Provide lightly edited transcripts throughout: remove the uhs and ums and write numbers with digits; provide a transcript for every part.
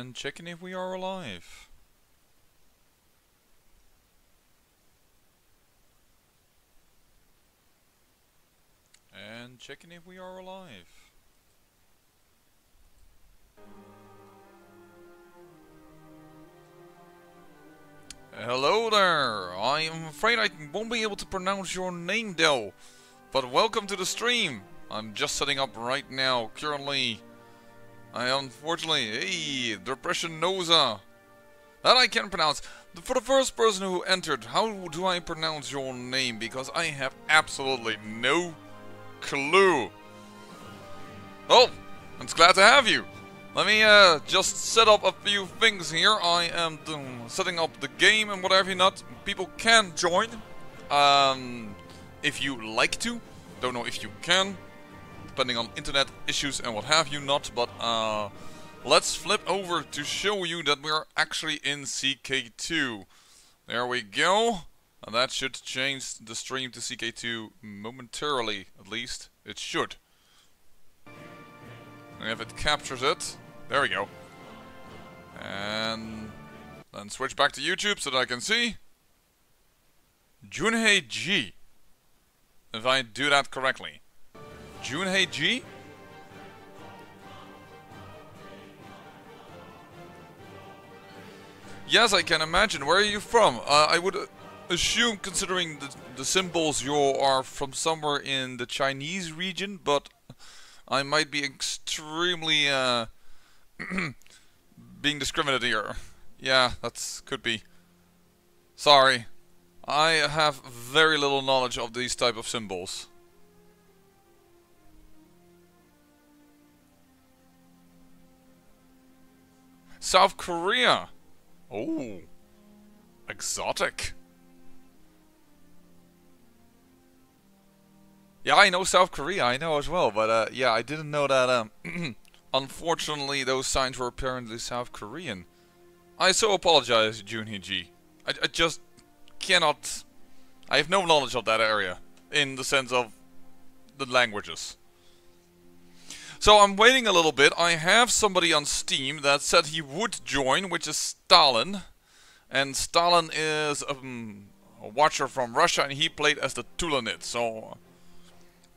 And checking if we are alive. And checking if we are alive. Hello there! I am afraid I won't be able to pronounce your name though. But welcome to the stream! I'm just setting up right now, currently. I unfortunately... Hey, Depression Noza! That I can pronounce. For the first person who entered, how do I pronounce your name? Because I have absolutely no clue. Oh, I'm glad to have you. Let me just set up a few things here. I am setting up the game and whatever not. People can join if you like to. Don't know if you can, depending on internet issues and what have you not. But let's flip over to show you that we're actually in CK2. There we go. And that should change the stream to CK2 momentarily, at least. It should. And if it captures it, there we go. And then switch back to YouTube so that I can see. Junhei G. If I do that correctly. Junhei G? Yes, I can imagine. Where are you from? I would assume, considering the symbols, you are from somewhere in the Chinese region, but I might be extremely being discriminated here. Yeah, that could be. Sorry. I have very little knowledge of these type of symbols. South Korea. Oh, exotic. Yeah, I know South Korea, I know as well, but yeah, I didn't know that, unfortunately, those signs were apparently South Korean. I so apologize, Junhei G. I just cannot... I have no knowledge of that area, in the sense of the languages. So I'm waiting a little bit. I have somebody on Steam that said he would join, which is Stalin. And Stalin is a watcher from Russia, and he played as the Tulanit, so...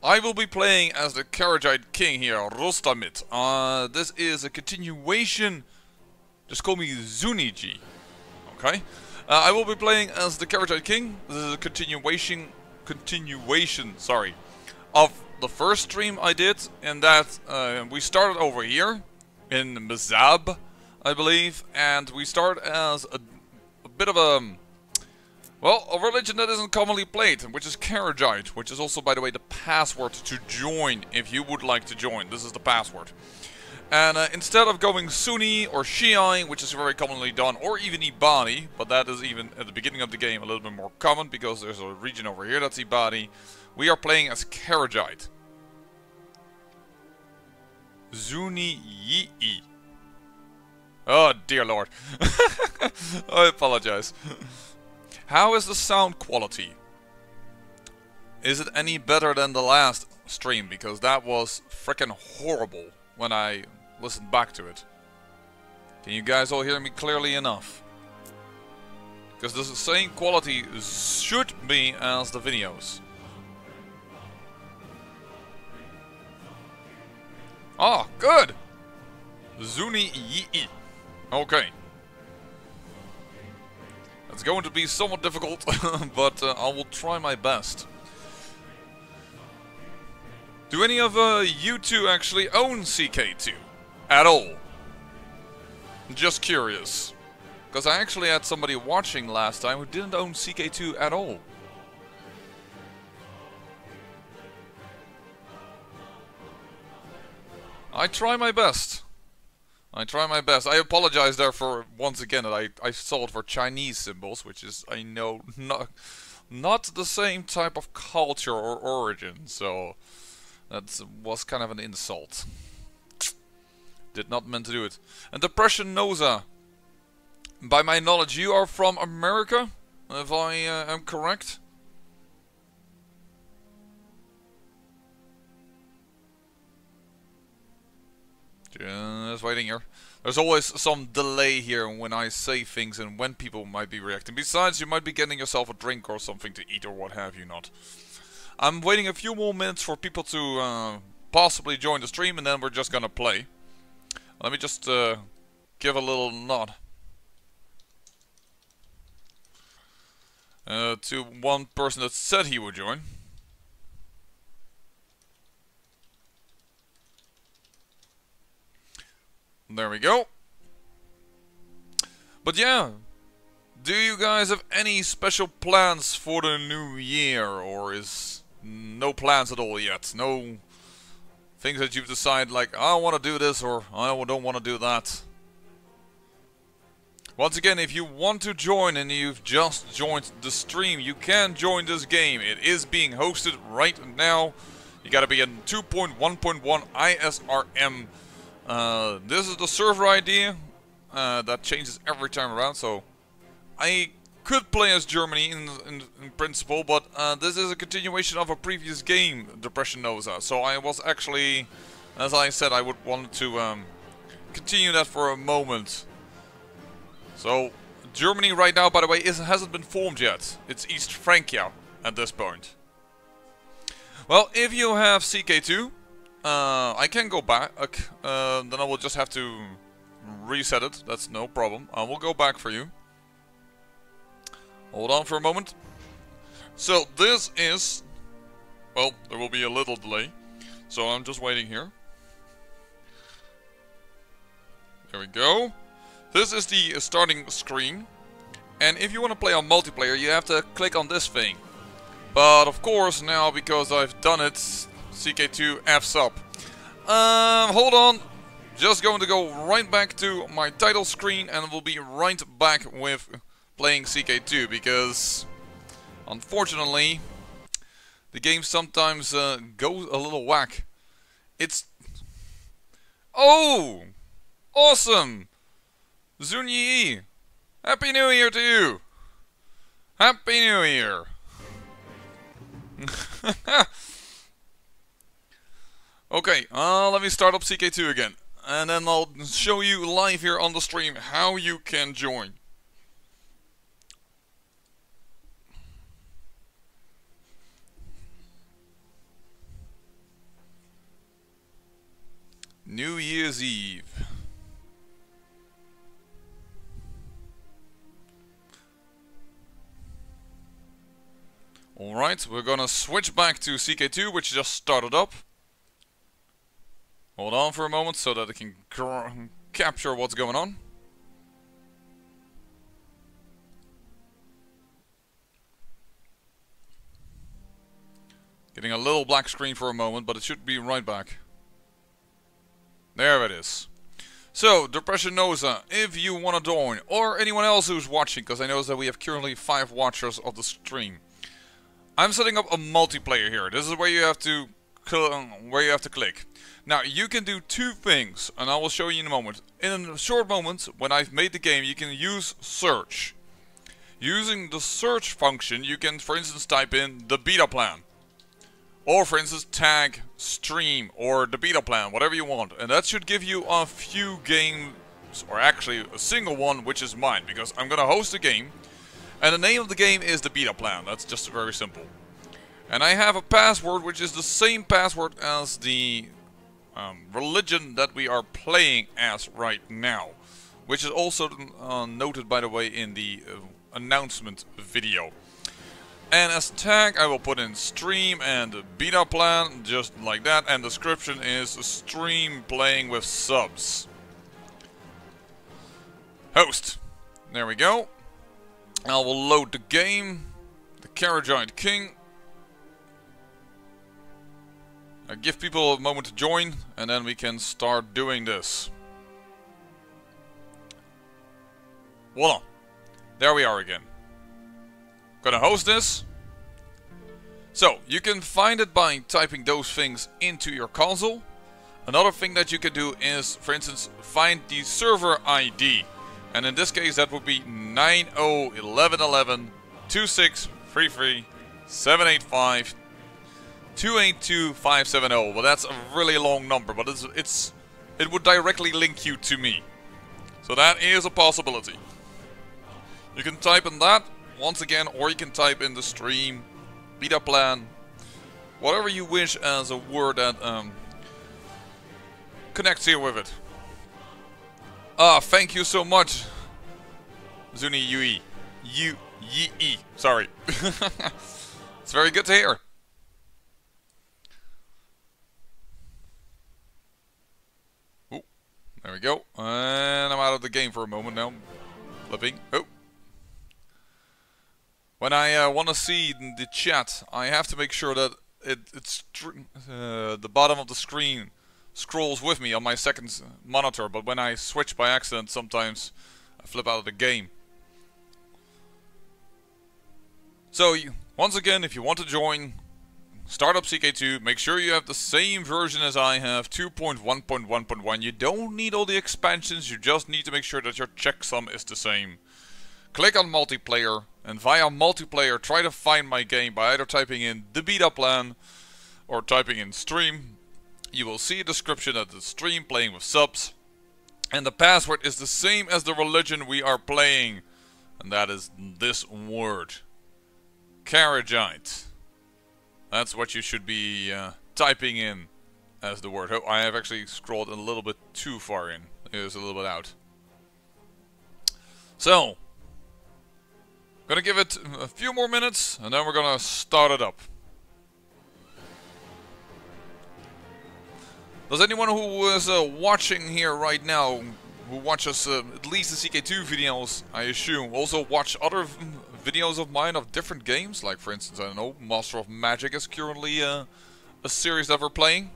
I will be playing as the Karajite King here, Rostamit. This is a continuation. Just call me Zuniji. Okay. I will be playing as the Karajite King. This is a continuation, sorry, of the first stream I did. In that we started over here in Mzab, I believe, and we start as a bit of a... well, a religion that isn't commonly played, which is Karajite, which is also, by the way, the password to join, if you would like to join. This is the password. And instead of going Sunni or Shiite, which is very commonly done, or even Ibadi, but that is even at the beginning of the game a little bit more common, because there's a region over here that's Ibadi, we are playing as Karajite. Zuni Yi. Oh, dear lord. I apologize. How is the sound quality? Is it any better than the last stream? Because that was frickin' horrible when I listened back to it. Can you guys all hear me clearly enough? Because the same quality should be as the videos. Oh, good! Zuni Yi. Okay. It's going to be somewhat difficult, but I will try my best. Do any of you two actually own CK2? At all? Just curious. Because I actually had somebody watching last time who didn't own CK2 at all. I try my best. I try my best. I apologize there for, once again, that I saw it for Chinese symbols, which is, I know, not the same type of culture or origin, so that was kind of an insult. Did not meant to do it. And Depression Noza, by my knowledge, you are from America, if I am correct? Just waiting here. There's always some delay here when I say things and when people might be reacting. Besides, you might be getting yourself a drink or something to eat or what have you not. I'm waiting a few more minutes for people to possibly join the stream, and then we're just gonna play. Let me just give a little nod to one person that said he would join. There we go. But yeah, do you guys have any special plans for the new year, or is no plans at all yet? No things that you've decided like, I want to do this or I don't want to do that? Once again, if you want to join and you've just joined the stream, you can join this game. It is being hosted right now. You gotta be in 2.1.1 ISRM. This is the server ID. That changes every time around, so I could play as Germany in principle, but this is a continuation of a previous game, Depression Nosa. So I was actually, as I said, I would want to continue that for a moment. So Germany right now, by the way, hasn't been formed yet. It's East Francia at this point. Well, if you have CK2, I can go back. Then I will just have to reset it. That's no problem. I will go back for you. Hold on for a moment. So this is, well, there will be a little delay, so I'm just waiting here. There we go. This is the starting screen, and if you want to play on multiplayer, you have to click on this thing. But of course now, because I've done it, CK2 F's up. Hold on. Just going to go right back to my title screen, and we'll be right back with playing CK2, because unfortunately the game sometimes goes a little whack. It's... Oh! Awesome! Zunyi! Happy New Year to you! Happy New Year! Okay, let me start up CK2 again. And then I'll show you live here on the stream how you can join. New Year's Eve. Alright, we're gonna switch back to CK2, which just started up. Hold on for a moment so that I can capture what's going on. Getting a little black screen for a moment, but it should be right back. There it is. So, Depression Nosa, if you want to join, or anyone else who's watching, because I know that we have currently 5 watchers of the stream. I'm setting up a multiplayer here. This is where you have to click. Now, you can do 2 things, and I will show you in a moment. In a short moment, when I've made the game, you can use search. Using the search function, you can, for instance, type in the beta plan. Or, for instance, tag stream or the beta plan, whatever you want. And that should give you a few games, or actually a single one, which is mine. Because I'm going to host a game, and the name of the game is the beta plan. That's just very simple. And I have a password, which is the same password as the religion that we are playing as right now, which is also noted, by the way, in the announcement video. And as tag, I will put in stream and beta plan, just like that, and description is stream playing with subs. Host. There we go. I will load the game, the Carajite King. I give people a moment to join, and then we can start doing this. Voila. There we are again. Gonna host this. So, you can find it by typing those things into your console. Another thing that you can do is, for instance, find the server ID. And in this case, that would be 901126337852825770. Well, that's a really long number, but it's it would directly link you to me. So that is a possibility. You can type in that once again, or you can type in the stream, beta plan, whatever you wish as a word that connects here with it. Thank you so much, Zuni Yui. Yee. Sorry. It's very good to hear. Oh, there we go. And I'm out of the game for a moment now. Flipping. Oh. When I want to see the chat, I have to make sure that it's the bottom of the screen scrolls with me on my second monitor. But when I switch by accident, sometimes I flip out of the game. So, once again, if you want to join, start up CK2, make sure you have the same version as I have, 2.1.1.1. You don't need all the expansions, you just need to make sure that your checksum is the same. Click on multiplayer, and via multiplayer try to find my game by either typing in the beta plan or typing in stream. You will see a description of the stream playing with subs, and the password is the same as the religion we are playing, and that is this word. Carriagite. That's what you should be typing in as the word. Oh, I have actually scrolled a little bit too far in. It was a little bit out. So, gonna give it a few more minutes, and then we're gonna start it up. Does anyone who is watching here right now, who watches at least the CK2 videos, I assume, also watch other videos of mine of different games? Like, for instance, I don't know, Master of Magic is currently a series that we're playing.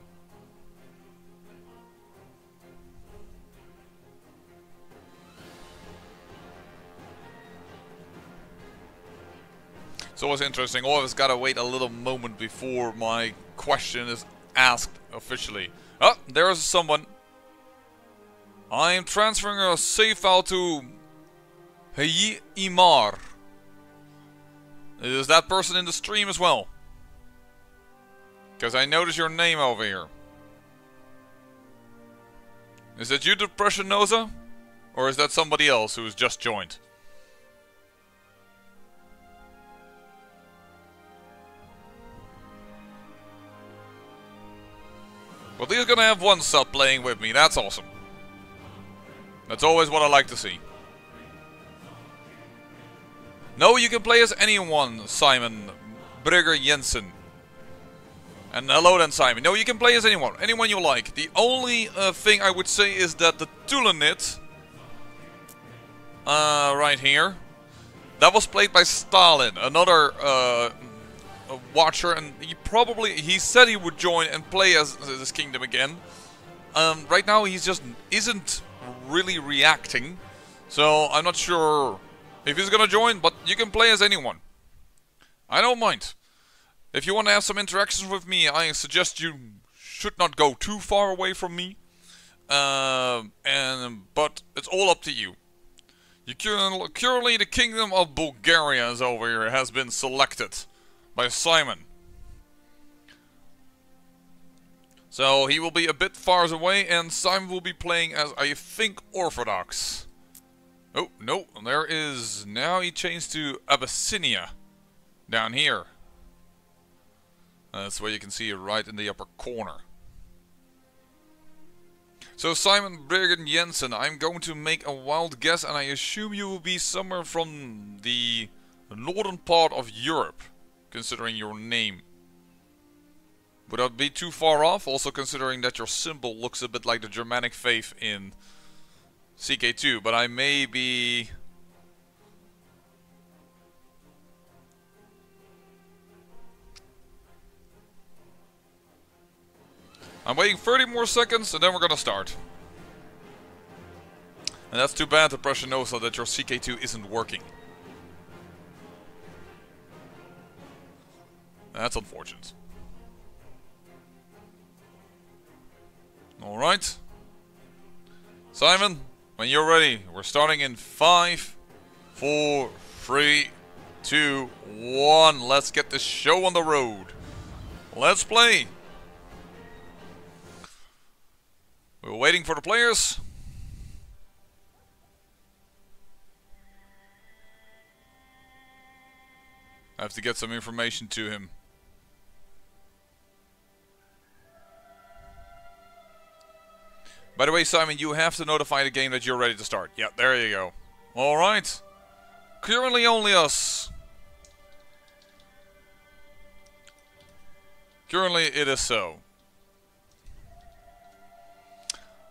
It's always interesting. Always gotta wait a little moment before my question is asked officially. Oh, there's someone. I am transferring a save file to Heyi Imar. Is that person in the stream as well? Because I notice your name over here. Is that you, Depressionosa? Or is that somebody else who has just joined? Well, he's gonna have one sub playing with me. That's awesome. That's always what I like to see. No, you can play as anyone, Simon Brigger Jensen. And hello then, Simon. No, you can play as anyone. Anyone you like. The only thing I would say is that the Tulanit, right here, that was played by Stalin, another watcher, and he said he would join and play as this kingdom again. Right now he just isn't really reacting, so I'm not sure if he's gonna join, but you can play as anyone. I don't mind. If you want to have some interactions with me, I suggest you should not go too far away from me. But it's all up to you. Currently the Kingdom of Bulgaria is over here, has been selected by Simon. So he will be a bit far away, and Simon will be playing as, I think, Orthodox. Oh, no, there is... Now he changed to Abyssinia. Down here. That's where you can see it right in the upper corner. So Simon Briggen Jensen, I'm going to make a wild guess, and I assume you will be somewhere from the northern part of Europe, considering your name. Would that be too far off, also considering that your symbol looks a bit like the Germanic faith in CK2, but I may be... I'm waiting 30 more seconds and then we're gonna start. And that's too bad, Depressionosa, that your CK2 isn't working. That's unfortunate. Alright. Simon, when you're ready, we're starting in 5, 4, 3, 2, 1. Let's get this show on the road. Let's play. We're waiting for the players. I have to get some information to him. By the way, Simon, you have to notify the game that you're ready to start. Yeah, there you go. Alright. Currently only us. Currently it is so.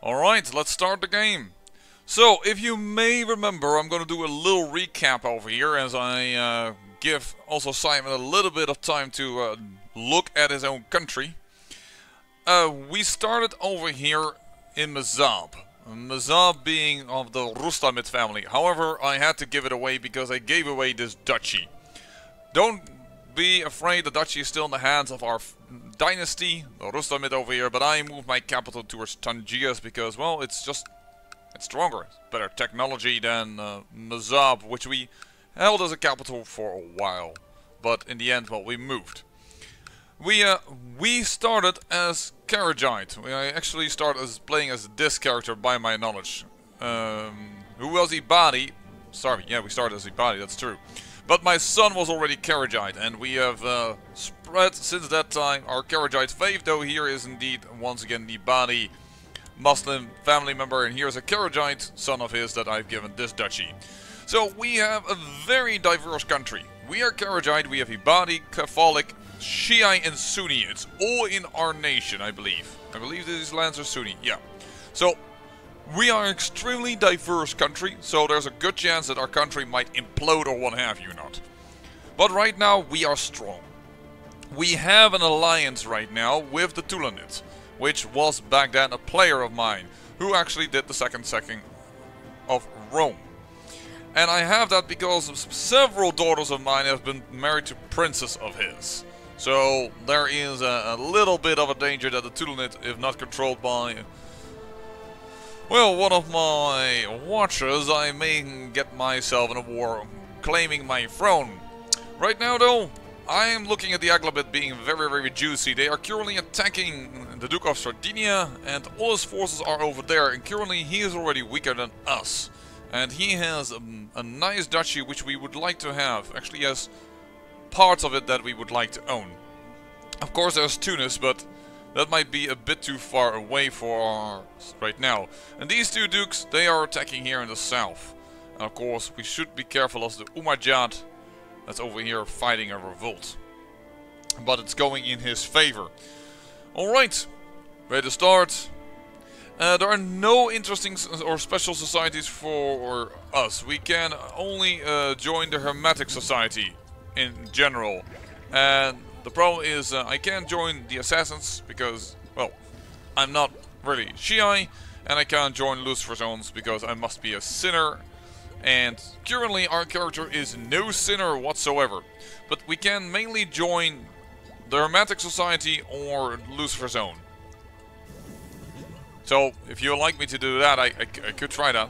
Alright, let's start the game. So, if you may remember, I'm going to do a little recap over here as I give also Simon a little bit of time to look at his own country. We started over here in Mazab. Mazab being of the Rustamid family. However, I had to give it away because I gave away this duchy. Don't be afraid, the duchy is still in the hands of our dynasty, the Rustamid over here, but I moved my capital towards Tangiers because, well, it's stronger. It's better technology than Mazab, which we held as a capital for a while. But in the end, well, we moved. We started as Karajite. I actually started as playing as this character by my knowledge. Who was Ibadi? Sorry, yeah, we started as Ibadi, that's true. But my son was already Karajite, and we have spread since that time our Karajite faith, though here is indeed once again the Ibadi Muslim family member, and here's a Karajite son of his that I've given this duchy. So we have a very diverse country. We are Karajite, we have Ibadi, Catholic, Shia and Sunni. It's all in our nation, I believe. I believe these lands are Sunni, yeah. So, we are an extremely diverse country, so there's a good chance that our country might implode or what have you not. But right now, we are strong. We have an alliance right now with the Tulanid, which was back then a player of mine, who actually did the second sacking of Rome. And I have that because several daughters of mine have been married to princes of his. So there is a little bit of a danger that the Tulanid, if not controlled by, well, one of my watchers, I may get myself in a war claiming my throne. Right now though, I am looking at the Aglabid being very, very juicy. They are currently attacking the Duke of Sardinia and all his forces are over there, and currently he is already weaker than us. And he has a nice duchy which we would like to have. Actually, he has parts of it that we would like to own. Of course there's Tunis, but that might be a bit too far away for us right now. And these two dukes, they are attacking here in the south. And of course we should be careful of the Umayyad that's over here fighting a revolt. But it's going in his favor. Alright, ready to start. There are no interesting or special societies for us. We can only join the Hermetic Society in general. And the problem is I can't join the Assassins because, well, I'm not really Shiite. And I can't join Lucifer's Zones because I must be a sinner. And currently our character is no sinner whatsoever. But we can mainly join the Hermetic Society or Lucifer's Zone. So, if you would like me to do that, I could try that.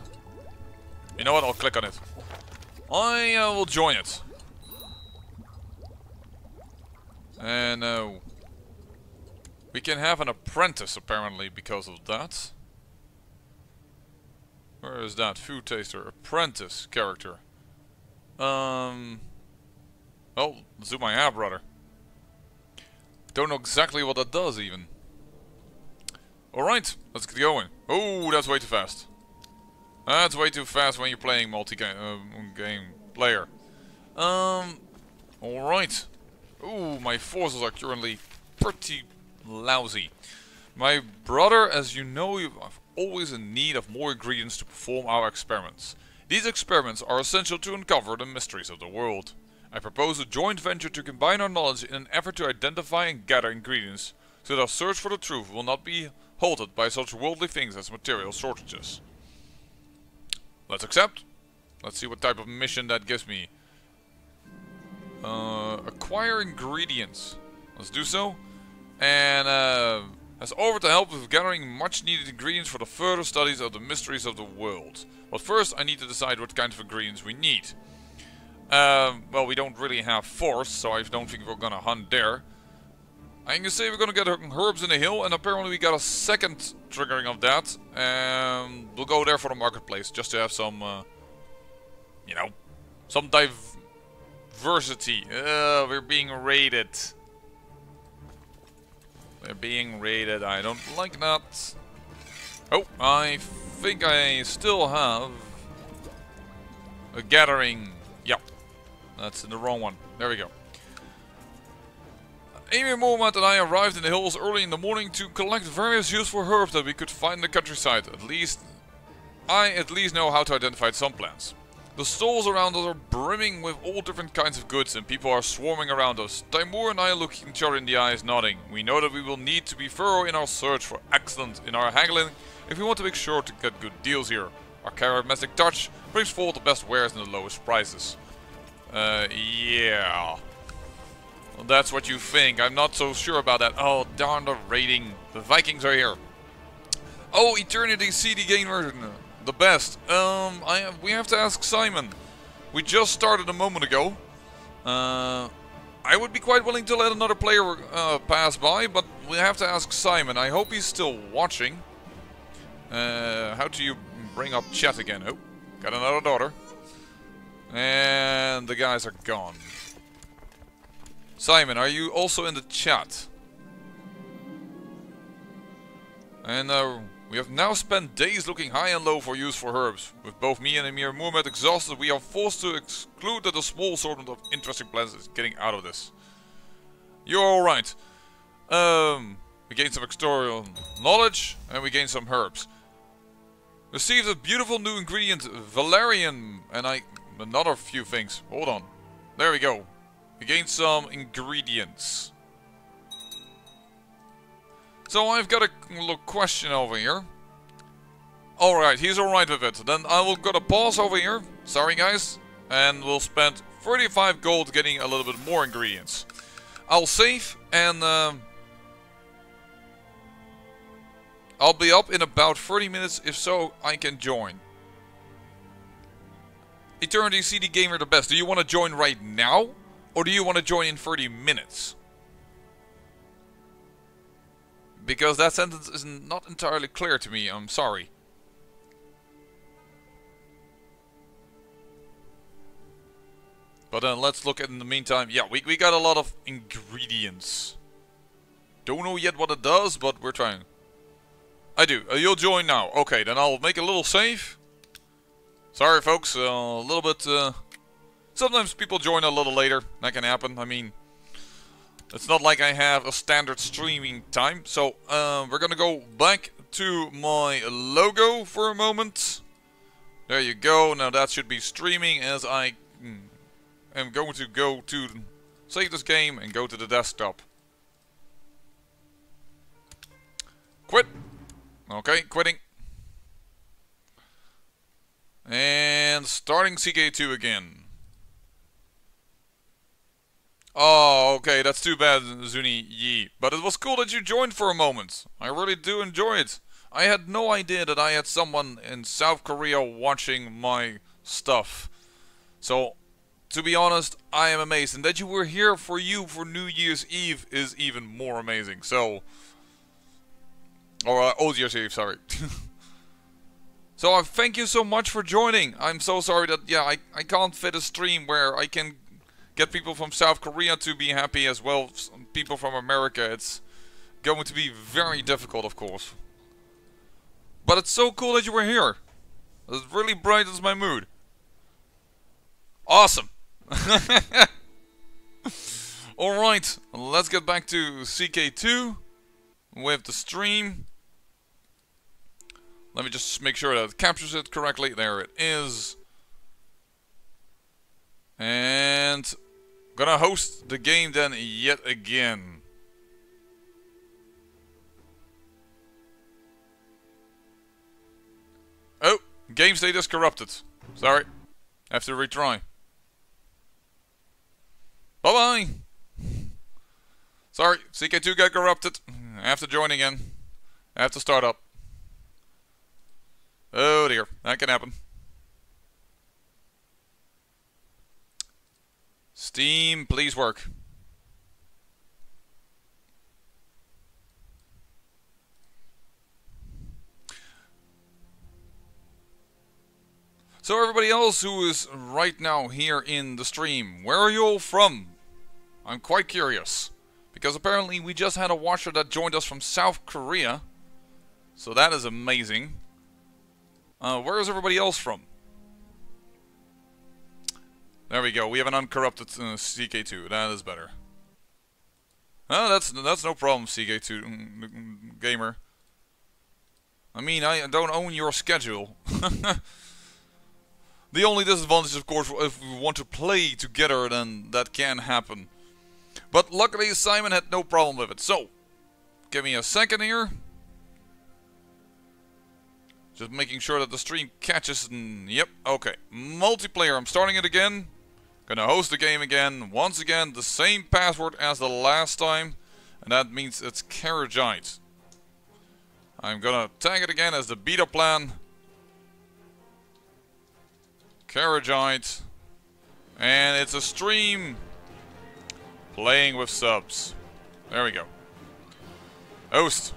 You know what, I'll click on it. I will join it. And we can have an apprentice apparently because of that. Where is that? Food taster. Apprentice character. Oh, zoom my app, brother. Don't know exactly what that does even. Alright, let's get going. Oh, that's way too fast. That's way too fast when you're playing multi-game player. Alright. Ooh, my forces are currently pretty lousy. My brother, as you know, I'm always in need of more ingredients to perform our experiments. These experiments are essential to uncover the mysteries of the world. I propose a joint venture to combine our knowledge in an effort to identify and gather ingredients, so that our search for the truth will not be halted by such worldly things as material shortages. Let's accept. Let's see what type of mission that gives me. Acquire ingredients. Let's do so. And has offered to help with gathering much needed ingredients for the further studies of the mysteries of the world. But first I need to decide what kind of ingredients we need. Well, we don't really have force, so I don't think we're gonna hunt there. I can say we're gonna get herbs in the hill, and apparently we got a second triggering of that. And we'll go there for the marketplace, just to have some, you know, some diversity. We're being raided. We're being raided. I don't like that. Oh, I think I still have a gathering. Yep, that's the wrong one. There we go. Amy Mohammed and I arrived in the hills early in the morning to collect various useful herbs that we could find in the countryside. I at least know how to identify some plants. The stalls around us are brimming with all different kinds of goods, and people are swarming around us. Timur and I look each other in the eyes, nodding. We know that we will need to be thorough in our search for excellence in our haggling if we want to make sure to get good deals here. Our charismatic touch brings forward the best wares and the lowest prices. Yeah. Well, that's what you think. I'm not so sure about that. Oh, darn the raiding. The Vikings are here. Oh, Eternity CD Gamer. The best. We have to ask Simon. We just started a moment ago. I would be quite willing to let another player pass by, but we have to ask Simon. I hope he's still watching. How do you bring up chat again? Oh, got another daughter. And the guys are gone. Simon, are you also in the chat? And we have now spent days looking high and low for useful herbs. With both me and Emir Muhammad exhausted, we are forced to exclude that a small assortment of interesting plants is getting out of this. You're alright. We gained some exterior knowledge, and we gained some herbs. Received a beautiful new ingredient, valerian, and another few things. Hold on. There we go. We gained some ingredients. So I've got a little question over here. Alright, he's alright with it. Then I will go to pause over here. Sorry guys. And we'll spend 35 gold getting a little bit more ingredients. I'll save and I'll be up in about 30 minutes. If so, I can join. Eternity CD Gamer the best. Do you want to join right now? Or do you want to join in 30 minutes? Because that sentence is not entirely clear to me, I'm sorry. But then let's look at in the meantime. Yeah, we got a lot of ingredients. Don't know yet what it does, but we're trying. I do. You'll join now. Okay, then I'll make a little save. Sorry folks, a little bit... Sometimes people join a little later. That can happen. I mean, it's not like I have a standard streaming time. So, we're gonna go back to my logo for a moment. There you go. Now that should be streaming as I am going to go to save this game and go to the desktop. Quit. Okay, quitting. And starting CK2 again. Oh, okay, that's too bad, Zuni Yi. But it was cool that you joined for a moment. I really do enjoy it. I had no idea that I had someone in South Korea watching my stuff. So, to be honest, I am amazed. And that you were here for New Year's Eve is even more amazing. So, or Old Year's Eve, sorry. So, thank you so much for joining. I'm so sorry that, yeah, I can't fit a stream where I can get people from South Korea to be happy as well as people from America. It's going to be very difficult, of course. But it's so cool that you were here. It really brightens my mood. Awesome. Alright, let's get back to CK2 with the stream. Let me just make sure that it captures it correctly. There it is. And gonna host the game then yet again. Oh, game state is corrupted. Sorry. Have to retry. Bye bye. Sorry, CK2 got corrupted. I have to join again. I have to start up. Oh dear, that can happen. Steam, please work. So everybody else who is right now here in the stream, where are you all from? I'm quite curious. Because apparently we just had a watcher that joined us from South Korea. So that is amazing. Where is everybody else from? There we go. We have an uncorrupted CK2. That is better. Oh, that's no problem, CK2 gamer. I mean, I don't own your schedule. The only disadvantage, of course, if we want to play together, then that can happen. But luckily, Simon had no problem with it. So, give me a second here. Just making sure that the stream catches. Yep, okay. Multiplayer, I'm starting it again. Gonna host the game again. Once again, the same password as the last time. And that means it's Carriagite. I'm gonna tag it again as the beta plan. Carriagite. And it's a stream playing with subs. There we go. Host.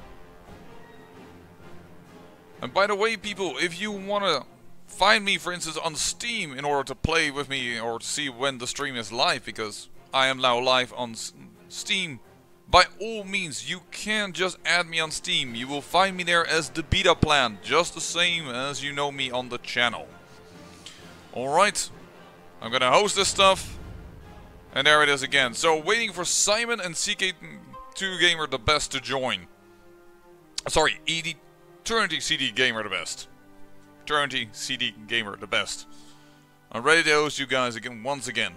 And by the way, people, if you want to find me, for instance, on Steam in order to play with me or to see when the stream is live, because I am now live on Steam, by all means, you can just add me on Steam. You will find me there as the beta plan, just the same as you know me on the channel. Alright, I'm gonna host this stuff, and there it is again. So, waiting for Simon and CK2 Gamer the best to join. Sorry, Eternity CD Gamer the best. Eternity CD Gamer the best. I'm ready to host you guys again, once again.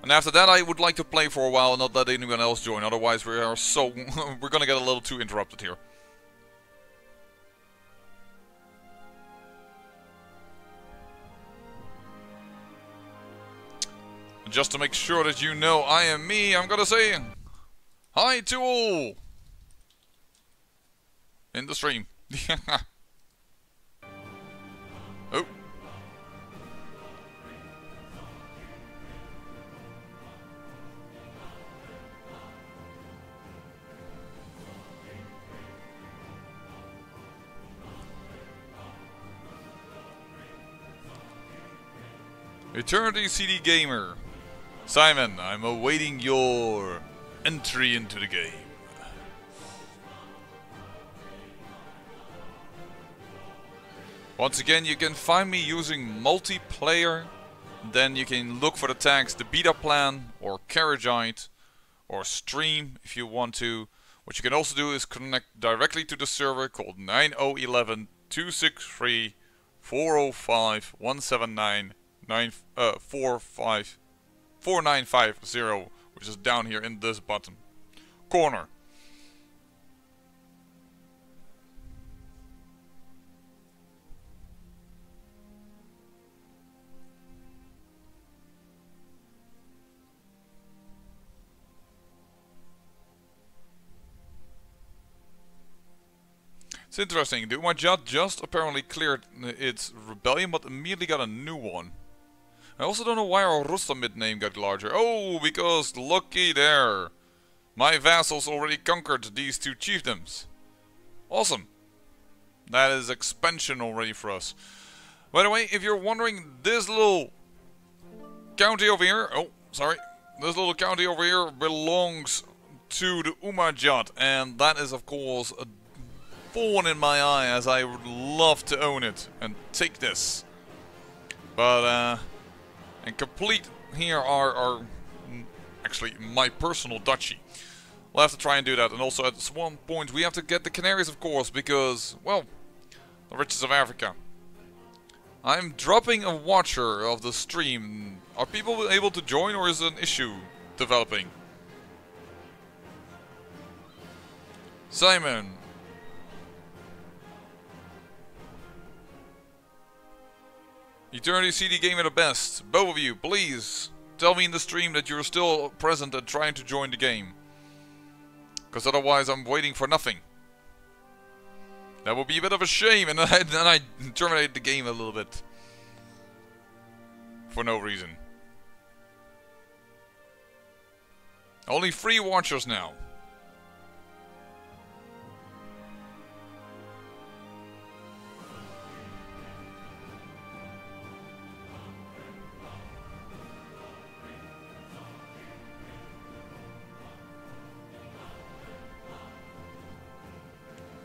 And after that, I would like to play for a while and not let anyone else join. Otherwise, we are so we're gonna get a little too interrupted here. And just to make sure that you know I am me, I'm gonna say hi to all in the stream. Oh. Eternity CD Gamer. Simon, I'm awaiting your entry into the game. Once again, you can find me using multiplayer. Then you can look for the tags the beta plan or Carriagite or stream if you want to. What you can also do is connect directly to the server called 9011-263-405-179-4950, which is down here in this bottom corner. It's interesting, the Umajat just apparently cleared its rebellion, but immediately got a new one. I also don't know why our Rustamid name got larger. Oh, because looky there. My vassals already conquered these two chiefdoms. Awesome. That is expansion already for us. By the way, if you're wondering, this little county over here... Oh, sorry. This little county over here belongs to the Umajat. And that is, of course, a thorn in my eye, as I would love to own it and take this. But, and complete here are actually my personal duchy. We'll have to try and do that. And also at one point we have to get the Canaries, of course, because, well, the riches of Africa. I'm dropping a watcher of the stream. Are people able to join, or is an issue developing? Simon. Eternity CD Gamer the best. Both of you, please tell me in the stream that you're still present and trying to join the game. Because otherwise I'm waiting for nothing. That would be a bit of a shame, and then I terminate the game a little bit. For no reason. Only 3 watchers now.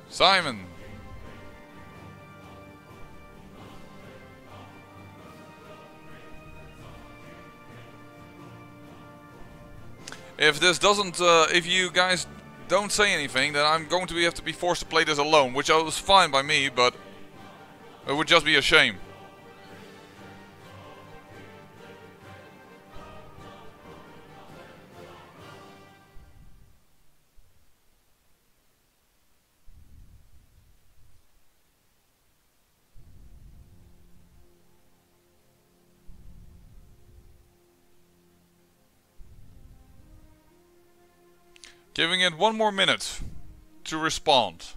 Simon. If this doesn't, if you guys don't say anything, then I'm going to have to be forced to play this alone, which was fine by me, but it would just be a shame. Giving it 1 more minute to respond.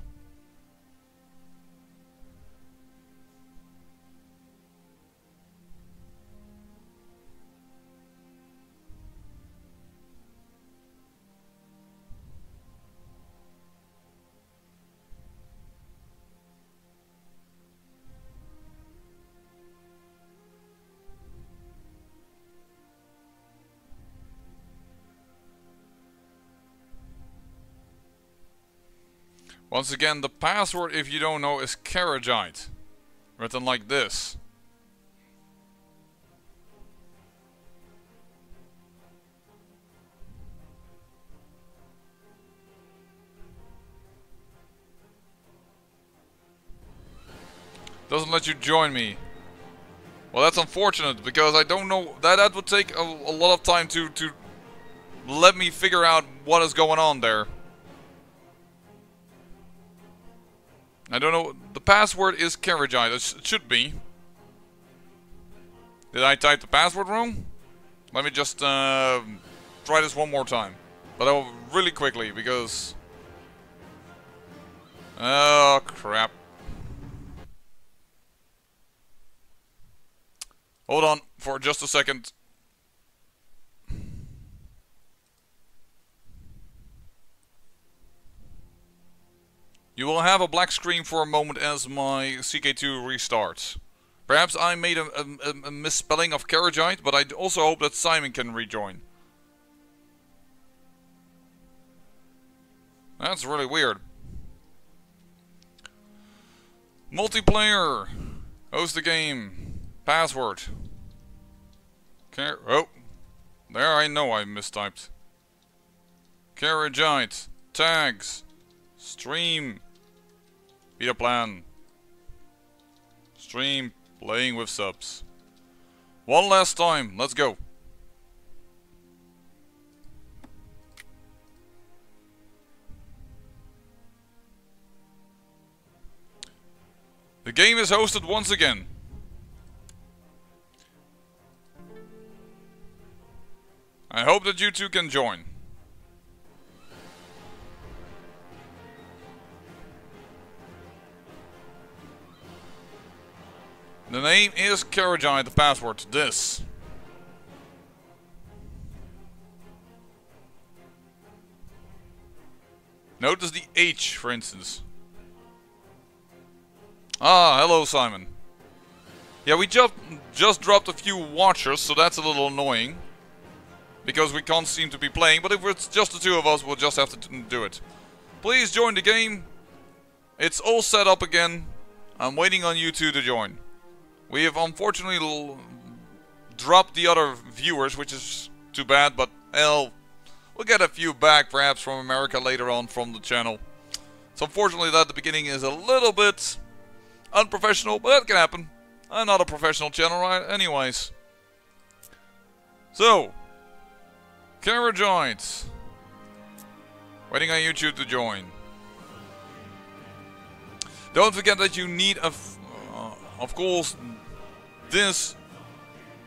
Once again, the password, if you don't know, is Carajite. Written like this. Doesn't let you join me. Well, that's unfortunate, because I don't know... That would take a lot of time to let me figure out what is going on there. I don't know. The password is Carajite. It should be. Did I type the password wrong? Let me just try this one more time. But I will really quickly, because... Oh, crap. Hold on for just a second. You will have a black screen for a moment as my CK2 restarts. Perhaps I made a misspelling of Carajite, but I also hope that Simon can rejoin. That's really weird. Multiplayer. Host the game. Password. Oh. There I know I mistyped. Carajite. Tags. Stream. Beta plan. Stream. Playing with subs. One last time. Let's go. The game is hosted once again. I hope that you two can join. The name is Carajite, the password this. Notice the H, for instance. Ah, hello Simon. Yeah, we just dropped a few watchers, so that's a little annoying. Because we can't seem to be playing, but if it's just the two of us, we'll just have to do it. Please join the game. It's all set up again. I'm waiting on you two to join. We have unfortunately dropped the other viewers, which is too bad, but hell, we'll get a few back perhaps from America later on from the channel. So unfortunately that at the beginning is a little bit unprofessional, but that can happen. I'm not a professional channel, right? Anyways. So, Carajite. Waiting on you two to join. Don't forget that you need of course, this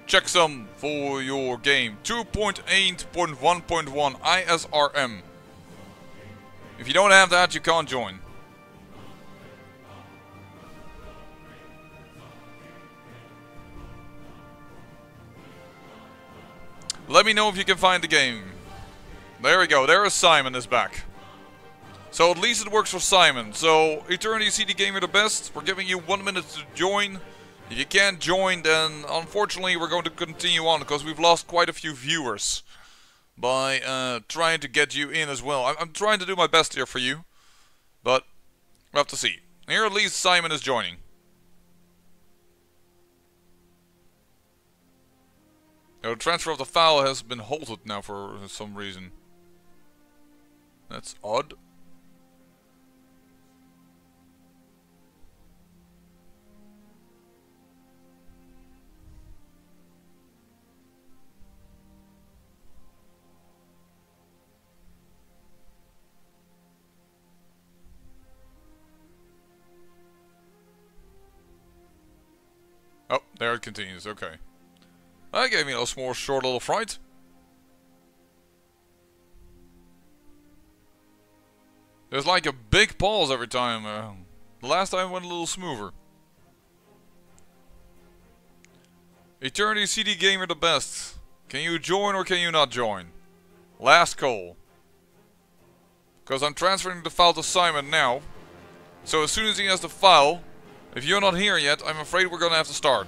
checksum for your game. 2.8.1.1 ISRM. If you don't have that, you can't join. Let me know if you can find the game. There we go. There is Simon is back. So at least it works for Simon. So Eternity CD Gamer the best. We're giving you 1 minute to join. If you can't join, then unfortunately we're going to continue on because we've lost quite a few viewers by trying to get you in as well. I'm trying to do my best here for you, but We'll have to see. Here at least Simon is joining. The transfer of the file has been halted now for some reason. That's odd. Oh, there it continues, okay. That gave me a small short little fright. There's like a big pause every time. The last time went a little smoother. Eternity CD Gamer the best. Can you join or can you not join? Last call. Because I'm transferring the file to Simon now. So as soon as he has the file, if you're not here yet, I'm afraid we're gonna have to start.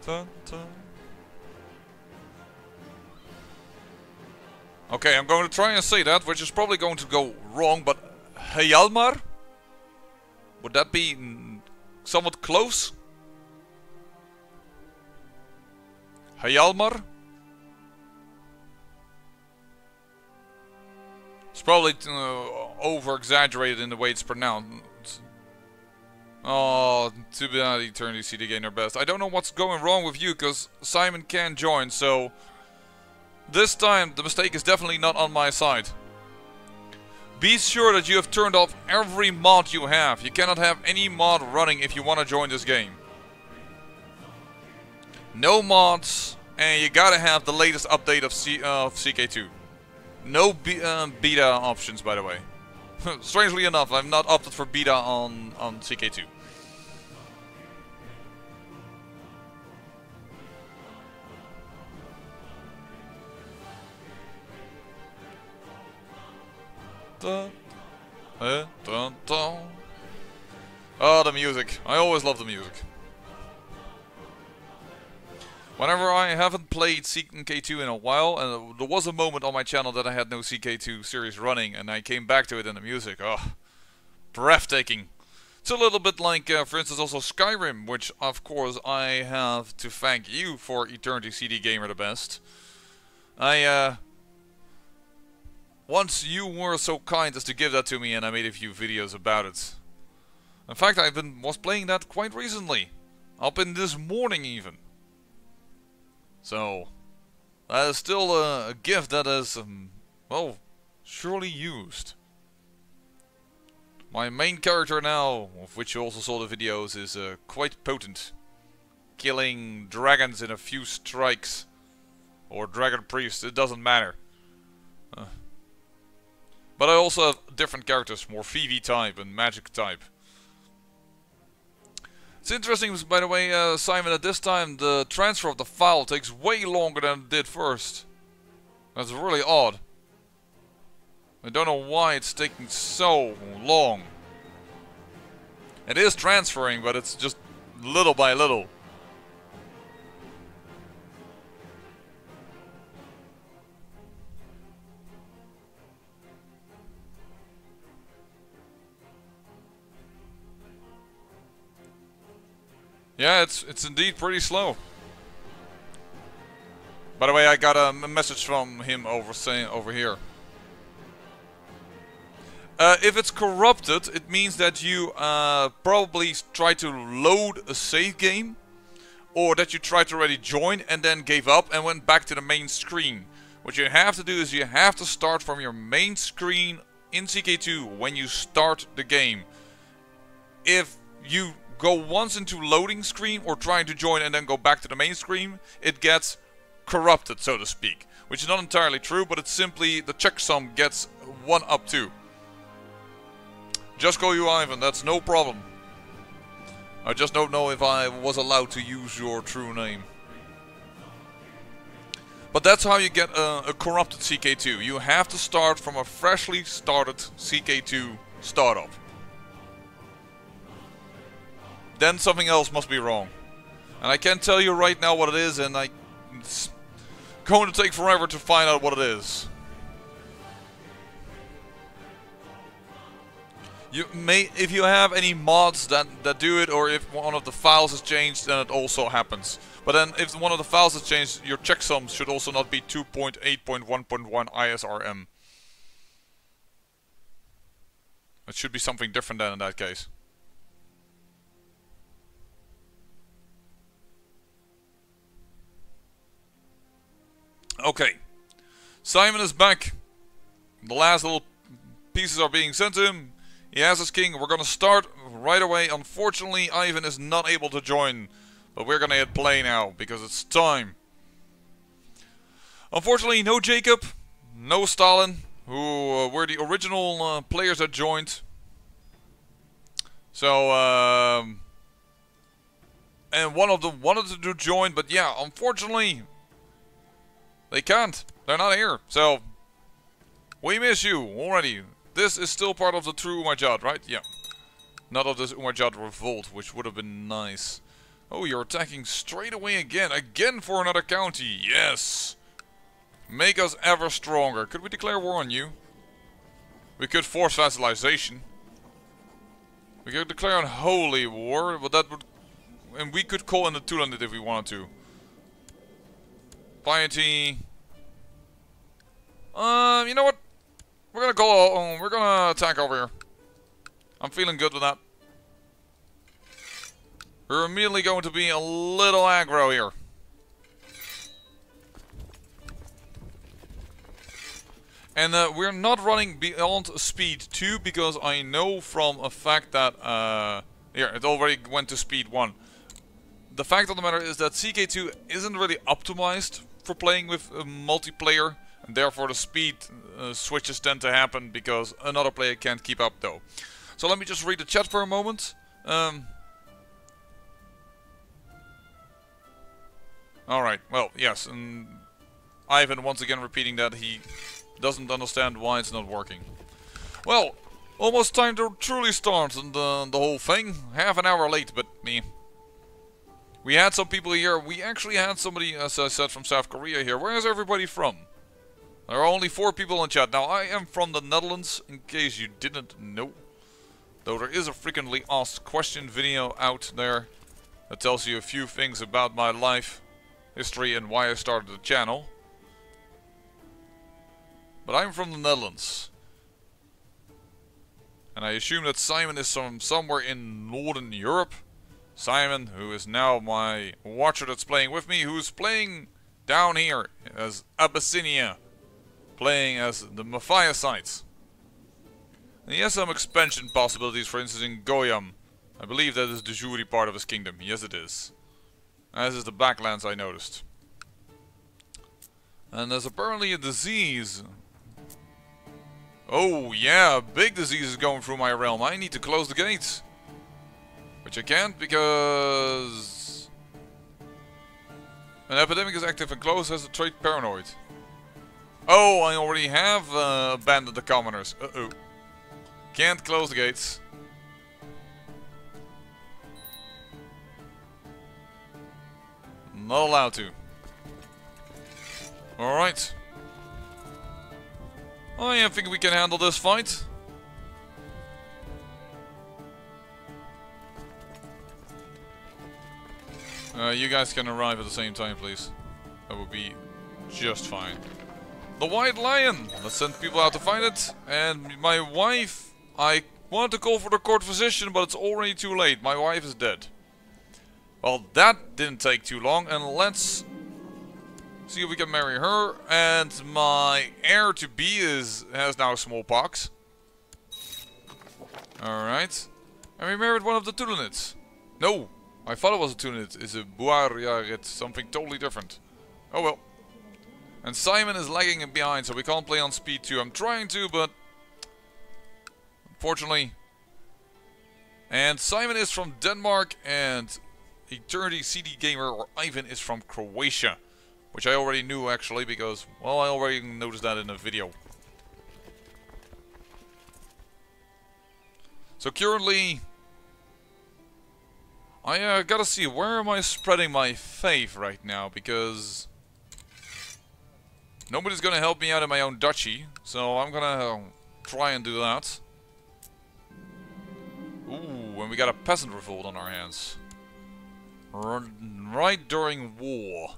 Dun, dun. Okay, I'm going to try and say that, which is probably going to go wrong, but Hjalmar? Would that be somewhat close? Hjalmar? It's probably over-exaggerated in the way it's pronounced. Oh, too bad Eternity CD Gamer best. I don't know what's going wrong with you, because Simon can join, so... This time, the mistake is definitely not on my side. Be sure that you have turned off every mod you have. You cannot have any mod running if you want to join this game. No mods, and you gotta have the latest update of CK2. No beta options, by the way. Strangely enough, I've not opted for beta on CK2. Dun, dun, dun. Oh, the music. I always love the music. Whenever I haven't played CK2 in a while, and there was a moment on my channel that I had no CK2 series running, and I came back to it in the music. Oh, breathtaking. It's a little bit like, for instance, also Skyrim, which, of course, I have to thank you for Eternity CD Gamer the best. Once you were so kind as to give that to me, and I made a few videos about it. In fact, was playing that quite recently, up in this morning even. So that is still a gift that is, well, surely used. My main character now, of which you also saw the videos, is quite potent, killing dragons in a few strikes, or dragon priests. It doesn't matter. But I also have different characters, more VV type and magic type. It's interesting, by the way, Simon, at this time the transfer of the file takes way longer than it did first. That's really odd. I don't know why it's taking so long. It is transferring, but it's just little by little. Yeah, it's indeed pretty slow. By the way, I got a message from him over here. If it's corrupted, it means that you probably tried to load a save game, or that you tried to already join and then gave up and went back to the main screen. What you have to do is you have to start from your main screen in CK2 when you start the game. If you go once into loading screen or trying to join and then go back to the main screen, it gets corrupted, so to speak. Which is not entirely true, but it's simply the checksum gets 1 up 2. Just call you Ivan, that's no problem. I just don't know if I was allowed to use your true name. But that's how you get a corrupted CK2. You have to start from a freshly started CK2 startup. Then something else must be wrong. And I can't tell you right now what it is, and it's going to take forever to find out what it is. You may, if you have any mods that do it, or if one of the files has changed, then it also happens. But then if one of the files has changed, your checksums should also not be 2.8.1.1 ISRM. It should be something different then in that case. Okay, Simon is back. The last little pieces are being sent to him. He has his king. We're gonna start right away. Unfortunately, Ivan is not able to join, but we're gonna hit play now because it's time. Unfortunately, no Jacob, no Stalin, who were the original players that joined. So, and one of them wanted to join, but yeah, unfortunately, they can't. They're not here. So, we miss you already. This is still part of the true Umayyad, right? Yeah. Not of this Umayyad revolt, which would have been nice. Oh, you're attacking straight away again. Again for another county. Yes. Make us ever stronger. Could we declare war on you? We could force vassalization. We could declare a holy war, but that would... And we could call in the Tulanid if we wanted to. Piety. You know what? We're gonna go. We're gonna attack over here. I'm feeling good with that. We're immediately going to be a little aggro here. And we're not running beyond speed 2 because I know from a fact that here it already went to speed 1. The fact of the matter is that CK2 isn't really optimized for playing with multiplayer, and therefore the speed switches tend to happen because another player can't keep up though. So let me just read the chat for a moment. Alright, well, yes, and Ivan once again repeating that he doesn't understand why it's not working. Well, almost time to truly start and the whole thing. Half an hour late, but me. We had some people here. We actually had somebody, as I said, from South Korea here. Where is everybody from? There are only 4 people in chat. Now, I am from the Netherlands, in case you didn't know. Though there is a frequently asked question video out there that tells you a few things about my life, history, and why I started the channel. But I'm from the Netherlands. And I assume that Simon is from somewhere in Northern Europe. Simon, who is now my watcher that's playing with me, who's playing down here as Abyssinia, playing as the Maphia-sites. And he has some expansion possibilities, for instance in Goyam. I believe that is the Juri part of his kingdom. Yes, it is. As is the Backlands, I noticed. And there's apparently a disease. Oh yeah, a big disease is going through my realm. I need to close the gates. Which I can't because an epidemic is active and close has the trait paranoid. Oh, I already have abandoned the commoners. Uh-oh. Can't close the gates. Not allowed to. Alright. I think we can handle this fight. You guys can arrive at the same time, please. That would be just fine. The White Lion! Let's send people out to find it. And my wife... I wanted to call for the court physician, but it's already too late. My wife is dead. Well, that didn't take too long. And let's see if we can marry her. And my heir-to-be has now smallpox. Alright. And we married one of the Tulanids. No! I thought it was a Tulanid. It's a Buariarit. Something totally different. Oh well. And Simon is lagging behind, so we can't play on speed 2. I'm trying to, but unfortunately. And Simon is from Denmark, and Eternity CD Gamer or Ivan is from Croatia. Which I already knew actually because, well, I already noticed that in a video. So currently, I gotta see, where am I spreading my faith right now? Because nobody's gonna help me out in my own duchy. So I'm gonna try and do that. Ooh, and we got a peasant revolt on our hands. Right during war.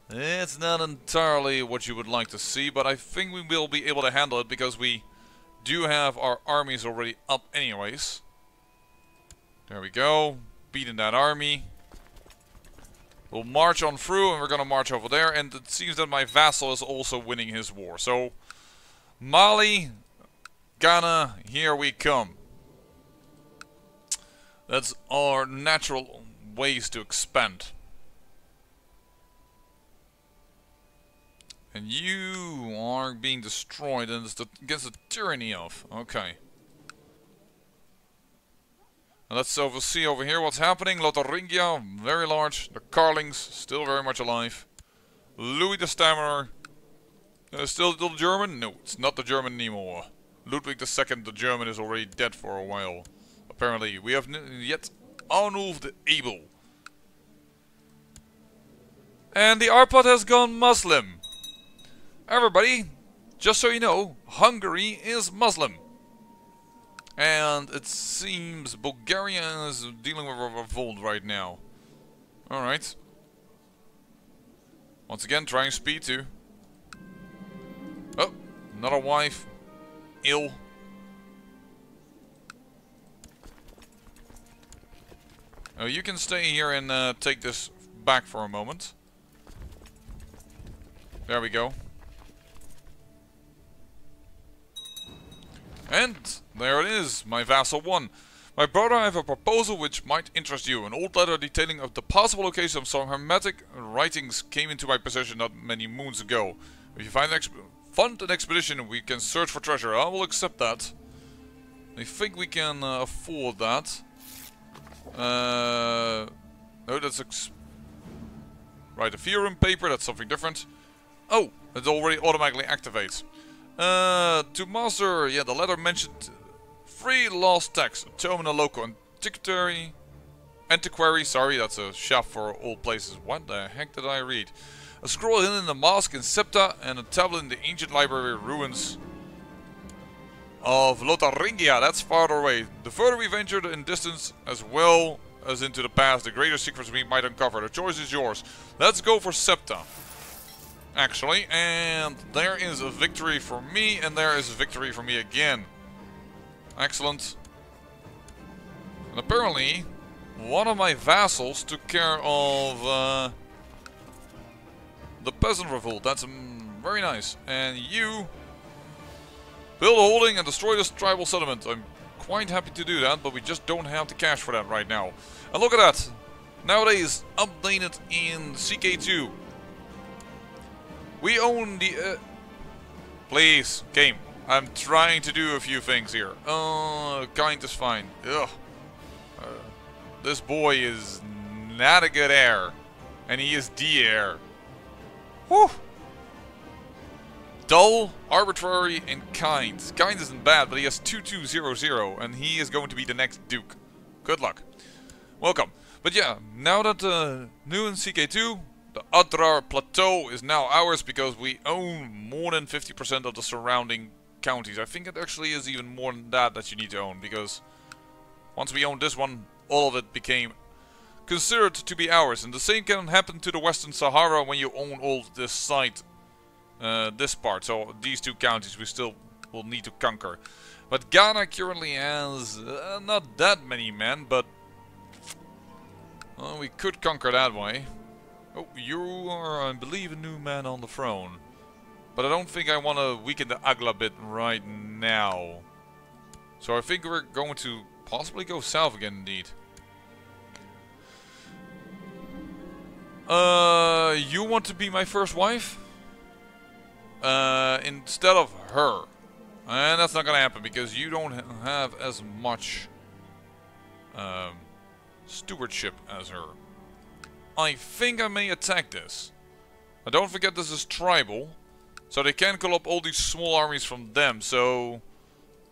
It's not entirely what you would like to see, but I think we will be able to handle it because we do have our armies already up anyways. There we go. Beating that army. We'll march on through and we're gonna march over there, and it seems that my vassal is also winning his war. So, Mali, Ghana, here we come. That's our natural ways to expand. And you are being destroyed and it's against the tyranny of. Okay. And let's see over here what's happening. Lotharingia, very large. The Carlings, still very much alive. Louis the Stammerer. Still German? No, it's not the German anymore. Ludwig II, the German, is already dead for a while. Apparently, we have yet Arnulf the Able. And the Arpad has gone Muslim. Everybody, just so you know, Hungary is Muslim. And it seems Bulgaria is dealing with a revolt right now. Alright. Once again, trying speed too. Oh, another wife. Ill. Oh, you can stay here and take this back for a moment. There we go. And there it is, my vassal won. My brother, I have a proposal which might interest you. An old letter detailing of the possible location of some hermetic writings came into my possession not many moons ago. If you fund an expedition, we can search for treasure. I will accept that. I think we can afford that. No, that's right, a theorem paper, that's something different. Oh, it already automatically activates. To master, yeah, the letter mentioned 3 lost texts, a tome in a local antiquary, sorry, that's a shop for old places. What the heck did I read? A scroll hidden in the mosque in Septa, and a tablet in the ancient library ruins of Lotharingia. That's farther away. The further we ventured in distance, as well as into the past, the greater secrets we might uncover. The choice is yours. Let's go for Septa. Actually, and there is a victory for me, and there is a victory for me again. Excellent. And apparently, one of my vassals took care of the peasant revolt. That's very nice. And you build a holding and destroy this tribal settlement. I'm quite happy to do that, but we just don't have the cash for that right now. And look at that. Nowadays, updated in CK2. We own the... Please, game. I'm trying to do a few things here. Kind is fine. Ugh. This boy is not a good heir. And he is the heir. Whew. Dull, arbitrary, and kind. Kind isn't bad, but he has 2200, and he is going to be the next duke. Good luck. Welcome. But yeah, now that new in CK2, the Adrar Plateau is now ours because we own more than 50% of the surrounding counties. I think it actually is even more than that you need to own, because once we owned this one, all of it became considered to be ours. And the same can happen to the Western Sahara when you own all this site, this part. So these 2 counties we still will need to conquer. But Ghana currently has not that many men, but we could conquer that way. Oh, you are, I believe, a new man on the throne. But I don't think I want to weaken the Agla bit right now. So I think we're going to possibly go south again, indeed. You want to be my first wife? Instead of her. And that's not gonna happen because you don't have as much stewardship as her. I think I may attack this. Now don't forget this is tribal. So they can call up all these small armies from them. So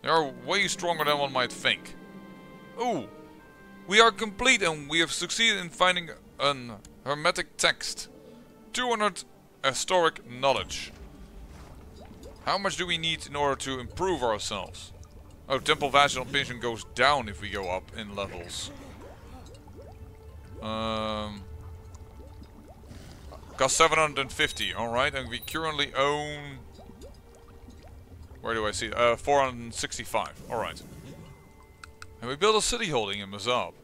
they are way stronger than one might think. Ooh. We are complete and we have succeeded in finding an hermetic text. 200 historic knowledge. How much do we need in order to improve ourselves? Oh, temple vaginal pinching goes down if we go up in levels. Cost 750, alright, and we currently own... Where do I see? 465, alright. And we build a city holding in Mazab.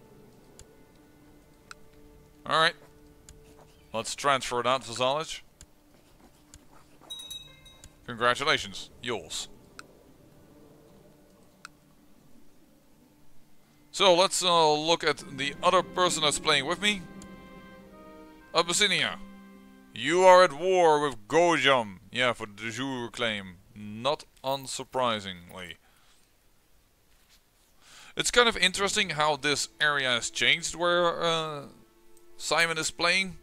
Alright. Let's transfer that vassalage. Congratulations, yours. So let's look at the other person that's playing with me. Abyssinia. You are at war with Gojam. Yeah, for the de jure claim. Not unsurprisingly. It's kind of interesting how this area has changed where Simon is playing.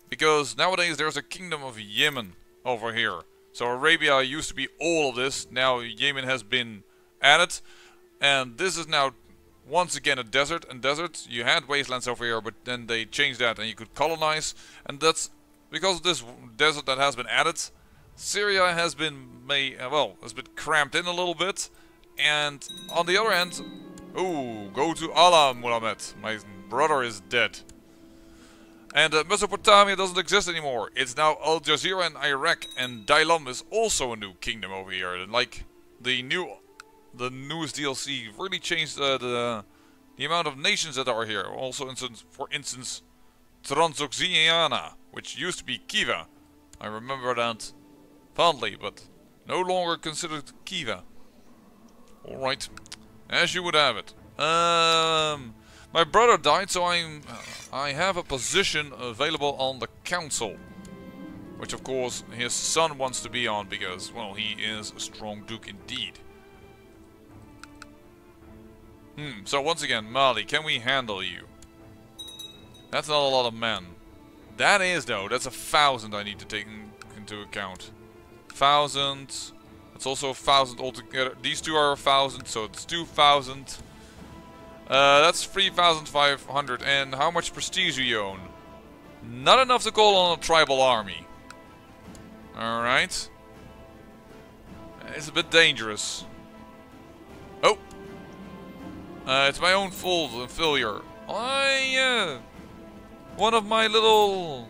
Because nowadays there's a kingdom of Yemen over here. So Arabia used to be all of this. Now Yemen has been added. And this is now once again a desert. And deserts, you had wastelands over here, but then they changed that and you could colonize. And that's because of this desert that has been added. Syria has been has been cramped in a little bit. And on the other hand, ooh, go to Allah, Muhammad. My brother is dead. And Mesopotamia doesn't exist anymore. It's now Al Jazeera and Iraq, and Dailam is also a new kingdom over here. And like the newest DLC really changed the amount of nations that are here. Also, for instance, Transoxiana, which used to be Kiva. I remember that fondly, but no longer considered Kiva. All right, as you would have it. My brother died, so I have a position available on the council. Which of course his son wants to be on because, well, he is a strong duke indeed. So once again, Mali, can we handle you? That's not a lot of men. That is though, that's 1,000 I need to take into account. 1,000, that's also 1,000 altogether. These two are 1,000, so it's 2,000. That's 3,500. And how much prestige do you own? Not enough to call on a tribal army. Alright. It's a bit dangerous. Oh! It's my own fault and failure. One of my little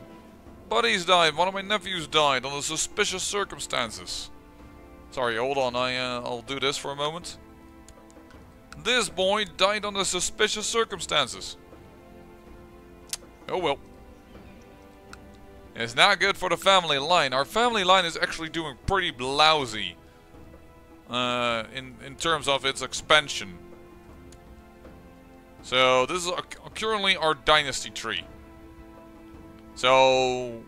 buddies died. One of my nephews died under suspicious circumstances. Sorry, hold on. I'll do this for a moment. This boy died under suspicious circumstances. Oh well. It's not good for the family line. Our family line is actually doing pretty lousy. In terms of its expansion. So this is currently our dynasty tree. So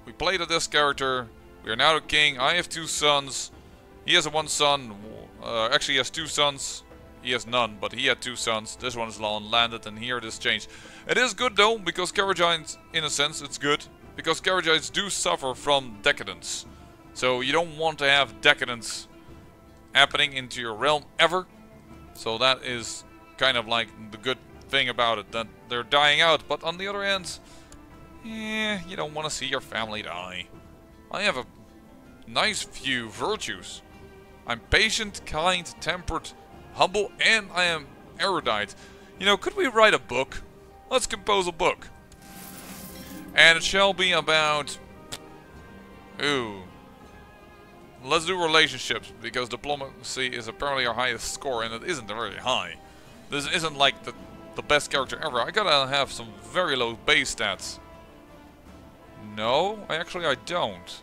we played this character. We are now the king. I have 2 sons. He has one son. Actually, he has 2 sons. He has none, but he had 2 sons. This one is landed, and here this changed. It is good though, because Karagites, in a sense, it's good. Because Karagites do suffer from decadence. So you don't want to have decadence happening into your realm ever. So that is kind of like the good thing about it, that they're dying out. But on the other hand, you don't want to see your family die. I have a nice few virtues. I'm patient, kind, tempered, humble, and I am erudite. You know, could we write a book? Let's compose a book. And it shall be about... Ooh. Let's do relationships, because diplomacy is apparently our highest score, and it isn't very high. This isn't like the best character ever. I gotta have some very low base stats. No, I don't.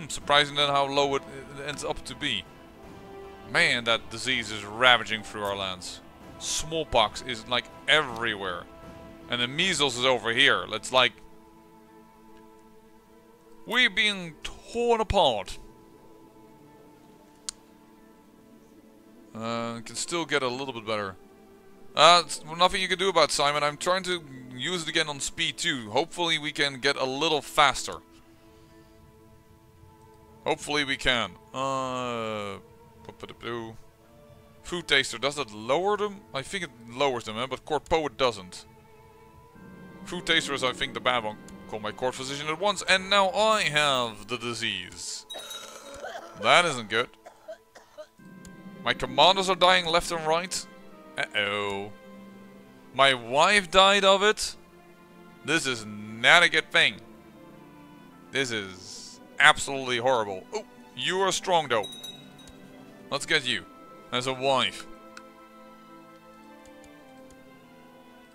Surprising then how low it ends up to be. Man, that disease is ravaging through our lands. Smallpox is like everywhere. And the measles is over here. It's like... we're being torn apart. Can still get a little bit better. Nothing you can do about Simon. I'm trying to use it again on speed 2. Hopefully we can get a little faster. Hopefully we can. Food taster, does that lower them? I think it lowers them, but court poet doesn't. Food taster is, I think, the bad one. Call my court physician at once, and now I have the disease. That isn't good. My commanders are dying left and right. Uh-oh. My wife died of it. This is not a good thing. This is absolutely horrible. Oh, you are strong though. Let's get you as a wife.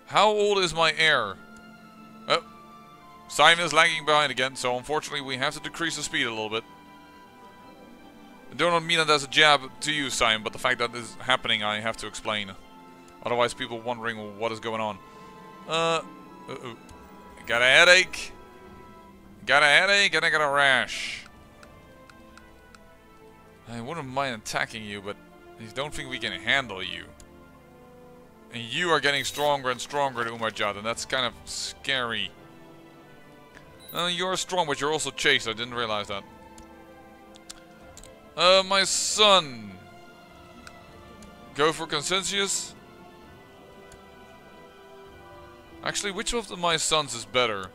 How old is my heir? Oh, Simon is lagging behind again, so unfortunately we have to decrease the speed a little bit. I don't mean it as a jab to you, Simon, but the fact that this is happening I have to explain. Otherwise people wondering what is going on. Got a headache. Got a headache and I got a rash. I wouldn't mind attacking you, but I don't think we can handle you. And you are getting stronger and stronger, Umajad, and that's kind of scary. You're strong, but you're also chased. I didn't realize that. My son. Go for consensus. Actually, which of my sons is better?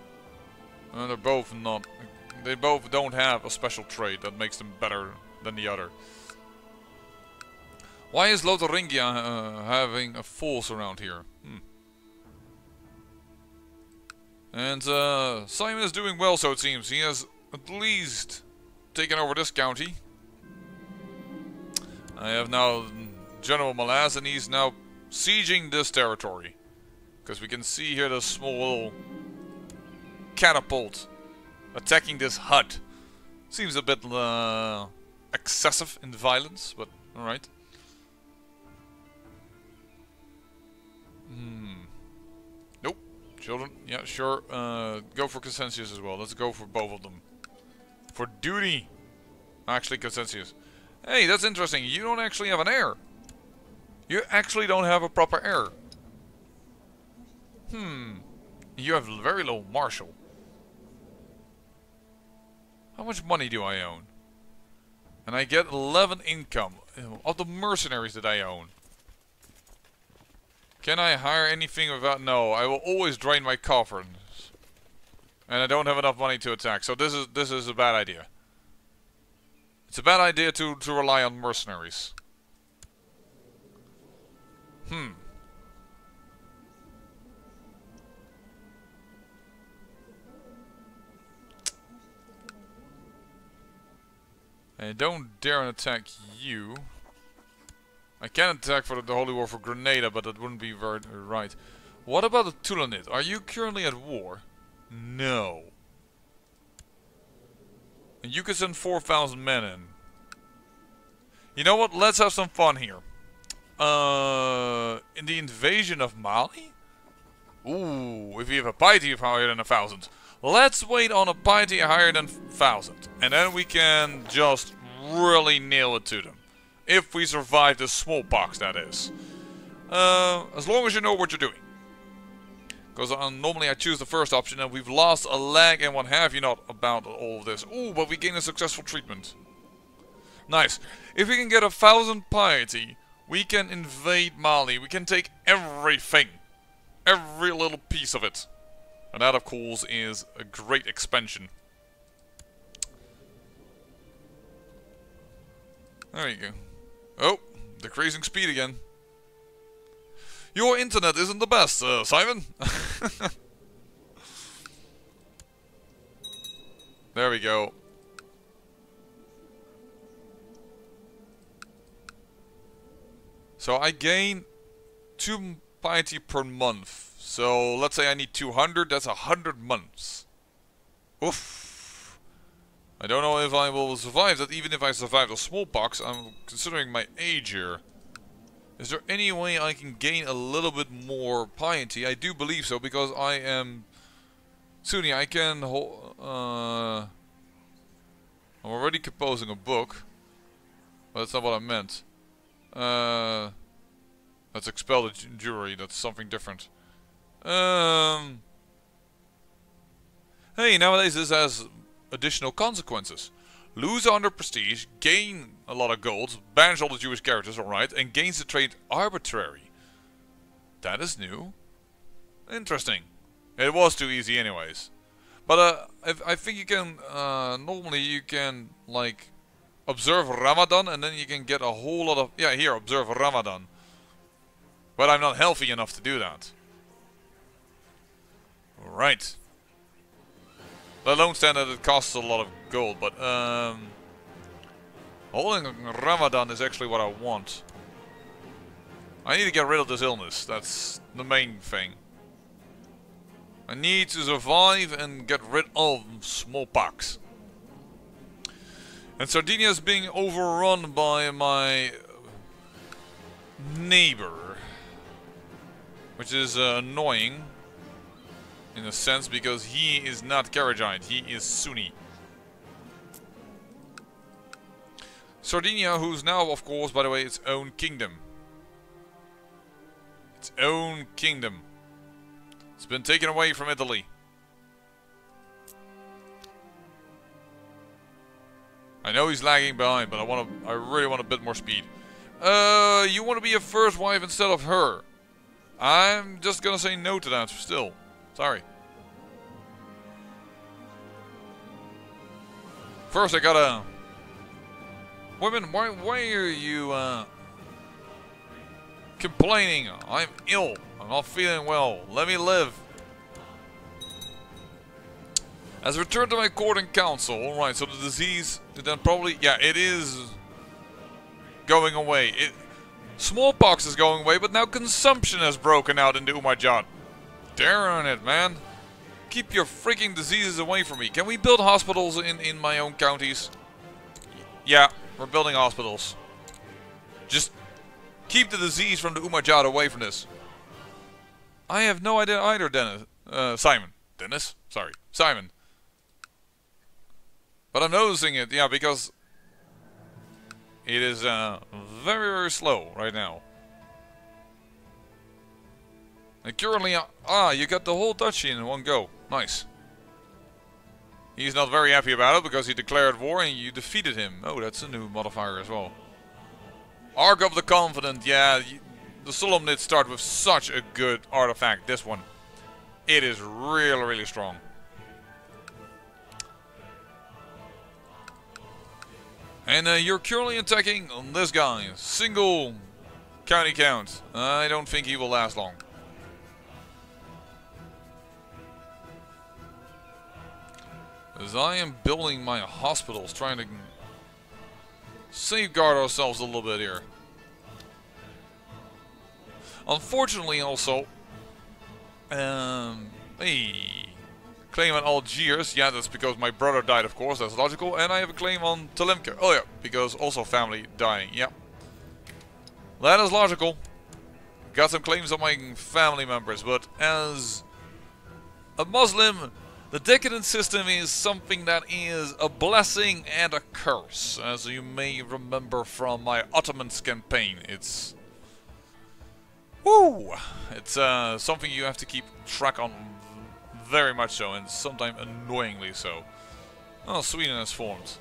They're both not. They both don't have a special trait that makes them better than the other. Why is Lotharingia having a force around here? And Simon is doing well, so it seems. He has at least taken over this county. I have now General Malaz, and he's now sieging this territory. Because we can see here the small little catapult attacking this hut. Seems a bit excessive in violence, but alright. Nope. Children, yeah, sure. Go for consensus as well. Let's go for both of them. For duty. Actually, consensus. Hey, that's interesting. You don't actually have an heir. You actually don't have a proper heir. You have very low martial. How much money do I own? And I get 11 income of the mercenaries that I own. Can I hire anything without? No, I will always drain my coffers. And I don't have enough money to attack. So this is a bad idea. It's a bad idea to rely on mercenaries. I don't dare attack you. I can attack for the Holy War for Grenada, but that wouldn't be very right. What about the Tulanid? Are you currently at war? No. And you can send 4,000 men in. You know what? Let's have some fun here. In the invasion of Mali? Ooh, if you have a piety of higher than 1,000. Let's wait on a piety higher than 1,000. And then we can just really nail it to them. If we survive the smallpox, that is. As long as you know what you're doing. Because normally I choose the first option and we've lost a leg and what have you not about all of this. Ooh, but we gain a successful treatment. Nice. If we can get 1,000 piety, we can invade Mali. We can take everything. Every little piece of it. And that, of course, is a great expansion. There you go. Oh, decreasing speed again. Your internet isn't the best, Simon. There we go. So I gain 2 piety per month. So let's say I need 200, that's 100 months. Oof. I don't know if I will survive that, even if I survive the smallpox. I'm considering my age here. Is there any way I can gain a little bit more piety? I do believe so, because I am... Sunni, I can... I'm already composing a book. But that's not what I meant. Let's expel the jury, that's something different. Hey, nowadays this has additional consequences. Lose 100 prestige, gain a lot of gold, banish all the Jewish characters, alright, and gains the trait arbitrary. That is new. Interesting. It was too easy anyways. But I think you can, normally you can, like, observe Ramadan and then you can get a whole lot of, yeah, here, observe Ramadan. But I'm not healthy enough to do that. Right. Let alone stand that it costs a lot of gold, but holding Ramadan is actually what I want. I need to get rid of this illness, that's the main thing. I need to survive and get rid of smallpox. And Sardinia is being overrun by my neighbor. Which is annoying. In a sense, because he is not Karagiite, he is Sunni. Sardinia, who's now, of course, by the way, its own kingdom. Its own kingdom. It's been taken away from Italy. I know he's lagging behind, but I really want a bit more speed. You want to be a first wife instead of her? I'm just gonna say no to that still. Sorry. First I gotta... Women, why are you complaining? I'm ill. I'm not feeling well. Let me live. As I return to my court and council. Alright, so the disease then probably... Yeah, it is going away. Smallpox is going away, but now consumption has broken out in the Umayyad. Darn it, man. Keep your freaking diseases away from me. Can we build hospitals in my own counties? Yeah, we're building hospitals. Just keep the disease from the Umayyad away from this. I have no idea either, Dennis. Simon. Dennis? Sorry. Simon. But I'm noticing it, yeah, because it is very, very slow right now. And currently, you got the whole duchy in one go. Nice. He's not very happy about it because he declared war and you defeated him. Oh, that's a new modifier as well. Ark of the Confident, yeah. The Solemnids start with such a good artifact. This one. It is really, really strong. And you're currently attacking this guy. Single county count. I don't think he will last long. As I am building my hospitals, trying to safeguard ourselves a little bit here. Unfortunately also, hey, claim on Algiers. Yeah, that's because my brother died, of course, that's logical. And I have a claim on Talimka. Oh yeah, because also family dying, yeah. That is logical. Got some claims on my family members, but as a Muslim, the decadent system is something that is a blessing and a curse, as you may remember from my Ottomans campaign. It's... Woo! It's something you have to keep track on very much so, and sometimes annoyingly so. Oh, Sweden has formed.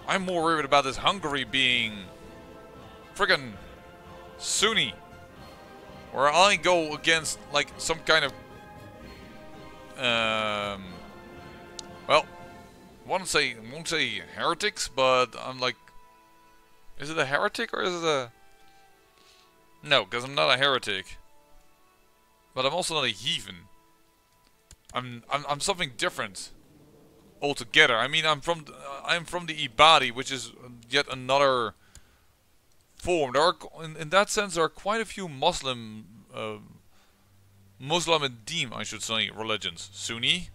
I'm more worried about this Hungary being friggin' Sunni. Where I go against, like, some kind of well, I won't say heretics, but I'm like, is it a heretic or is it a... No, because I'm not a heretic, but I'm also not a heathen. I'm something different altogether. I mean, I'm from the Ibadi, which is yet another form. There are, in that sense, there are quite a few Muslim and Deem, I should say, religions. Sunni,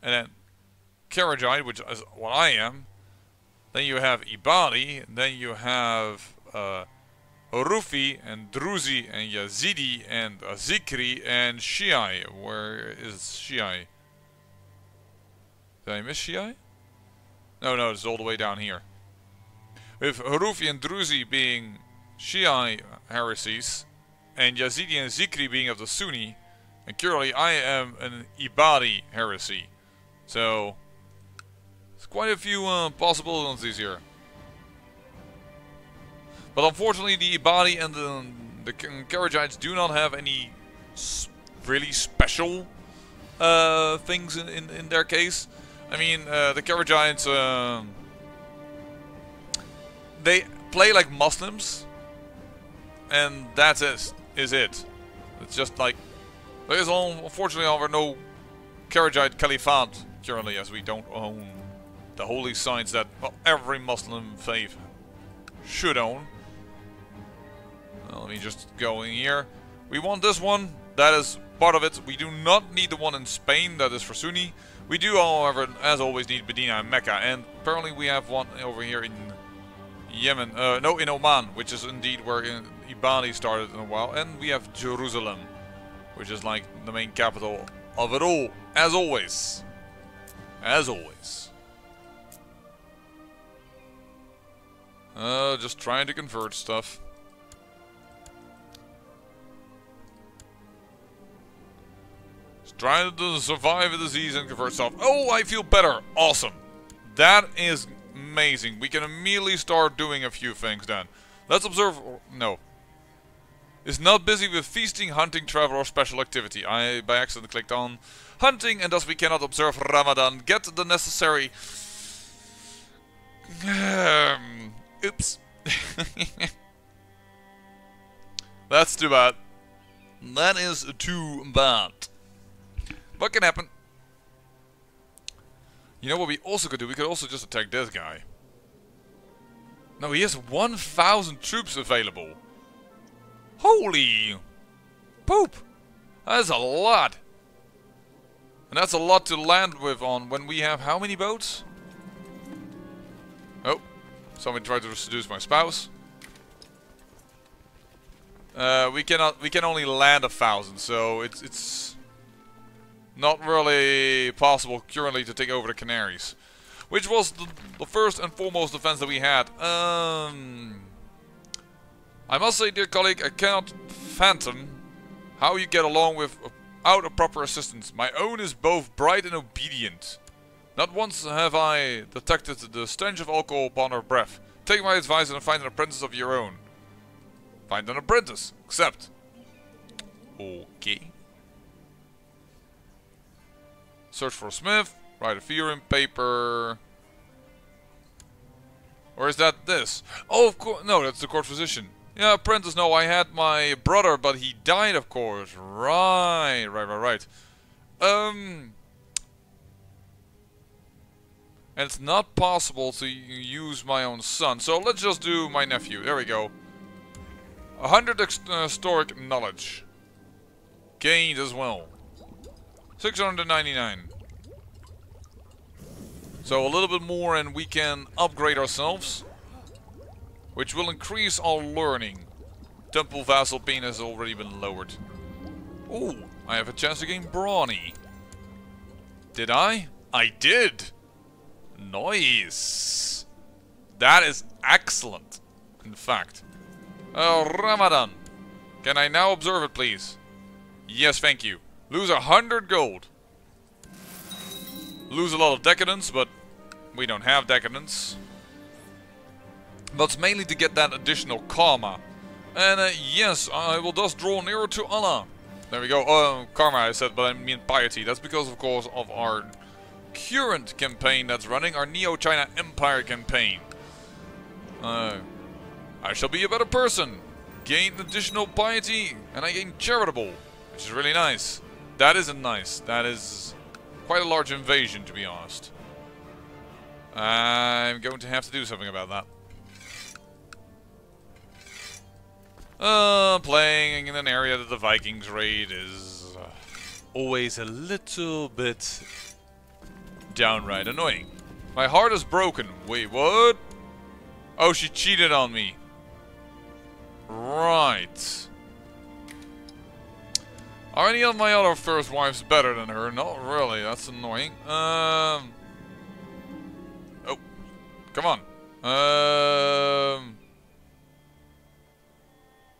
and then Karagiite, which is what I am. Then you have Ibadi, and then you have Urufi, and Druzi, and Yazidi, and Zikri, and Shi'i. Where is Shi'i? Did I miss Shi'i? No, it's all the way down here. With Urufi and Druzi being Shi'i heresies, and Yazidi and Zikri being of the Sunni, and currently I am an Ibadi heresy. So, there's quite a few possibilities here. But unfortunately the Ibadi and the Kharijites do not have any really special things in their case. I mean, the Kharijites, they play like Muslims, and that's it. It's just like, there is unfortunately however no Kharijite Caliphate currently, as we don't own the holy signs that, well, every Muslim faith should own. Let me just go in here. We want this one. That is part of it. We do not need the one in Spain. That is for Sunni. We do, however, as always, need Medina and Mecca. And apparently we have one over here in Yemen. No, in Oman, which is indeed where Ibadi started in a while. And we have Jerusalem, which is like the main capital of it all. As always. As always. Just trying to convert stuff. Trying to survive a disease and convert stuff. Oh, I feel better. Awesome. That is amazing. We can immediately start doing a few things then. Let's observe. No. Is not busy with feasting, hunting, travel, or special activity. I by accident clicked on hunting, and thus we cannot observe Ramadan. Get the necessary. Oops. That's too bad. That is too bad. What can happen? You know what we also could do? We could also just attack this guy. No, he has 1,000 troops available. Holy poop! That is a lot. And that's a lot to land with on when we have how many boats? Oh, somebody tried to seduce my spouse. We can only land 1,000, so it's not really possible currently to take over the Canaries, which was the first and foremost defense that we had. I must say, dear colleague, I cannot fathom how you get along without a proper assistance. My own is both bright and obedient. Not once have I detected the stench of alcohol upon her breath. Take my advice and find an apprentice of your own. Find an apprentice. Accept. Okay. Search for a smith, write a theorem paper. Or is that this? Oh, of course. No, that's the court physician. Yeah, apprentice. No, I had my brother, but he died, of course. Right. And it's not possible to use my own son. So let's just do my nephew. There we go. 100 historic knowledge. Gained as well. 699. So a little bit more and we can upgrade ourselves, which will increase our learning. Temple Vassal Pain has already been lowered. Oh, I have a chance to gain Brawny. Did I? I did! Nice! That is excellent, in fact. Ramadan. Can I now observe it, please? Yes, thank you. Lose 100 gold. Lose a lot of decadence, but we don't have decadence. But it's mainly to get that additional karma. And yes, I will thus draw nearer to Allah. There we go. Karma I said, but I mean piety. That's because, of course, of our current campaign that's running. Our Neo-China Empire campaign. I shall be a better person. Gain additional piety. And I gain charitable. Which is really nice. That isn't nice. That is quite a large invasion, to be honest. I'm going to have to do something about that. Playing in an area that the Vikings raid is always a little bit downright annoying. My heart is broken. Wait, what? Oh, she cheated on me. Right. Are any of my other first wives better than her? Not really, that's annoying. Oh, come on.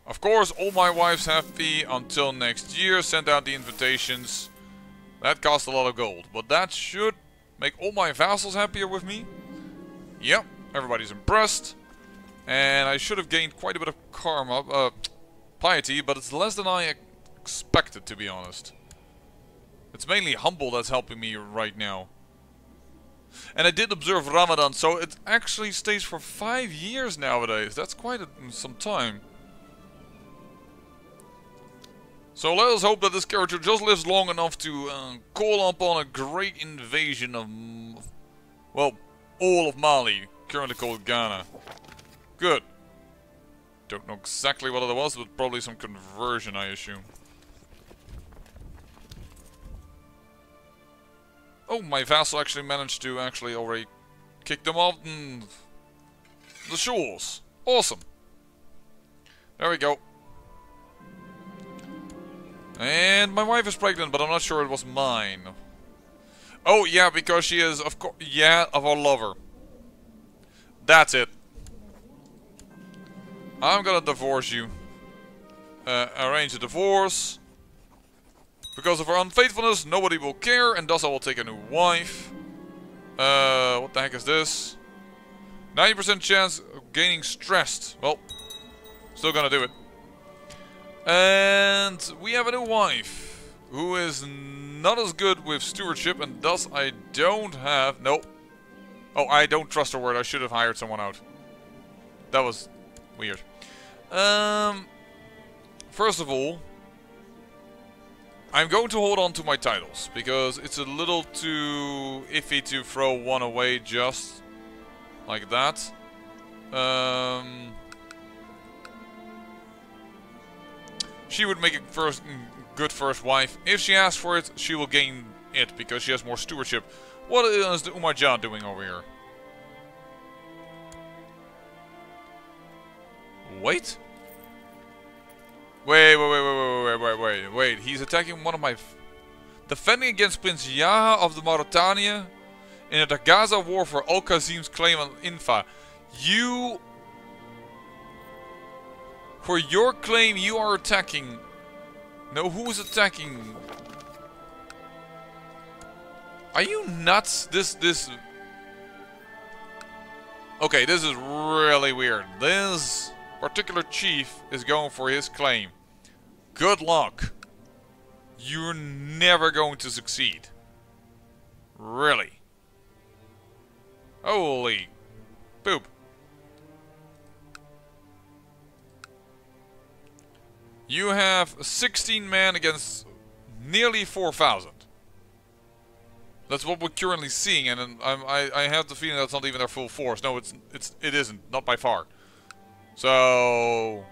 Of Of course, all my wives happy until next year. Send out the invitations. That costs a lot of gold, but that should make all my vassals happier with me. Yep, everybody's impressed. And I should have gained quite a bit of karma, piety, but it's less than I expected, to be honest. It's mainly humble that's helping me right now. And I did observe Ramadan, so it actually stays for 5 years nowadays. That's quite some time. So let us hope that this character just lives long enough to call upon a great invasion of, well, all of Mali, currently called Ghana. Good. Don't know exactly what it was, but probably some conversion, I assume. Oh, my vassal actually managed to already kick them off the shores. Awesome. There we go. And my wife is pregnant, but I'm not sure it was mine. Oh, yeah, because she is, of course, yeah, of our lover. That's it. I'm gonna divorce you. Arrange a divorce. Because of her unfaithfulness, nobody will care, and thus I will take a new wife. What the heck is this? 90% chance of gaining stressed. Well, still gonna do it. And we have a new wife, who is not as good with stewardship, and thus I don't have... Nope. Oh, I don't trust her word. I should have hired someone out. That was weird. First of all, I'm going to hold on to my titles, because it's a little too iffy to throw one away just like that. She would make a good first wife. If she asks for it, she will gain it, because she has more stewardship. What is the Umayyan doing over here? Wait. Wait. He's attacking one of my... Defending against Prince Yaha of the Mauritania in the Gaza war for Al-Qazim's claim on Infa. You... For your claim, you are attacking... No, who is attacking? Are you nuts? This... Okay, this is really weird. This particular chief is going for his claim. Good luck. You're never going to succeed. Really. Holy poop. You have 16 men against nearly 4,000. That's what we're currently seeing, and I have the feeling that's not even their full force. No, it isn't, not by far. So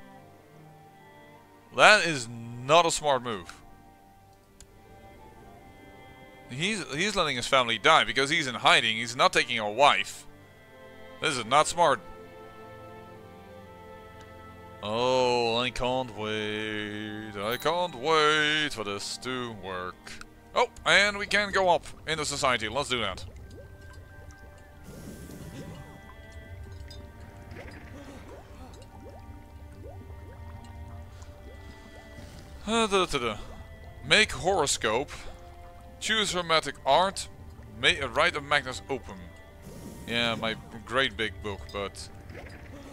that is not a smart move. He's letting his family die because he's in hiding. He's not taking a wife. This is not smart. Oh, I can't wait. I can't wait for this to work. Oh, and we can go up in the society. Let's do that. Make horoscope. Choose hermetic art. Write a Magnus Opum. Yeah, my great big book, but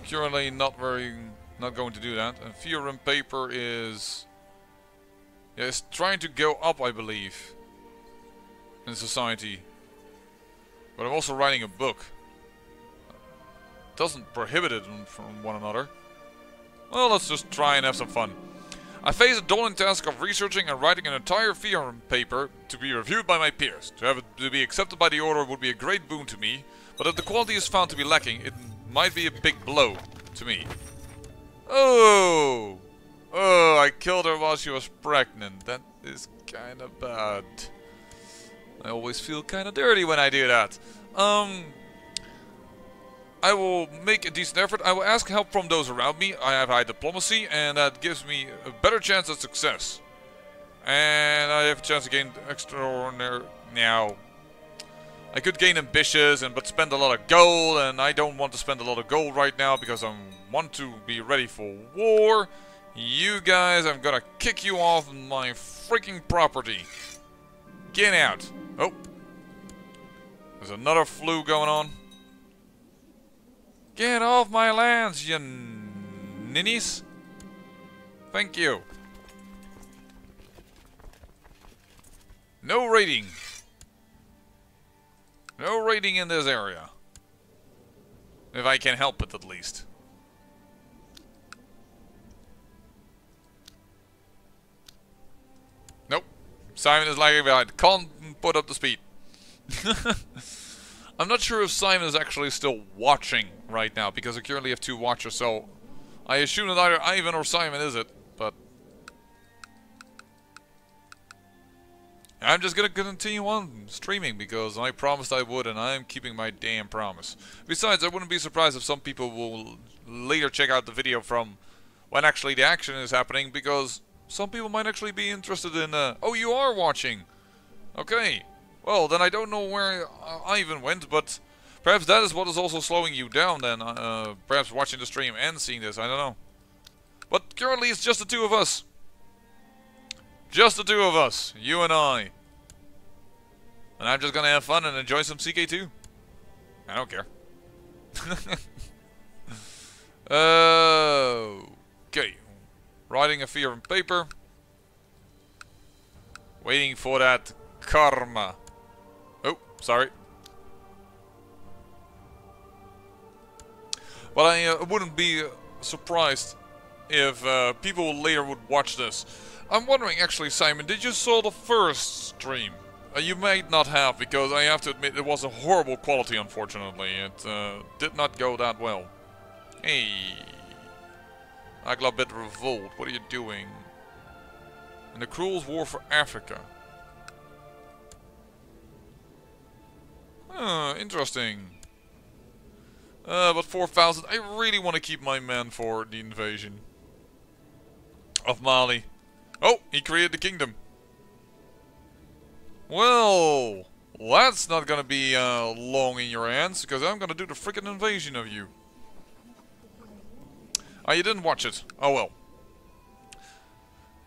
currently not going to do that. And theorem paper is... Yeah, it's trying to go up, I believe, in society. But I'm also writing a book. Doesn't prohibit it from one another. Well, let's just try and have some fun. I face a daunting task of researching and writing an entire theorem paper to be reviewed by my peers. To have it to be accepted by the order would be a great boon to me, but if the quality is found to be lacking, it might be a big blow to me. Oh! Oh, I killed her while she was pregnant. That is kind of bad. I always feel kind of dirty when I do that. I will make a decent effort. I will ask help from those around me. I have high diplomacy, and that gives me a better chance at success. And I have a chance to gain extraordinary... Now, I could gain ambitious, but spend a lot of gold, and I don't want to spend a lot of gold right now because I want to be ready for war. You guys, I'm gonna kick you off my freaking property. Get out. Oh. There's another flu going on. Get off my lands, you ninnies. Thank you. No raiding. No raiding in this area. If I can help it, at least. Nope. Simon is lagging behind. Can't put up the speed. I'm not sure if Simon is actually still watching right now, because I currently have 2 watchers, so I assume that either Ivan or Simon is it, but I'm just gonna continue on streaming because I promised I would, and I'm keeping my damn promise. Besides, I wouldn't be surprised if some people will later check out the video from when actually the action is happening, because some people might actually be interested in, oh, you are watching! Okay, well, then I don't know where Ivan went, but perhaps that is what is also slowing you down then, perhaps watching the stream and seeing this, I don't know. But currently it's just the 2 of us. Just the 2 of us, you and I. And I'm just gonna have fun and enjoy some CK2. I don't care. Okay. Writing a fear on paper. Waiting for that karma. Oh, sorry. But I wouldn't be surprised if people later would watch this. I'm wondering, actually, Simon, did you saw the first stream? You might not have, because I have to admit it was a horrible quality, unfortunately. It did not go that well. Hey, Aglabit Revolt, what are you doing? In the Cruel's War for Africa. Interesting. But 4,000, I really want to keep my men for the invasion of Mali. Oh, he created the kingdom. Well, that's not gonna be long in your hands, because I'm gonna do the frickin' invasion of you. Oh, you didn't watch it. Oh well.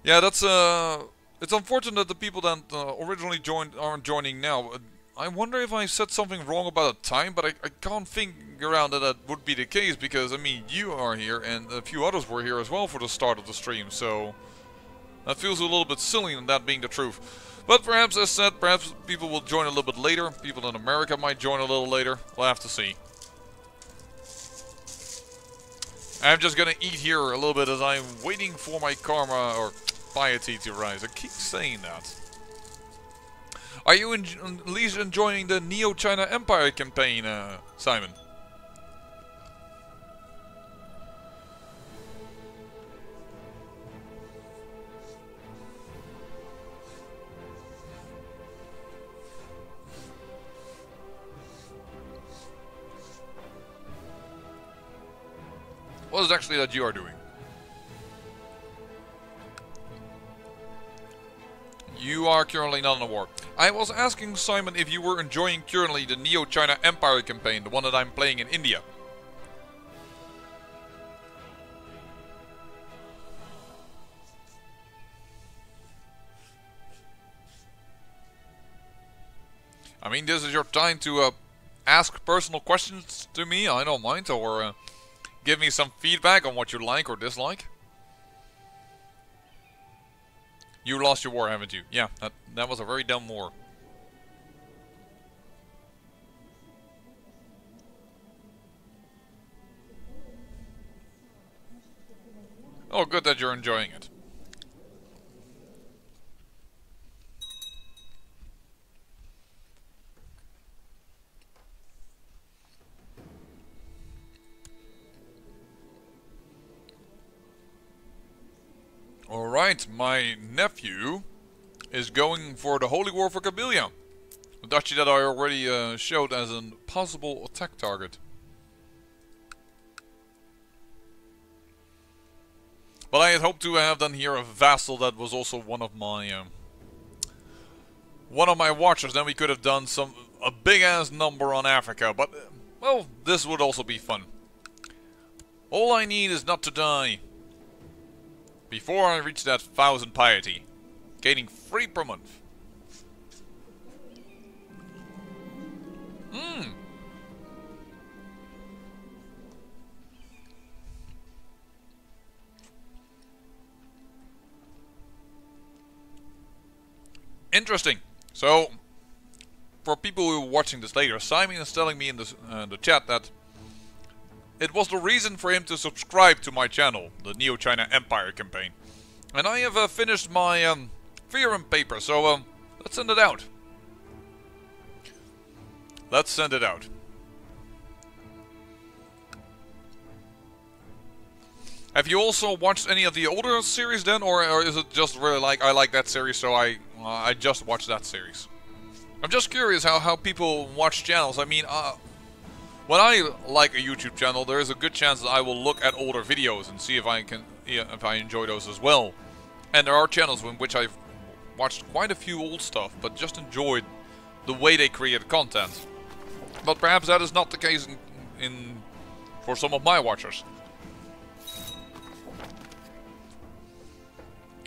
Yeah, that's it's unfortunate that the people that originally joined aren't joining now. I wonder if I said something wrong about the time, but I can't figure out that would be the case, because I mean you are here and a few others were here as well for the start of the stream, so that feels a little bit silly in that being the truth. But perhaps, as said, perhaps people will join a little bit later. People in America might join a little later. We'll have to see. I'm just gonna eat here a little bit as I'm waiting for my karma or piety to rise. I keep saying that. Are you at least enjoying the Neo-China Empire campaign, Simon? What is it actually that you are doing? You are currently not in a war. I was asking Simon if you were enjoying currently the Neo-China Empire campaign, the one that I'm playing in India. I mean, this is your time to ask personal questions to me, I don't mind, or give me some feedback on what you like or dislike. You lost your war, haven't you? Yeah, that was a very dumb war. Oh, good that you're enjoying it. Alright, my nephew is going for the Holy War for Kabylia. The duchy that I already showed as a possible attack target. But I had hoped to have done here a vassal that was also one of my watchers. Then we could have done a big ass number on Africa. But well, this would also be fun. All I need is not to die. Before I reach that 1000 piety. Gaining 3 per month. Hmm. Interesting. So, for people who are watching this later, Simon is telling me in the chat that it was the reason for him to subscribe to my channel, the Neo-China Empire campaign. And I have finished my theorem paper, so let's send it out. Let's send it out. Have you also watched any of the older series then, or is it just really like I like that series, so I just watched that series? I'm just curious how people watch channels. I mean, when I like a YouTube channel, there is a good chance that I will look at older videos and see if I enjoy those as well. And there are channels in which I've watched quite a few old stuff, but just enjoyed the way they create content. But perhaps that is not the case for some of my watchers.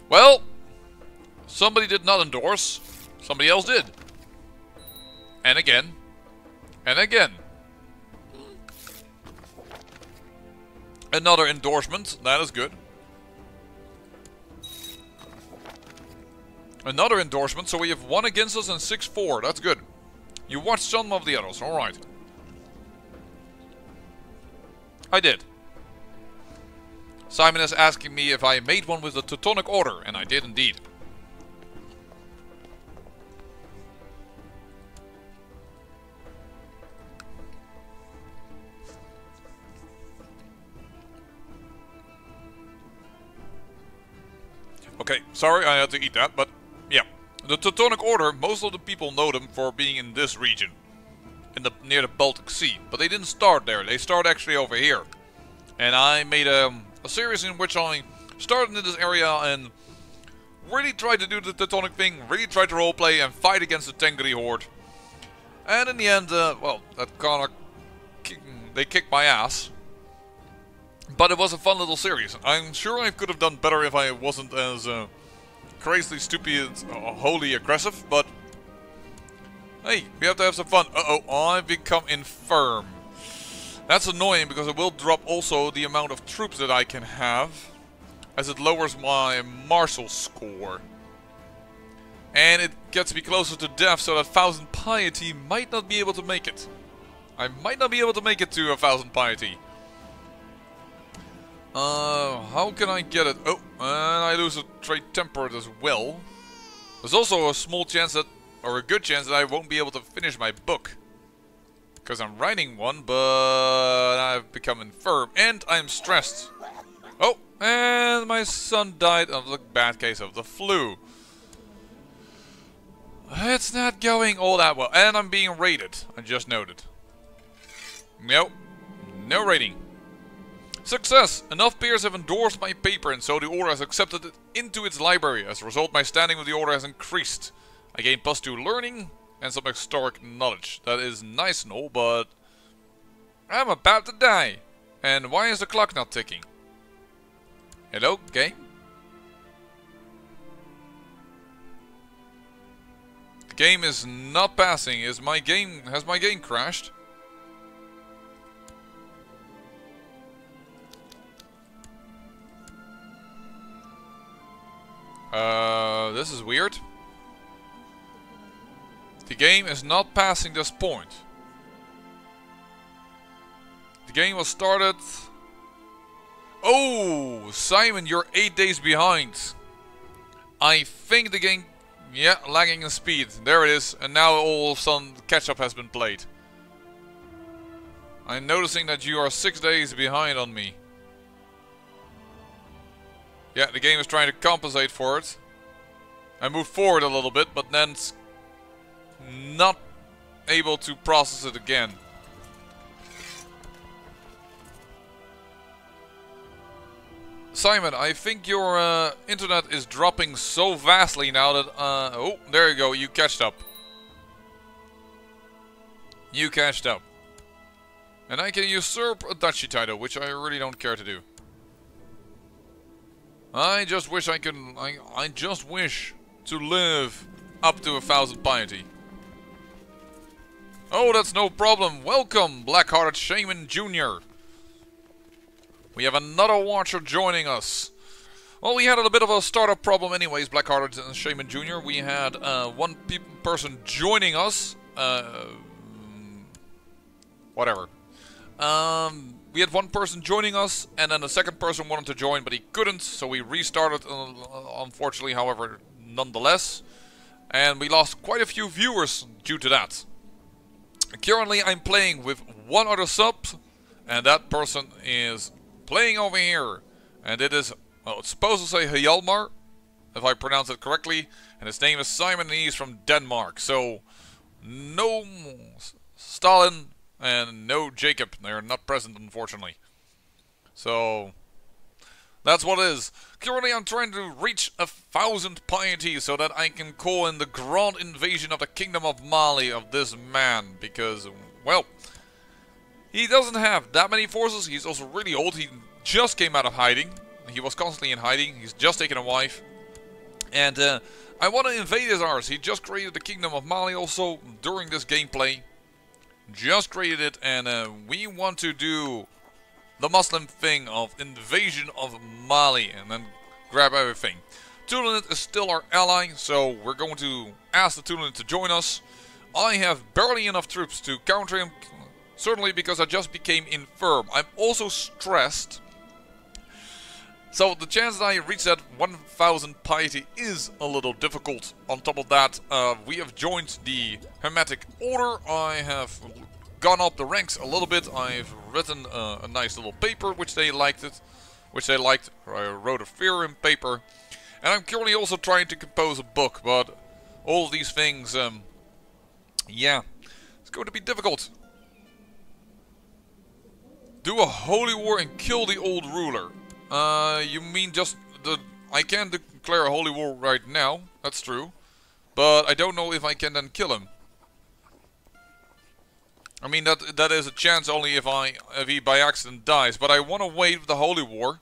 Well, somebody did not endorse, somebody else did. And again. And again. Another endorsement, that is good. Another endorsement, so we have 1 against us and 6 for, that's good. You watched some of the others, alright. I did. Simon is asking me if I made one with the Teutonic Order, and I did indeed. Okay, sorry I had to eat that, but yeah. The Teutonic Order, most of the people know them for being in this region. Near the Baltic Sea. But they didn't start there, they started actually over here. And I made a series in which I started in this area and really tried to do the Teutonic thing, really tried to roleplay and fight against the Tengri Horde. And in the end, well, that kind of they kicked my ass. But it was a fun little series. I'm sure I could have done better if I wasn't as crazily stupid, wholly aggressive, but hey, we have to have some fun. Uh-oh, I've become infirm. That's annoying because it will drop also the amount of troops that I can have, as it lowers my martial score. And it gets me closer to death, so that 1000 piety might not be able to make it. I might not be able to make it to 1000 piety. How can I get it? Oh, and I lose a trade temperate as well. There's also a small chance that, or a good chance that I won't be able to finish my book. Because I'm writing one, but I've become infirm and I'm stressed. Oh, and my son died of the bad case of the flu. It's not going all that well. And I'm being raided, I just noted. Nope, no raiding. Success! Enough peers have endorsed my paper and so the order has accepted it into its library. As a result, my standing with the order has increased. I gained +2 learning and some historic knowledge. That is nice and all, but I'm about to die. And why is the clock not ticking? Hello, game? The game is not passing. Has my game crashed? This is weird. The game is not passing this point. The game was started... Oh, Simon, you're 8 days behind. I think the game... Yeah, lagging in speed. There it is. And now all of a sudden catch-up has been played. I'm noticing that you are 6 days behind on me. Yeah, the game is trying to compensate for it. I moved forward a little bit, but then it's not able to process it again. Simon, I think your internet is dropping so vastly now that... oh, there you go, you catched up. You catched up. And I can usurp a duchy title, which I really don't care to do. I just wish I could... I just wish to live up to 1,000 piety. Oh, that's no problem. Welcome, Black-Hearted Shaman Jr. We have another watcher joining us. Well, we had a bit of a startup problem anyways, Black-Hearted Shaman Jr. We had one person joining us. Whatever. We had one person joining us, and then the second person wanted to join, but he couldn't, so we restarted, unfortunately, however, nonetheless. And we lost quite a few viewers due to that. Currently, I'm playing with one other sub, and that person is playing over here. And it is, well, it's supposed to say Hjalmar, if I pronounce it correctly, and his name is Simon, and he's from Denmark. So, no Stalin and no Jacob. They're not present, unfortunately. So, that's what it is. Currently, I'm trying to reach 1,000 piety so that I can call in the grand invasion of the Kingdom of Mali of this man. Because, well, he doesn't have that many forces. He's also really old. He just came out of hiding. He was constantly in hiding. He's just taken a wife. And I want to invade his ours. He just created the Kingdom of Mali also during this gameplay. Just created it, and we want to do the Muslim thing of invasion of Mali and then grab everything. Tulanit is still our ally, so we're going to ask the Tulanit to join us. I have barely enough troops to counter him, certainly because I just became infirm. I'm also stressed. So the chance that I reach that 1,000 piety is a little difficult. On top of that, we have joined the Hermetic Order. I have gone up the ranks a little bit. I've written a nice little paper, which they liked. I wrote a theorem paper. And I'm currently also trying to compose a book, but all of these things, yeah, it's going to be difficult. Do a holy war and kill the old ruler. You mean just the... I can declare a holy war right now, that's true. But I don't know if I can then kill him. I mean, that is a chance only if he by accident dies. But I want to wait with the holy war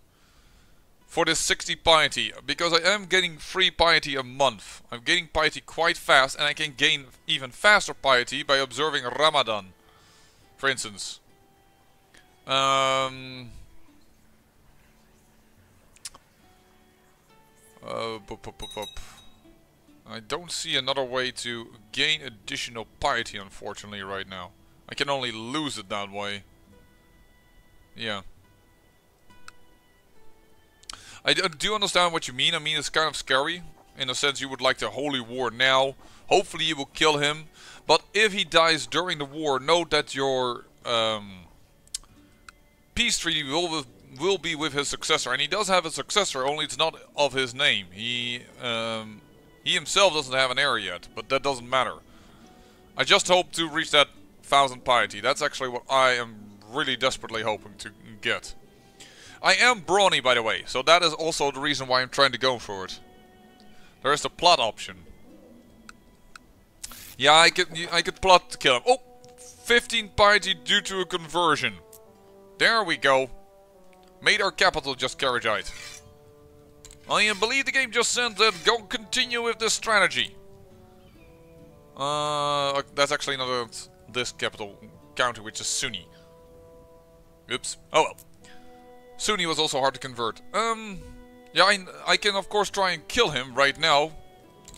for this 60 piety. Because I am getting 3 piety a month. I'm getting piety quite fast, and I can gain even faster piety by observing Ramadan. For instance. I don't see another way to gain additional piety, unfortunately, right now. I can only lose it that way. Yeah. I do understand what you mean. I mean, it's kind of scary. In a sense, you would like the holy war now. Hopefully you will kill him. But if he dies during the war, note that your peace treaty will be with his successor, and he does have a successor, only it's not of his name. He himself doesn't have an heir yet, but that doesn't matter. I just hope to reach that 1,000 piety. That's actually what I am really desperately hoping to get. I am brawny, by the way, so that is also the reason why I'm trying to go for it. There is the plot option. Yeah, I could plot to kill him. Oh, 15 piety due to a conversion. There we go. Made our capital just Karajite. I believe the game just said that go continue with this strategy. That's actually not this capital county, which is Sunni. Oops. Oh well. Sunni was also hard to convert. Yeah, I can of course try and kill him right now.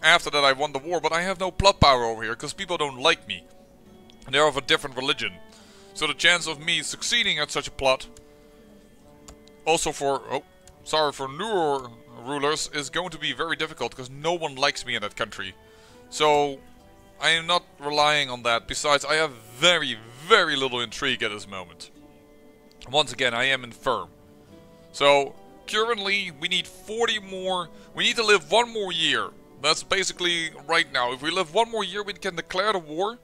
After that I won the war, but I have no plot power over here, because people don't like me. They're of a different religion. So the chance of me succeeding at such a plot, also for, newer rulers, is going to be very difficult, because no one likes me in that country. So, I am not relying on that. Besides, I have very, very little intrigue at this moment. Once again, I am infirm. So, currently, we need 40 more, we need to live 1 more year. That's basically right now. If we live 1 more year, we can declare the war.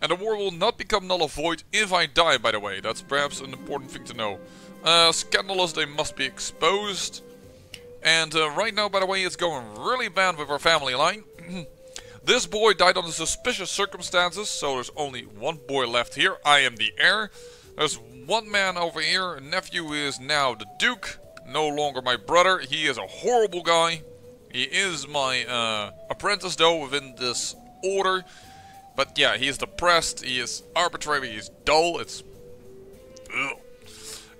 And the war will not become null and void if I die, by the way. That's perhaps an important thing to know. Scandalous, they must be exposed. And right now, by the way, it's going really bad with our family line. This boy died under suspicious circumstances, so there's only 1 boy left here. I am the heir. There's 1 man over here. A nephew is now the Duke. no longer my brother. He is a horrible guy. He is my apprentice though within this order. But yeah, he is depressed, he is arbitrary, he is dull, it's... Ugh.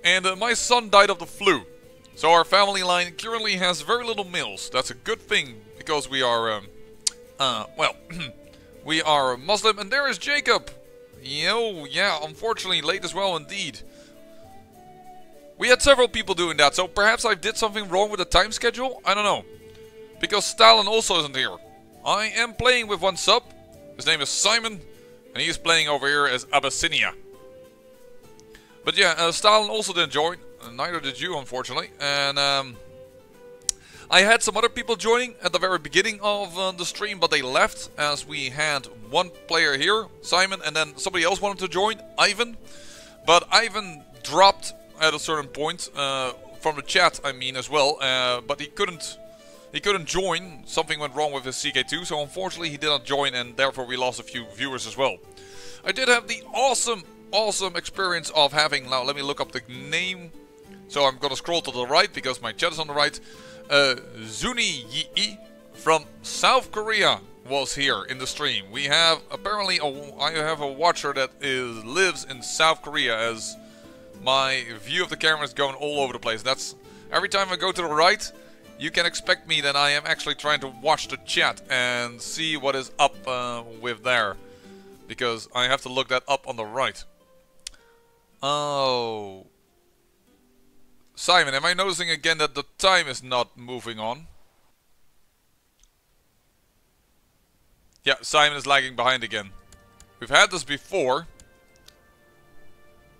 And my son died of the flu. So our family line currently has very little males. That's a good thing, because we are, well, we are Muslim. And there is Jacob! Yeah, unfortunately late as well indeed. We had several people doing that, so perhaps I did something wrong with the time schedule? I don't know. Because Stalin also isn't here. I am playing with one sub. His name is Simon, and he is playing over here as Abyssinia. But yeah, Stalin also didn't join, neither did you, unfortunately. And I had some other people joining at the very beginning of the stream, but they left as we had one player here, Simon, and then somebody else wanted to join, Ivan. But Ivan dropped at a certain point, from the chat, I mean, as well, but he couldn't join. Something went wrong with his CK2, so unfortunately he did not join, and therefore we lost a few viewers as well. I did have the awesome experience of having, now let me look up the name. So I'm gonna scroll to the right because my chat is on the right. Zuni Yi from South Korea was here in the stream. We have apparently I have a watcher that lives in South Korea, as my view of the camera is going all over the place. That's every time I go to the right. You can expect me that I am actually trying to watch the chat and see what is up with there. Because I have to look that up on the right. Oh. Simon, am I noticing again that the time is not moving on? Yeah, Simon is lagging behind again. We've had this before.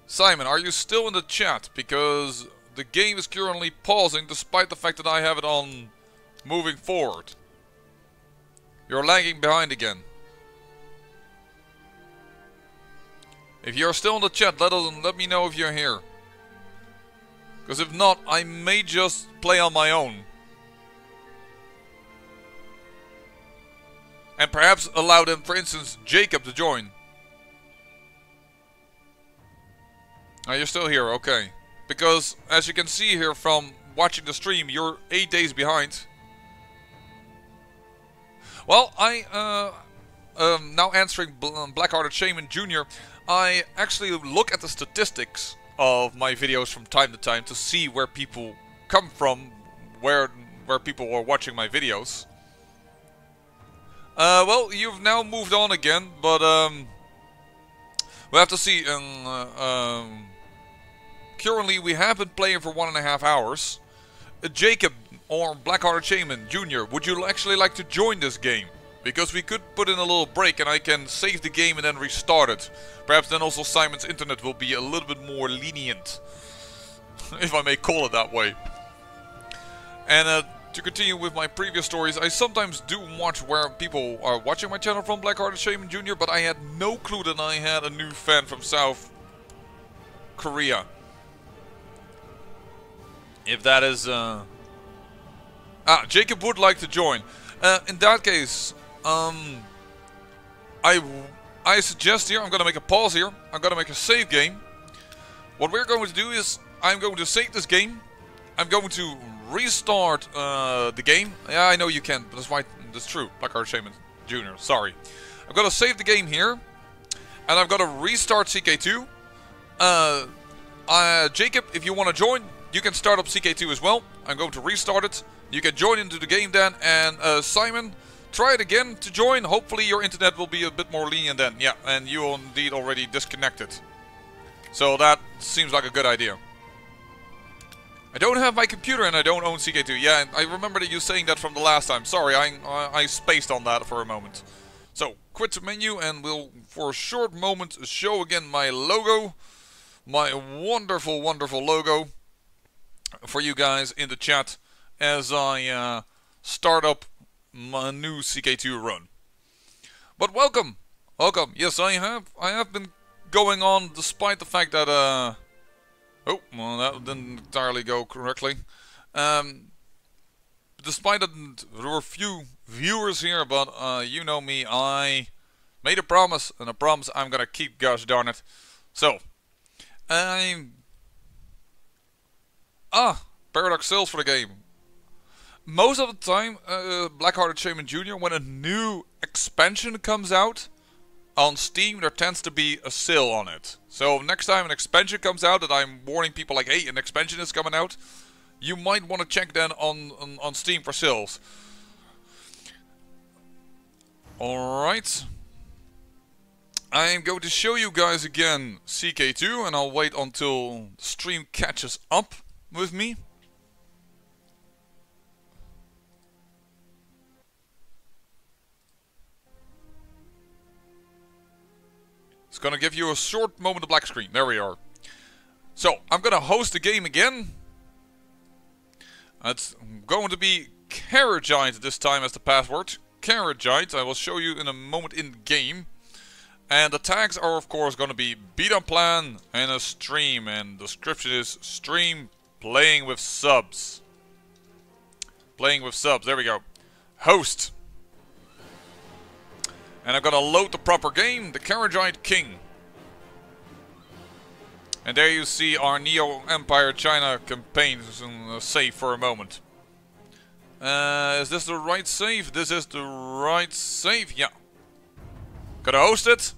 Simon, are you still in the chat? Because the game is currently pausing despite the fact that I have it on moving forward. You're lagging behind again. If you're still in the chat, let me know if you're here. Because if not, I may just play on my own. And perhaps allow them, for instance, Jacob to join. Oh, you're still here, okay. Because, as you can see here from watching the stream, you're 8 days behind. Well, now answering Blackhearted Shaman Jr., I actually look at the statistics of my videos from time to time to see where people come from, where people are watching my videos. Well, you've now moved on again, but we'll have to see. Currently, we have been playing for 1.5 hours. Jacob or Blackhearted Shaman Jr., would you actually like to join this game? Because we could put in a little break and I can save the game and then restart it. Perhaps then also Simon's internet will be a little bit more lenient. If I may call it that way. And to continue with my previous stories, I sometimes do watch where people are watching my channel from, Blackhearted Shaman Jr., but I had no clue that I had a new fan from South Korea. If that is... Jacob would like to join. In that case, I suggest here, I'm going to make a pause here. I'm going to make a save game. What we're going to do is, I'm going to save this game. I'm going to restart the game. Yeah, I know you can, but that's true. Blackhearted Shaman Jr., sorry. I'm going to save the game here. And I'm going to restart CK2. Jacob, if you want to join, you can start up CK2 as well. I'm going to restart it. You can join into the game then. And Simon, try it again to join. Hopefully your internet will be a bit more lenient then. Yeah, and you will indeed already disconnected. So that seems like a good idea. I don't have my computer and I don't own CK2. Yeah, I remember that you saying that from the last time. Sorry, I spaced on that for a moment. So, quit the menu and we'll, for a short moment, show again my logo. My wonderful, wonderful logo for you guys in the chat as I start up my new CK2 run. But welcome, welcome. Yes, I have been going on despite the fact that oh, well, that didn't entirely go correctly. Despite that there were few viewers here, but you know me, I made a promise, and a promise I'm gonna keep. Gosh darn it! So, Paradox sales for the game. Most of the time, Blackhearted Shaman Jr., when a new expansion comes out on Steam, there tends to be a sale on it. So next time an expansion comes out that I'm warning people like, hey, an expansion is coming out, you might want to check then on Steam for sales. Alright. I am going to show you guys again CK2, and I'll wait until the stream catches up with me. It's gonna give you a short moment of black screen. There we are. So, I'm gonna host the game again. It's going to be Carrot this time as the password. Carrot, I will show you in a moment in game. And the tags are of course gonna be beta plan and a stream. And the description is stream playing with subs. Playing with subs, there we go. Host. And I'm gonna load the proper game, the Carrot King. And there you see our Neo Empire China campaign save for a moment. Is this the right save? This is the right save, yeah. Gonna host it.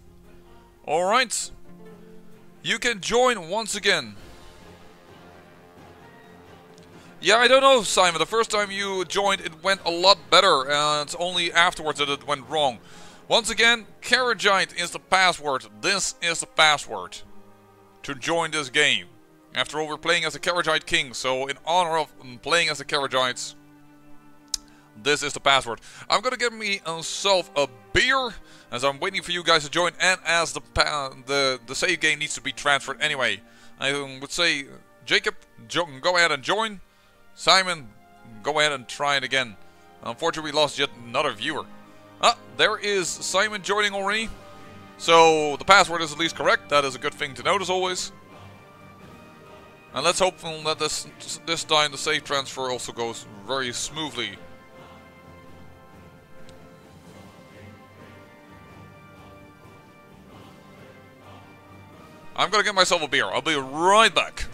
Alright. You can join once again. Yeah, I don't know, Simon. The first time you joined, it went a lot better. And it's only afterwards that it went wrong. Once again, Carrot is the password. This is the password to join this game. After all, we're playing as the Carrot King, so in honor of playing as the Carrot, this is the password. I'm gonna get myself a beer as I'm waiting for you guys to join, and as the save game needs to be transferred anyway. I would say, Jacob, go ahead and join. Simon, go ahead and try it again. Unfortunately, we lost yet another viewer. Ah, there is Simon joining already. So, the password is at least correct. That is a good thing to note as always. And let's hope that this time the save transfer also goes very smoothly. I'm gonna get myself a beer. I'll be right back.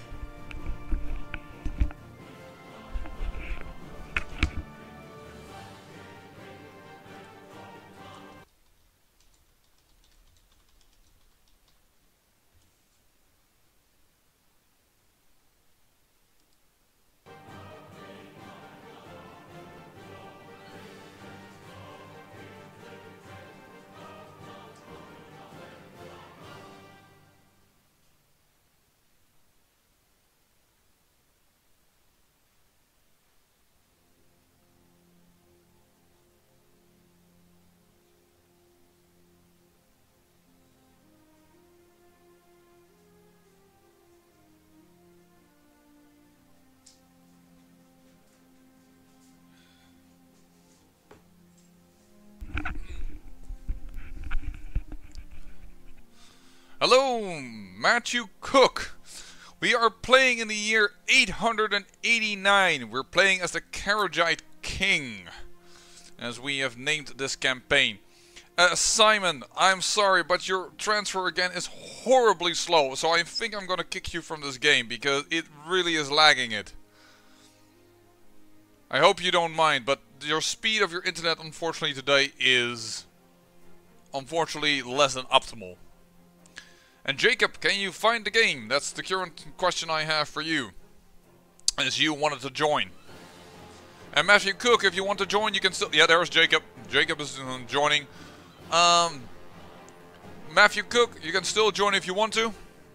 Hello, Matthew Cook. We are playing in the year 889. We're playing as the Carrot King, as we have named this campaign. Simon, I'm sorry, but your transfer again is horribly slow, so I think I'm gonna kick you from this game, because it really is lagging it. I hope you don't mind, but your speed of your internet, unfortunately, today is unfortunately less than optimal. And Jacob, can you find the game? That's the current question I have for you, as you wanted to join. And Matthew Cook, if you want to join, you can still... Yeah, there's Jacob. Jacob is joining. Matthew Cook, you can still join if you want to.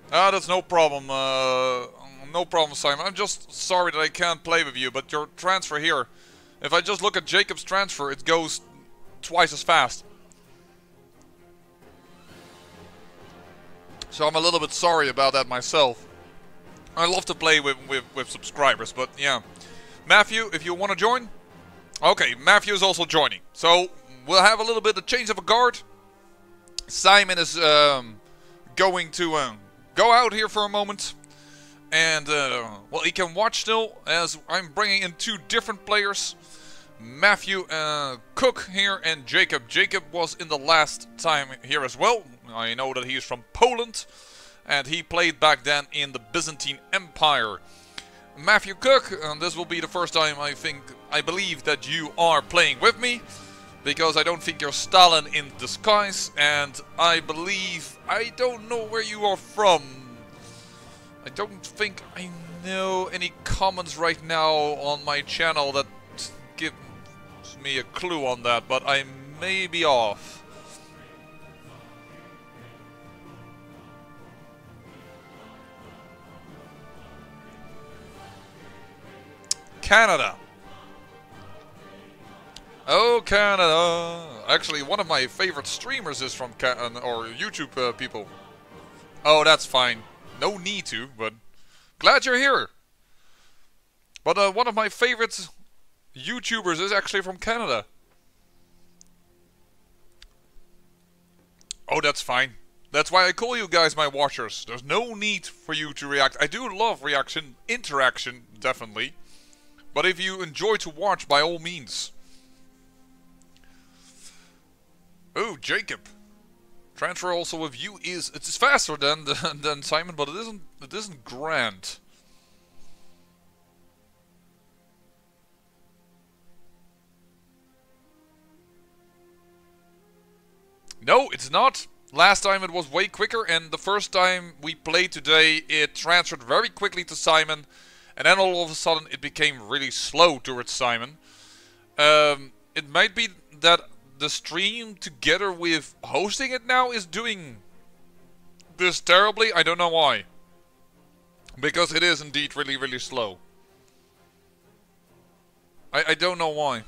That's no problem. No problem, Simon. I'm just sorry that I can't play with you, but your transfer here... If I just look at Jacob's transfer, it goes twice as fast. So I'm a little bit sorry about that myself. I love to play with subscribers, but yeah. Matthew, if you want to join. Okay, Matthew is also joining. So we'll have a little bit of change of a guard. Simon is going to go out here for a moment. And, well, he can watch still, as I'm bringing in two different players. Matthew Cook here and Jacob. Jacob was in the last time here as well. I know that he's from Poland, and he played back then in the Byzantine Empire. Matthew Cook, and this will be the first time I believe that you are playing with me, because I don't think you're Stalin in disguise, and I believe I don't know where you are from. I don't think I know any comments right now on my channel that give me a clue on that, but I may be off. Canada. Oh, Canada. Actually, one of my favorite streamers is from Canada, or YouTube people. Oh, that's fine. No need to, but glad you're here. But one of my favorite YouTubers is actually from Canada. Oh, that's fine. That's why I call you guys my watchers. There's no need for you to react. I do love reaction, interaction, definitely. But if you enjoy to watch, by all means. Oh, Jacob. Transfer also with you it's faster than Simon, but it isn't grand. No, it's not. Last time it was way quicker, and the first time we played today, it transferred very quickly to Simon. And then all of a sudden it became really slow towards Simon. It might be that the stream together with hosting it now is doing this terribly. I don't know why. Because it is indeed really, really slow. I don't know why.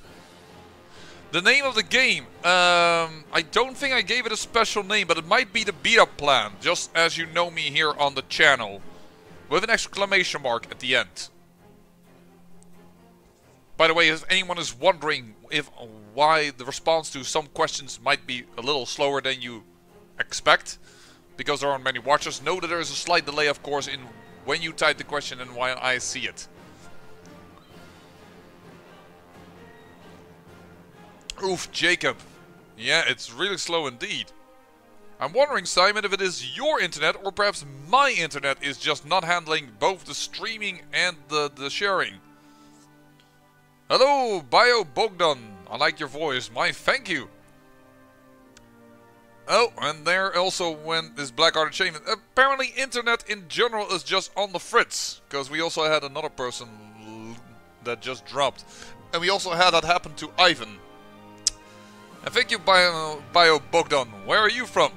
The name of the game. I don't think I gave it a special name, but it might be the beta plan. Just as you know me here on the channel. With an exclamation mark at the end. By the way, if anyone is wondering why the response to some questions might be a little slower than you expect, because there aren't many watchers, know that there is a slight delay, of course, in when you type the question and while I see it. Oof, Jacob. Yeah, it's really slow indeed. I'm wondering, Simon, if it is your internet or perhaps my internet is just not handling both the streaming and the sharing. Hello, Bio Bogdan. I like your voice. My thank you. Oh, and there also went this Blackhearted Shaman. Apparently, internet in general is just on the fritz. Because we also had another person that just dropped. And we also had that happen to Ivan. And thank you, Bio Bogdan. Where are you from?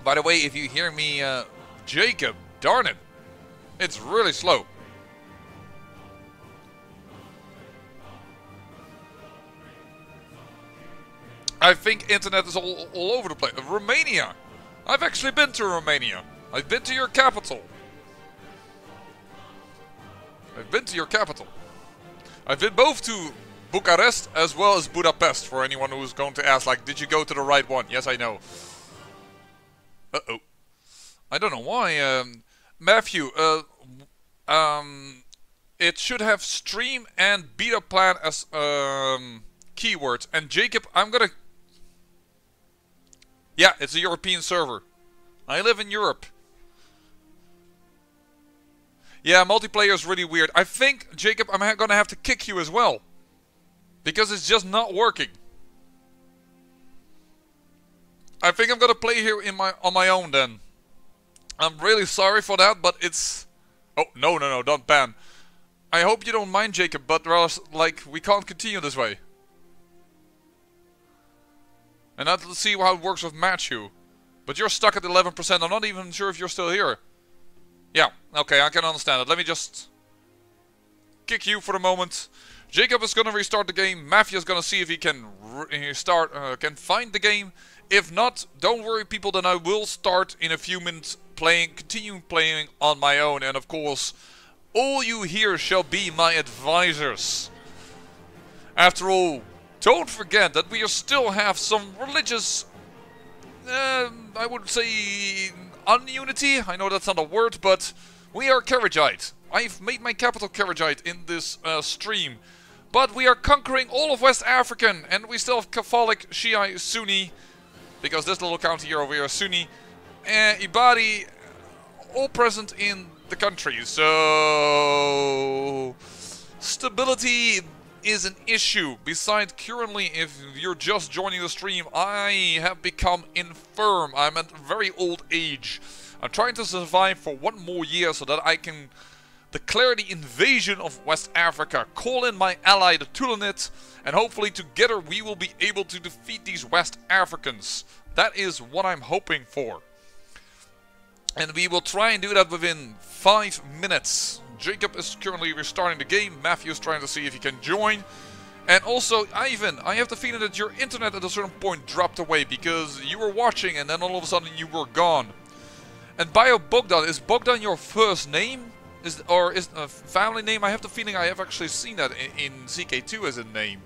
By the way, if you hear me, Jacob, darn it, it's really slow. I think internet is all over the place. Romania. I've actually been to Romania. I've been to your capital. I've been both to Bucharest as well as Budapest, for anyone who's going to ask, like, did you go to the right one? Yes, I know. Uh-oh. I don't know why. Matthew, it should have stream and beta plan as keywords. And Jacob, I'm gonna... Yeah, it's a European server. I live in Europe. Yeah, multiplayer is really weird. I think, Jacob, I'm gonna have to kick you as well. Because it's just not working. I think I'm gonna play here on my own then. I'm really sorry for that, but it's... Oh, no, don't ban. I hope you don't mind, Jacob, but like, we can't continue this way. And let's see how it works with Matthew. But you're stuck at 11%, I'm not even sure if you're still here. Yeah, okay, I can understand it. Let me just kick you for the moment. Jacob is gonna restart the game. Matthew is gonna see if he can can find the game. If not, don't worry, people. Then I will start in a few minutes continue playing on my own. And of course, all you here shall be my advisors. After all, don't forget that we still have some religious, I would say, ununity. I know that's not a word, but we are Karaite. I've made my capital Karaite in this stream. But we are conquering all of West African, and we still have Catholic, Shia, Sunni, because this little county here over here is Sunni. Ibadi, all present in the country. So stability is an issue. Besides, currently, if you're just joining the stream, I have become infirm. I'm at a very old age. I'm trying to survive for 1 more year so that I can declare the invasion of West Africa, call in my ally the Tulanit, and hopefully together we will be able to defeat these West Africans. That is what I'm hoping for. And we will try and do that within 5 minutes. Jacob is currently restarting the game. Matthew is trying to see if he can join. And also, Ivan, I have the feeling that your internet at a certain point dropped away because you were watching and then all of a sudden you were gone. And Bio Bogdan, is Bogdan your first name? Or is a family name? I have the feeling I have actually seen that in CK2 as a name.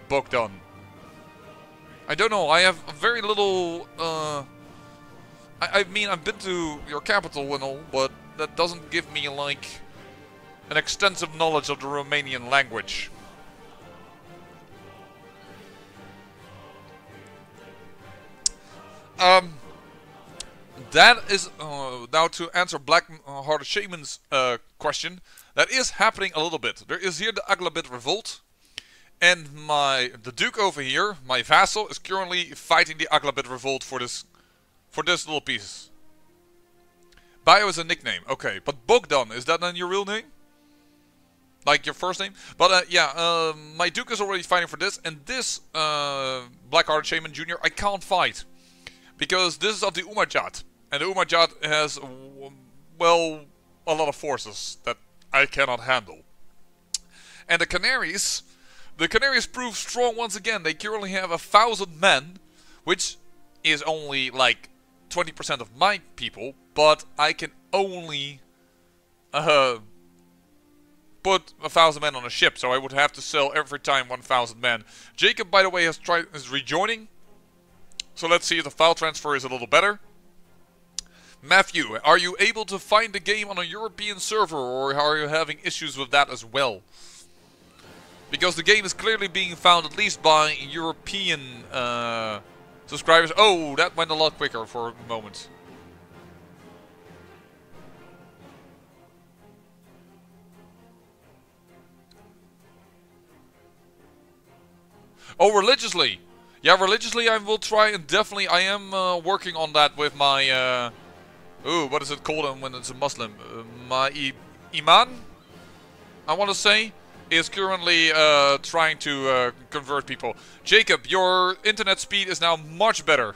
Bogdan. I don't know, I have very little... I mean, I've been to your capital and all, but that doesn't give me, like, an extensive knowledge of the Romanian language. That is, now to answer Black-Hearted Shaman's question, that is happening a little bit. There is here the Aglabit Revolt, and the Duke over here, my vassal, is currently fighting the Aglabit Revolt for this little piece. Bio is a nickname, okay, but Bogdan, is that then your real name? Like your first name? But yeah, my Duke is already fighting for this, and this Black-Hearted Shaman Jr. I can't fight. Because this is of the Umajat. And the Umajat has, well, a lot of forces that I cannot handle. And the Canaries prove strong once again. They currently have 1,000 men, which is only like 20% of my people, but I can only put 1,000 men on a ship, so I would have to sell every time 1,000 men. Jacob, by the way, is rejoining. So let's see if the file transfer is a little better. Matthew, are you able to find the game on a European server, or are you having issues with that as well? Because the game is clearly being found at least by European subscribers. Oh, that went a lot quicker for a moment. Oh, religiously. Yeah, religiously I will try, and definitely I am working on that with my... ooh, what is it called when it's a Muslim? My Iman, I want to say, is currently trying to convert people. Jacob, your internet speed is now much better.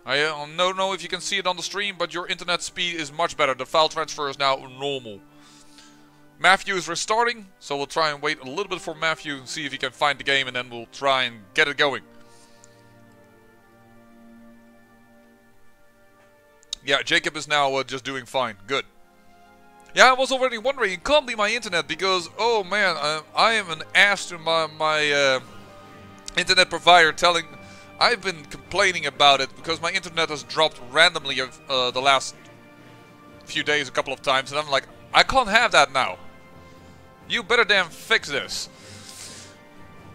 I don't know if you can see it on the stream, but your internet speed is much better. The file transfer is now normal. Matthew is restarting, so we'll try and wait a little bit for Matthew, see if he can find the game, and then we'll try and get it going. Yeah, Jacob is now just doing fine. Good. Yeah, I was already wondering, it can't be my internet, because, oh man, I am an ass to my internet provider telling... I've been complaining about it, because my internet has dropped randomly the last few days a couple of times, and I'm like, I can't have that now. You better damn fix this.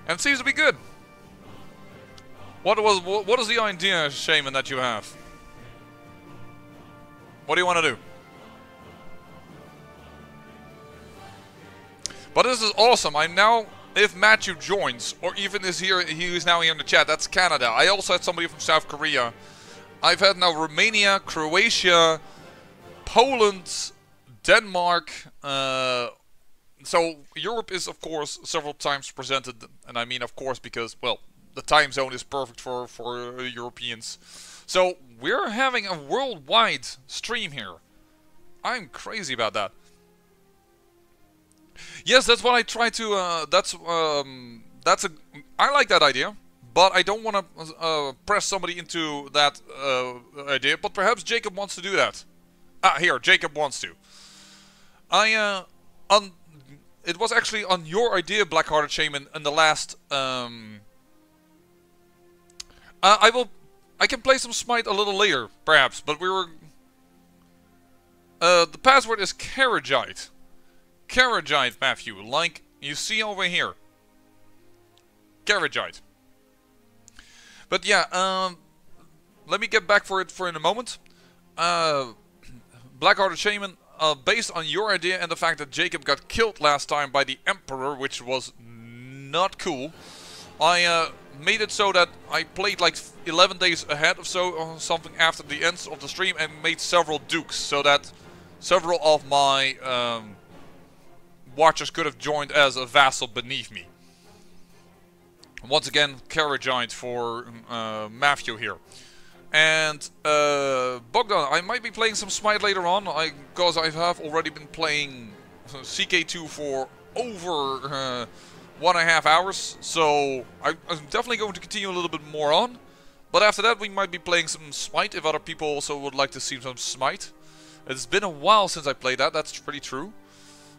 And it seems to be good. What is the idea, Shaman, that you have? What do you want to do? But this is awesome. I'm now, if Matthew joins, or even is here, he is now here in the chat, that's Canada. I also had somebody from South Korea. I've had now Romania, Croatia, Poland, Denmark, so Europe is of course several times presented, and I mean of course because, well, the time zone is perfect for Europeans. So we're having a worldwide stream here. I'm crazy about that. Yes, that's what I try to, I like that idea, but I don't want to press somebody into that idea, but perhaps Jacob wants to do that. Ah, here, Jacob wants to. It was actually on your idea, Black-Hearted Shaman, in the last, I can play some Smite a little later, perhaps, but we were... the password is Carajite. Carajite, Matthew, like you see over here. Carajite. But yeah, let me get back for it for in a moment. Blackhearted Shaman, based on your idea and the fact that Jacob got killed last time by the Emperor, which was not cool, I made it so that I played like 11 days ahead of something after the end of the stream and made several dukes so that several of my watchers could have joined as a vassal beneath me. Once again, Carrot Giant for Matthew here. And Bogdan, I might be playing some Smite later on, because I have already been playing CK2 for over 1.5 hours. So I'm definitely going to continue a little bit more on. But after that we might be playing some Smite if other people also would like to see some Smite. It's been a while since I played that, that's pretty true.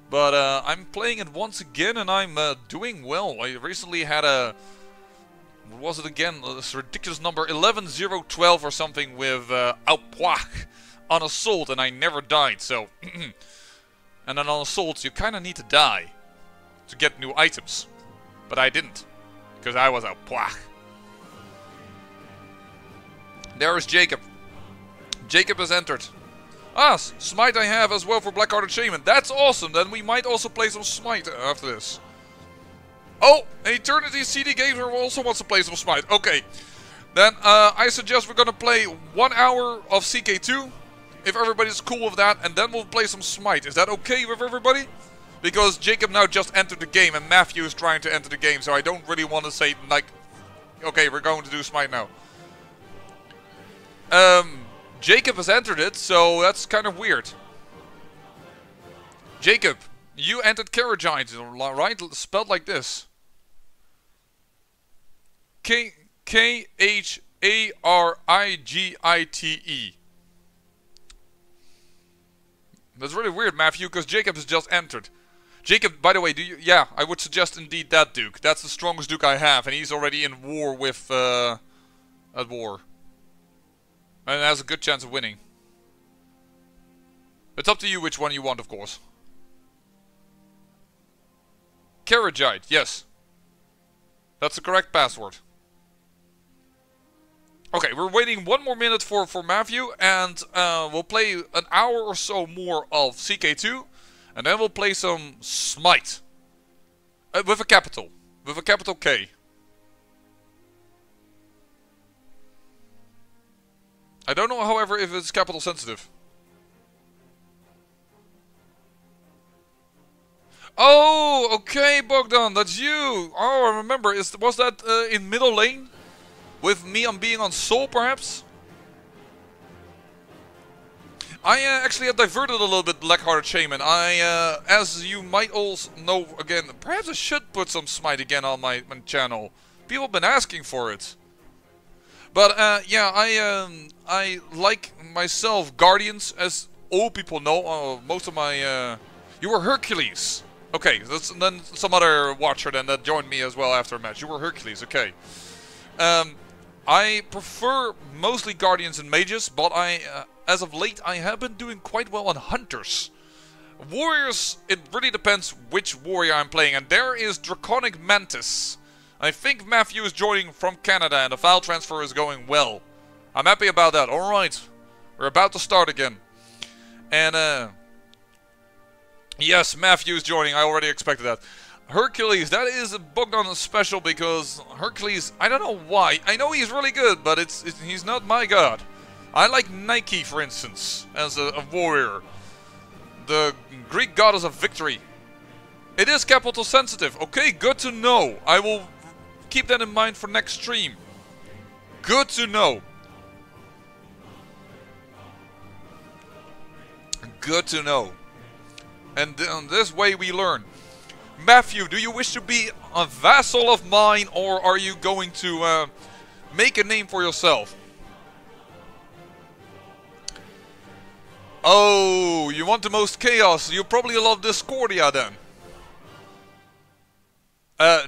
But I'm playing it once again and I'm doing well. I recently had a... What was it again? This ridiculous number 11012 or something with Outpoix on Assault and I never died, so... And then on Assault you kinda need to die to get new items. But I didn't, because I was Outpoix. There is Jacob. Jacob has entered. Ah, Smite I have as well for Blackhearted Shaman. That's awesome, then we might also play some Smite after this. Oh, Eternity CD Gamer also wants to play some Smite. Okay, then I suggest we're gonna play 1 hour of CK2, if everybody's cool with that, and then we'll play some Smite. Is that okay with everybody? Because Jacob now just entered the game, and Matthew is trying to enter the game, so I don't really want to say, like, okay, we're going to do Smite now. Jacob has entered it, so that's kind of weird. Jacob, you entered Carrot Giant, right? Spelled like this. K-H-A-R-I-G-I-T-E. That's really weird, Matthew, because Jacob has just entered. Jacob, by the way, yeah, I would suggest indeed that Duke. That's the strongest Duke I have, and he's already in war with, at war. And has a good chance of winning. It's up to you which one you want, of course. Carrot Giant, yes. That's the correct password. Okay, we're waiting 1 more minute for Matthew, and we'll play an hour or so more of CK2, and then we'll play some Smite. With a capital K. I don't know, however, if it's capital sensitive. Oh, okay, Bogdan, that's you. Oh, I remember. Was that in middle lane? With me on being on Soul, perhaps? I actually have diverted a little bit Blackhearted Shaman. As you might also know, again, perhaps I should put some Smite again on my channel. People have been asking for it. But yeah, I like myself Guardians, as all people know. Most of my you were Hercules. Okay, that's then some other watcher then that joined me as well after a match. You were Hercules. Okay. I prefer mostly Guardians and Mages, but as of late I have been doing quite well on Hunters. Warriors, it really depends which warrior I'm playing, and there is Draconic Mantis. I think Matthew is joining from Canada and the file transfer is going well. I'm happy about that. Alright, we're about to start again. And yes, Matthew is joining, I already expected that. Hercules, that is a Bogdan special because Hercules, I don't know why. I know he's really good, but he's not my god. I like Nike, for instance, as a warrior. The Greek goddess of victory. It is capital sensitive. Okay, good to know. I will keep that in mind for next stream. Good to know. Good to know. And this way we learn. Matthew, do you wish to be a vassal of mine, or are you going to make a name for yourself? Oh, you want the most chaos. You probably love Discordia then.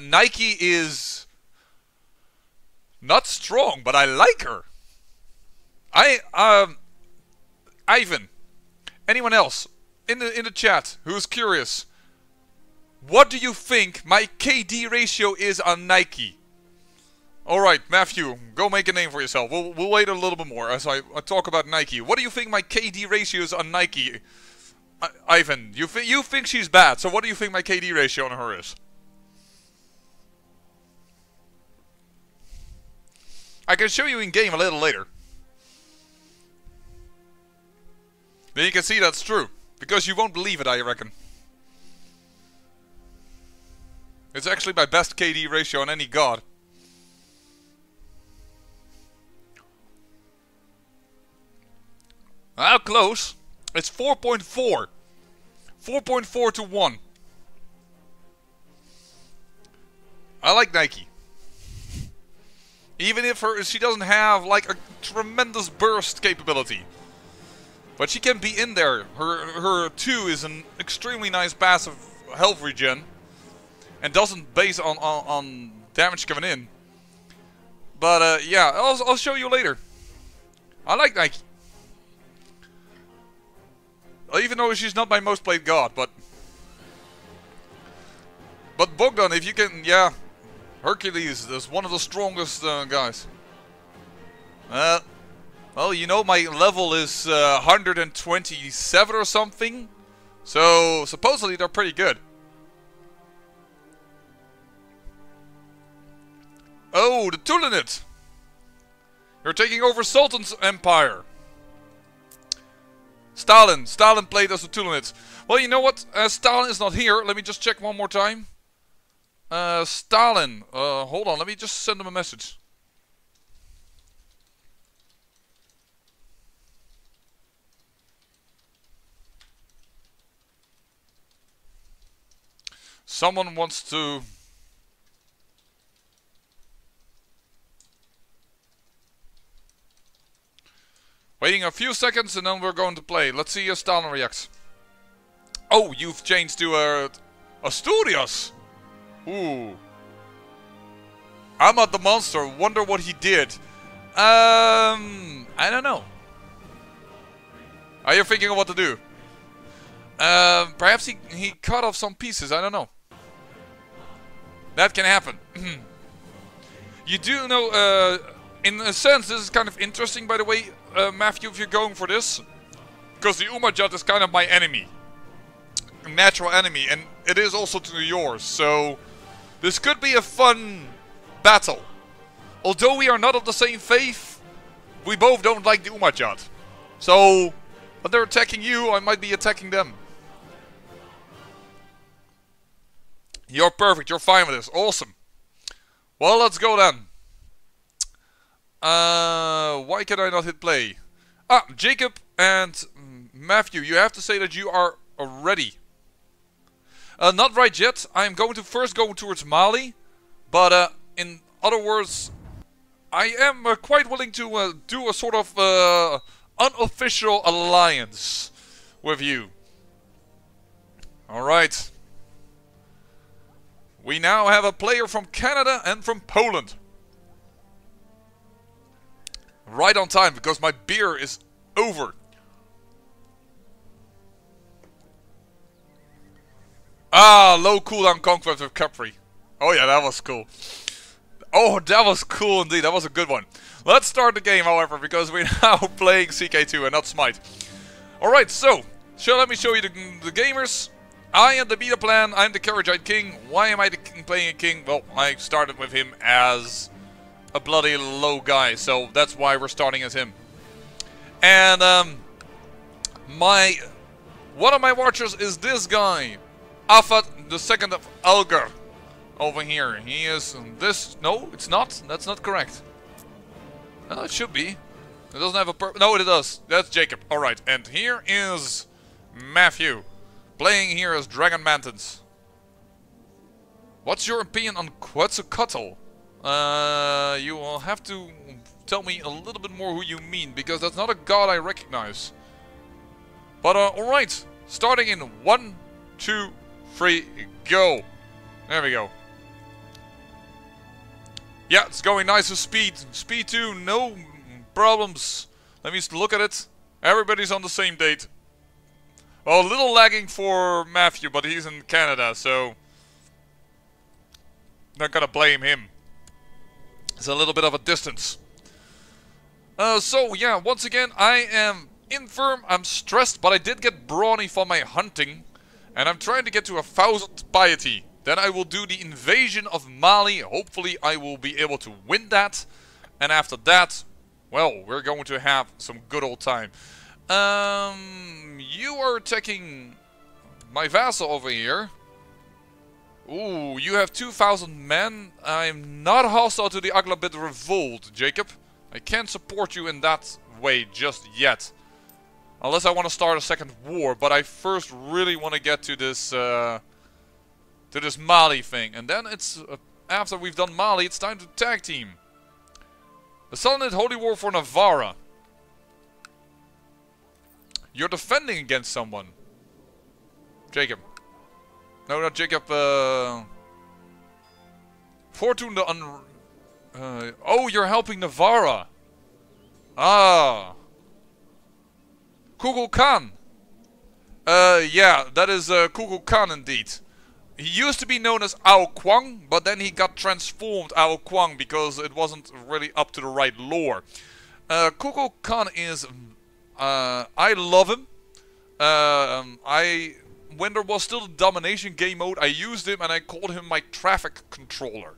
Nike is not strong, but I like her. Ivan, anyone else in the chat who's curious? What do you think my KD ratio is on Nike? Alright, Matthew, go make a name for yourself. We'll wait a little bit more as I talk about Nike. What do you think my KD ratio is on Nike? Ivan, you think she's bad, so what do you think my KD ratio on her is? I can show you in game a little later. Then you can see that's true. Because you won't believe it, I reckon. It's actually my best KD ratio on any god. How close? It's 4.4. 4.4 to 1. I like Nike. Even if she doesn't have like a tremendous burst capability. But she can be in there. Her 2 is an extremely nice passive health regen. And doesn't base on damage coming in. But yeah, I'll show you later. I like Nike. Even though she's not my most played god, but Bogdan, if you can, yeah, Hercules is one of the strongest guys. Well, you know my level is 127 or something, so supposedly they're pretty good. Oh, the Tulinit! You're taking over Sultan's empire. Stalin played as the Tulinits. Well, you know what? Stalin is not here. Let me just check one more time. Stalin. Hold on. Let me just send him a message. Someone wants to... Waiting a few seconds and then we're going to play. Let's see how Stalin reacts. Oh, you've changed to Asturias. Ooh. I'm not the monster. Wonder what he did. I don't know. Are you thinking of what to do? Perhaps he cut off some pieces. I don't know. That can happen. You do know, in a sense, this is kind of interesting, by the way, Matthew, if you're going for this. Because the Umajat is kind of my enemy. A natural enemy, and it is also to yours. So, this could be a fun battle. Although we are not of the same faith, we both don't like the Umajat. So, when they're attacking you, I might be attacking them. You're perfect, you're fine with this. Awesome. Well, let's go then. Why can I not hit play? Ah, Jacob and Matthew, you have to say that you are ready. Not right yet. I am going to first go towards Mali. But in other words, I am quite willing to do a sort of unofficial alliance with you. Alright. We now have a player from Canada and from Poland. Right on time, because my beer is over. Ah, low cooldown conquest with Capri. Oh yeah, that was cool. Oh, that was cool indeed. That was a good one. Let's start the game, however, because we're now playing CK2 and not SMITE. Alright, so, let me show you the gamers. I am the beta plan. I'm the Carajite King. Why am I playing a king? Well, I started with him as a bloody low guy, so that's why we're starting as him. And one of my watchers is this guy, Afat the Second of Algar, over here. He is this. No, it's not. That's not correct. No, it should be. It doesn't have a no, it does. That's Jacob. All right, and here is Matthew, playing here as Dragon Mantins. What's your opinion on Quetzalcoatl? You will have to tell me a little bit more who you mean, because that's not a god I recognize. But alright, starting in 1, 2, 3, go. There we go. Yeah, it's going nice with speed. Speed 2, no problems. Let me look at it. Everybody's on the same date. Well, a little lagging for Matthew, but he's in Canada, so not gonna blame him. It's a little bit of a distance. So yeah, once again, I am infirm, I'm stressed, but I did get brawny for my hunting. And I'm trying to get to 1,000 piety. Then I will do the invasion of Mali. Hopefully I will be able to win that. And after that, well, we're going to have some good old time. You are attacking my vassal over here. Ooh, you have 2,000 men. I'm not hostile to the Aglabit revolt, Jacob. I can't support you in that way just yet. Unless I want to start a second war, but I first really want to get to this Mali thing. And then it's, after we've done Mali, it's time to tag team. The Sultanate Holy War for Navarra. You're defending against someone. Jacob. No, not Jacob, Fortune the oh, you're helping Navarra. Ah. Kukulkan Khan. Yeah, that is Kukulkan Khan indeed. He used to be known as Ao Kwang, but then he got transformed Ao Kwang because it wasn't really up to the right lore. Kukulkan Khan is... I love him. When there was still the domination game mode, I used him and I called him my traffic controller.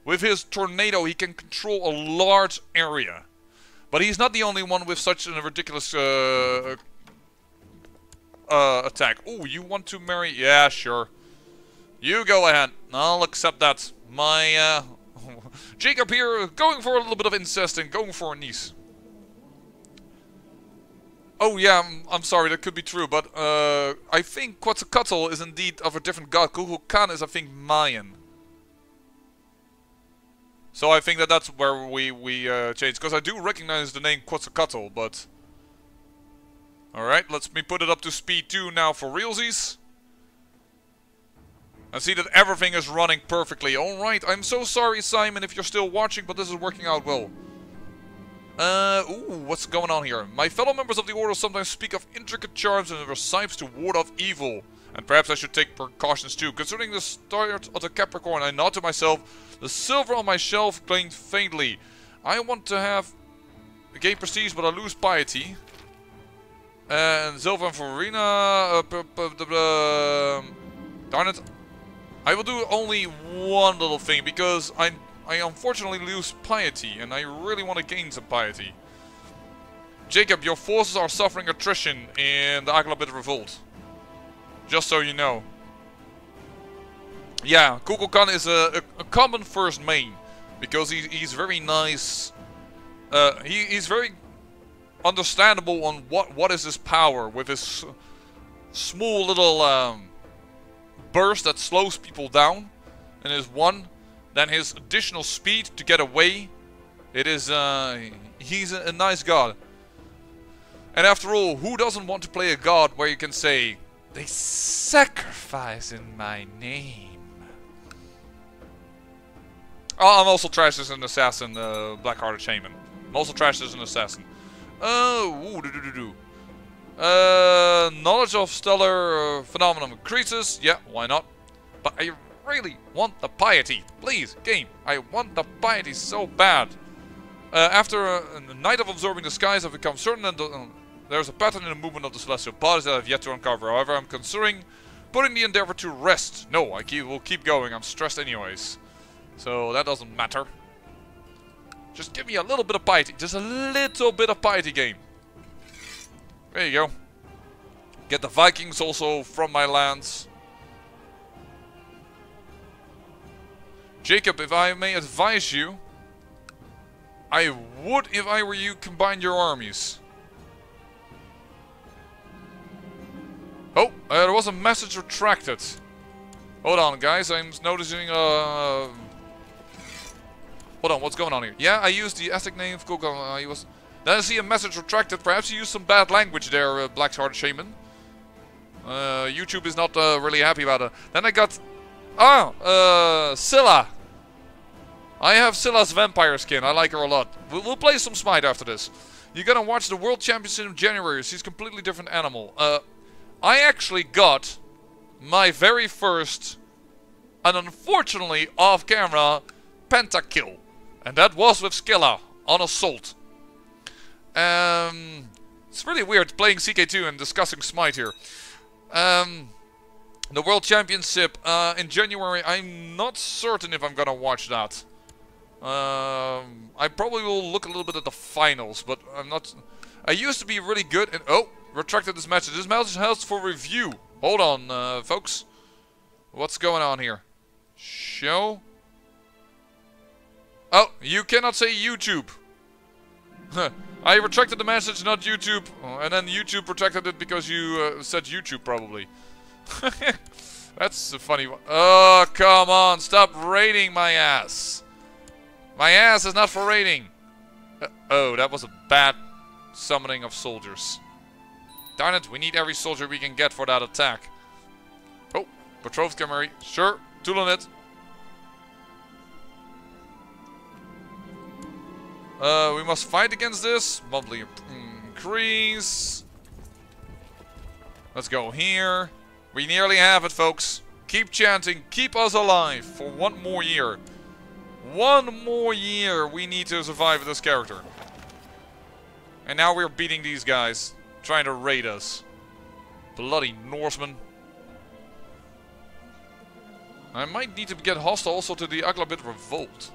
With his tornado, he can control a large area. But he's not the only one with such a ridiculous attack. Oh, you want to marry? Yeah, sure. You go ahead. I'll accept that. My Jacob here, going for a little bit of incest and going for a niece. Oh yeah, I'm sorry, that could be true, but I think Quetzalcoatl is indeed of a different god. Kukulkan Khan is, I think, Mayan. So I think that's where we change, because I do recognize the name Quetzalcoatl, but... Alright, let's me put it up to speed 2 now for realsies. I see that everything is running perfectly. Alright, I'm so sorry, Simon, if you're still watching, but this is working out well. Ooh, what's going on here? My fellow members of the Order sometimes speak of intricate charms and recipes to ward off evil. And perhaps I should take precautions too. Concerning the start of the Capricorn, I nod to myself. The silver on my shelf gleamed faintly. I want to gain prestige, but I lose piety. And Silva and Farina... darn it. I will do only one little thing, because I unfortunately lose piety, and I really want to gain some piety. Jacob, your forces are suffering attrition in the Aglabit revolt. Just so you know. Yeah, Kukulkan Khan is a common first main, because he's very nice. He's very understandable on what is his power, with his small little burst that slows people down, and his one. Then his additional speed to get away. It is, he's a nice god. And after all, who doesn't want to play a god where you can say, they sacrifice in my name? Oh, I'm also trashed as an assassin, Black-Hearted Shaman. I'm also trashed as an assassin. Knowledge of stellar phenomenon increases. Yeah, why not? But I really want the piety. Please, game. I want the piety so bad. After a night of observing the skies, I've become certain that there's a pattern in the movement of the celestial bodies that I've yet to uncover. However, I'm considering putting the endeavor to rest. No, will keep going. I'm stressed anyways. So that doesn't matter. Just give me a little bit of piety. Just a little bit of piety, game. There you go. Get the Vikings also from my lands. Jacob, if I may advise you, I would, if I were you, combine your armies. Oh, there was a message retracted. Hold on, guys, I'm noticing, hold on, what's going on here? Yeah, I used the Aztec name of Google, Then I see a message retracted. Perhaps you used some bad language there, Black-Hearted Shaman. YouTube is not really happy about it. Then I got... Scylla. I have Scylla's vampire skin. I like her a lot. We'll play some Smite after this. You're gonna watch the World Championship in January. She's a completely different animal. I actually got my very first, and unfortunately off-camera, pentakill. And that was with Skilla on Assault. It's really weird playing CK2 and discussing Smite here. The World Championship in January, I'm not certain if I'm gonna watch that. I probably will look a little bit at the finals, but I'm not... I used to be really good in... Oh, retracted this match. This match is held for review. Hold on, folks. What's going on here? Show? Oh, you cannot say YouTube. I retracted the message, not YouTube. And then YouTube retracted it because you said YouTube, probably. That's a funny one. Oh, come on. Stop raiding my ass. My ass is not for raiding. Oh, that was a bad summoning of soldiers. Darn it, we need every soldier we can get for that attack. Oh, betrothed Camry. Sure, tool on it. We must fight against this. Monthly increase. Let's go here. We nearly have it, folks. Keep chanting. Keep us alive for one more year. One more year we need to survive with this character. And now we're beating these guys. Trying to raid us. Bloody Norsemen. I might need to get hostile also to the Aglabit Revolt.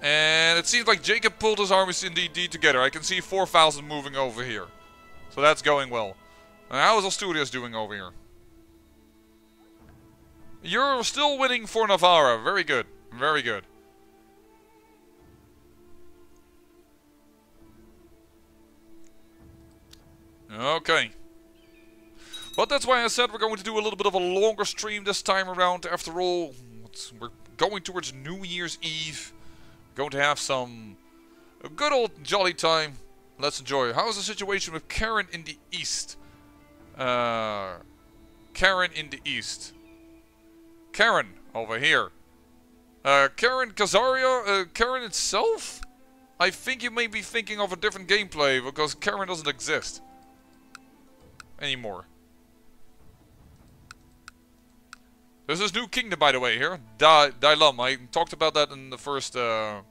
And it seems like Jacob pulled his armies indeed together. I can see 4,000 moving over here. So that's going well. And how is Asturias doing over here? You're still winning for Navarra. Very good. Very good. Okay. But that's why I said we're going to do a little bit of a longer stream this time around. After all, we're going towards New Year's Eve. Going to have a good old jolly time. Let's enjoy. How is the situation with Karen in the east? Karen in the east. Karen over here. Karen Kazaria? Karen itself? I think you may be thinking of a different gameplay because Karen doesn't exist anymore. There's this new kingdom, by the way, here. Dailam. I talked about that in the first part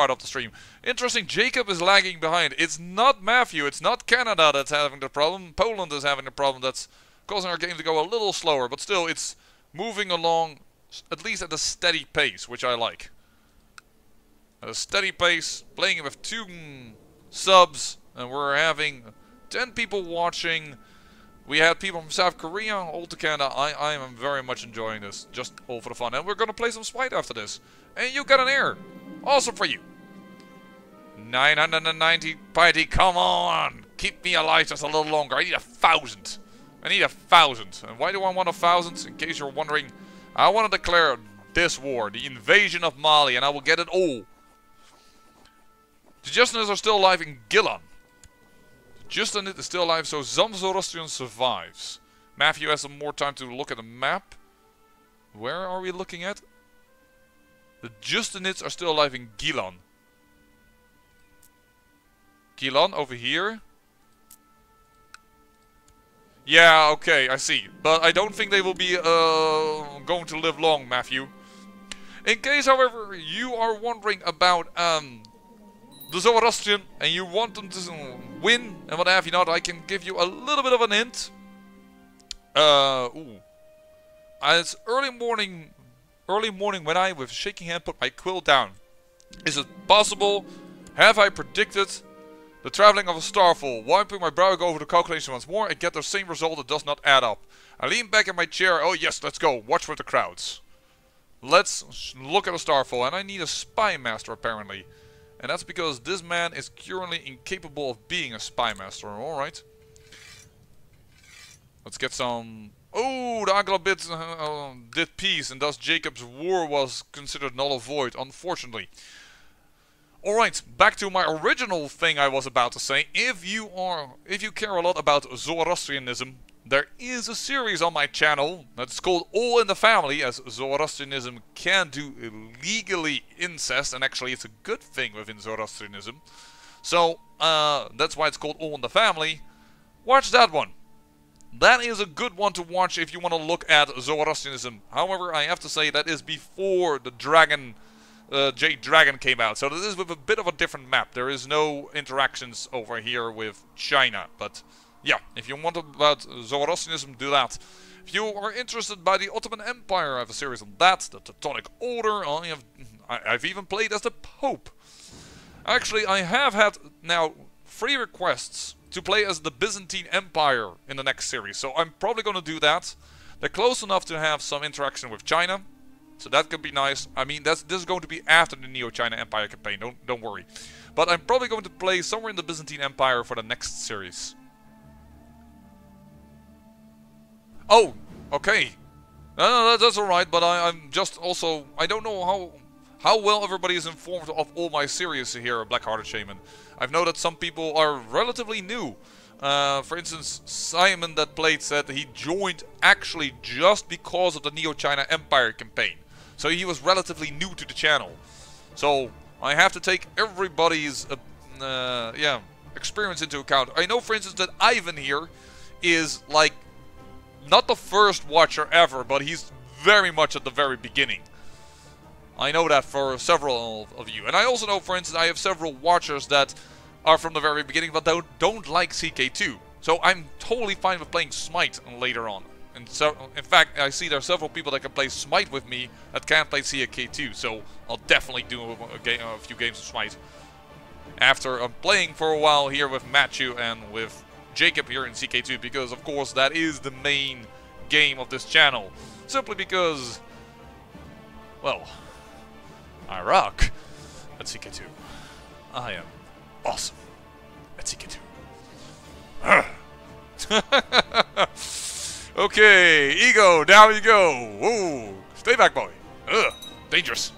of the stream. Interesting, Jacob is lagging behind. It's not Matthew, it's not Canada that's having the problem. Poland is having the problem that's causing our game to go a little slower. But still, it's moving along, at least at a steady pace, which I like. At a steady pace, playing it with 2 subs, and we're having 10 people watching. We had people from South Korea, all to Canada. I am very much enjoying this, just all for the fun. And we're gonna play some Smite after this. And you got an air. Awesome for you. 990 piety, come on. Keep me alive just a little longer. I need 1,000. I need 1,000. And why do I want 1,000? In case you're wondering, I want to declare this war, the invasion of Mali, and I will get it all. The Justinians are still alive in Gillan. Justinit is still alive, so Zoroastrian survives. Matthew has some more time to look at the map. Where are we looking at? The Justinids are still alive in Gilan. Gilan over here? Yeah, okay, I see. But I don't think they will be going to live long, Matthew. In case, however, you are wondering about the Zoroastrian and you want them to win and what have you not, I can give you a little bit of an hint. It's early morning when I, with shaking hand, put my quill down. Is it possible? Have I predicted the traveling of a starfall? Wiping my brow, go over the calculation once more and get the same result that does not add up. I lean back in my chair. Oh yes, let's go. Watch for the crowds. Let's look at a starfall. And I need a spy master apparently. And that's because this man is currently incapable of being a spy master. Alright. Let's get some... Oh, the Aglabit did peace, and thus Jacob's war was considered null and void, unfortunately. Alright, back to my original thing I was about to say. If you care a lot about Zoroastrianism, there is a series on my channel that's called All in the Family, as Zoroastrianism can do illegally incest, and actually it's a good thing within Zoroastrianism. So, that's why it's called All in the Family. Watch that one. That is a good one to watch if you want to look at Zoroastrianism. However, I have to say that is before the Dragon, Jade Dragon came out. So this is with a bit of a different map. There is no interactions over here with China. But yeah, if you want about Zoroastrianism, do that. If you are interested by the Ottoman Empire, I have a series on that. The Teutonic Order. I've even played as the Pope. Actually, I have had now 3 requests to play as the Byzantine Empire in the next series. So I'm probably going to do that. They're close enough to have some interaction with China. So that could be nice. I mean, this is going to be after the Neo-China Empire campaign. Don't worry. But I'm probably going to play somewhere in the Byzantine Empire for the next series. Oh, okay. No, that's alright, but I'm just also... I don't know how well everybody is informed of all my series here at Black-Hearted Shaman. I've known that some people are relatively new. For instance, Simon that played said he joined actually just because of the Neo-China Empire campaign. So he was relatively new to the channel. So I have to take everybody's experience into account. I know, for instance, that Ivan here is like not the first watcher ever, but he's very much at the very beginning. I know that for several of you. And I also know, for instance, I have several watchers that are from the very beginning, but don't like CK2. So I'm totally fine with playing SMITE later on. And so, in fact, I see there are several people that can play SMITE with me that can't play CK2. So I'll definitely do a few games of SMITE. After I'm playing for a while here with Matthew and with Jacob here in CK2. Because, of course, that is the main game of this channel. Simply because, well... I rock at CK2. I am awesome at CK2. Okay, ego, down you go. Whoa, stay back, boy. Ugh, dangerous.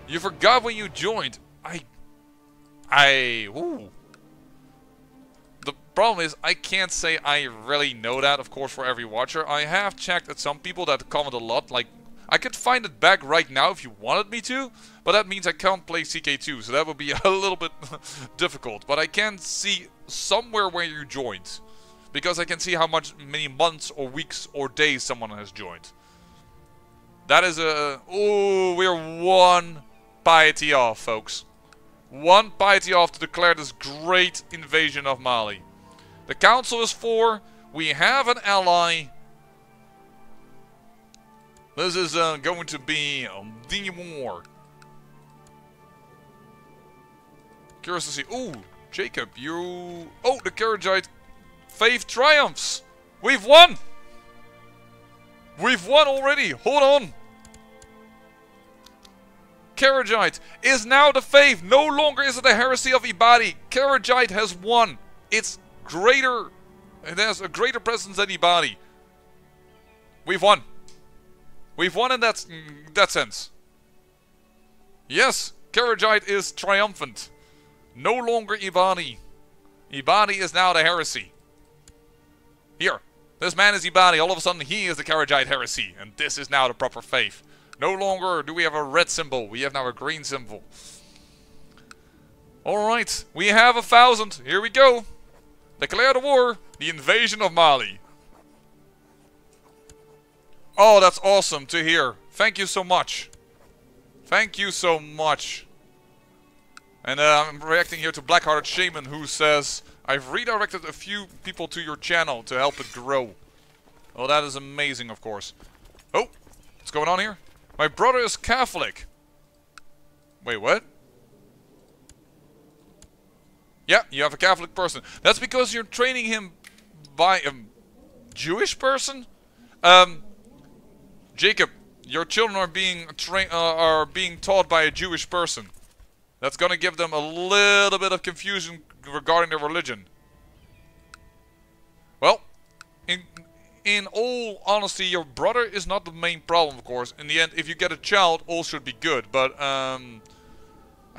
You forgot when you joined. Ooh. The problem is, I can't say I really know that, of course, for every watcher. I have checked at some people that comment a lot, like, I could find it back right now if you wanted me to, but that means I can't play CK2, so that would be a little bit difficult. But I can see somewhere where you joined, because I can see how many months or weeks or days someone has joined. That is a... Oh, we're 1 piety off, folks. 1 piety off to declare this great invasion of Mali. The council is 4. We have an ally. This is going to be the war. Curious to see. Ooh, Jacob, you... Oh, the Karajite faith triumphs. We've won. We've won already. Hold on. Karajite is now the faith. No longer is it the heresy of Ibadi. Karajite has won. It's greater. It has a greater presence than Ibadi. We've won. We've won in that sense. Yes, Karajite is triumphant. No longer Ibadi. Ibadi is now the heresy. Here, this man is Ibadi. All of a sudden, he is the Karajite heresy. And this is now the proper faith. No longer do we have a red symbol. We have now a green symbol. Alright, we have 1,000. Here we go. Declare the war. The invasion of Mali. Oh, that's awesome to hear. Thank you so much. Thank you so much. And I'm reacting here to Black-Hearted Shaman, who says, I've redirected a few people to your channel to help it grow. Oh, that is amazing, of course. Oh, what's going on here? My brother is Catholic. Wait, what? Yeah, you have a Catholic person. That's because you're training him by a Jewish person? Jacob, your children are being taught by a Jewish person. That's gonna give them a little bit of confusion regarding their religion. Well, in all honesty, your brother is not the main problem, of course. In the end, if you get a child, all should be good. But I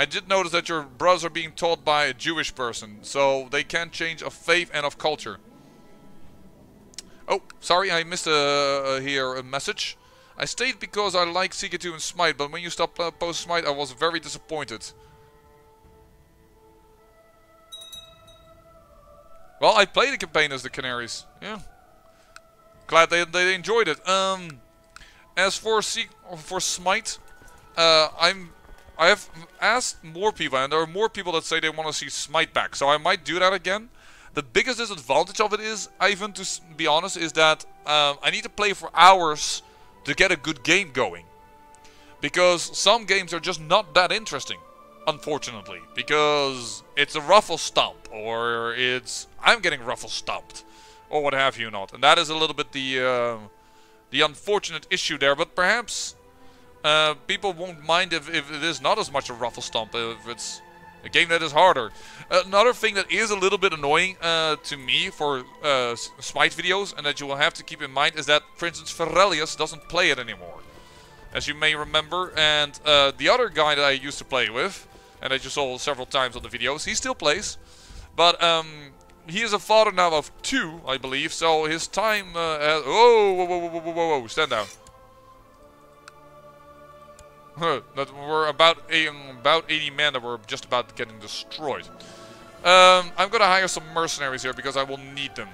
did notice that your brothers are being taught by a Jewish person, so they can change of faith and of culture. Oh, sorry, I missed a message. I stayed because I like CK2 and SMITE, but when you stopped posting SMITE, I was very disappointed. Well, I played the campaign as the Canaries. Yeah. Glad they enjoyed it. As for Smite, I have asked more people, and there are more people that say they want to see Smite back. So I might do that again. The biggest disadvantage of it is, Ivan, to be honest, is that I need to play for hours to get a good game going. Because some games are just not that interesting, unfortunately. Because it's a ruffle stomp, or I'm getting ruffle stomped, or what have you not. And that is a little bit the unfortunate issue there. But perhaps people won't mind if it is not as much a ruffle stomp, if it's a game that is harder. Another thing that is a little bit annoying to me for Smite videos, and that you will have to keep in mind, is that, for instance, Ferelius doesn't play it anymore. As you may remember, and the other guy that I used to play with, and that you saw several times on the videos, he still plays. But he is a father now of 2, I believe, so his time has... Whoa, stand down. That were about 80 men that were just about getting destroyed. I'm gonna hire some mercenaries here because I will need them.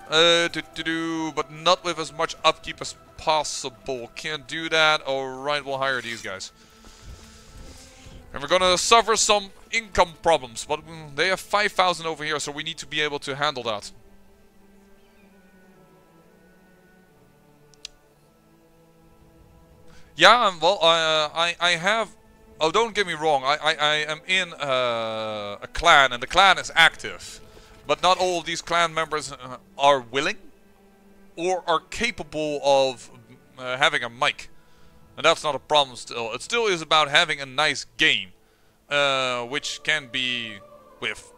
But not with as much upkeep as possible. Can't do that. Alright, we'll hire these guys. And we're gonna suffer some income problems, but they have 5,000 over here, so we need to be able to handle that. Yeah, well, I have... Oh, don't get me wrong, I am in a clan, and the clan is active. But not all of these clan members are willing, or are capable of having a mic. And that's not a problem still. It still is about having a nice game. Which can be with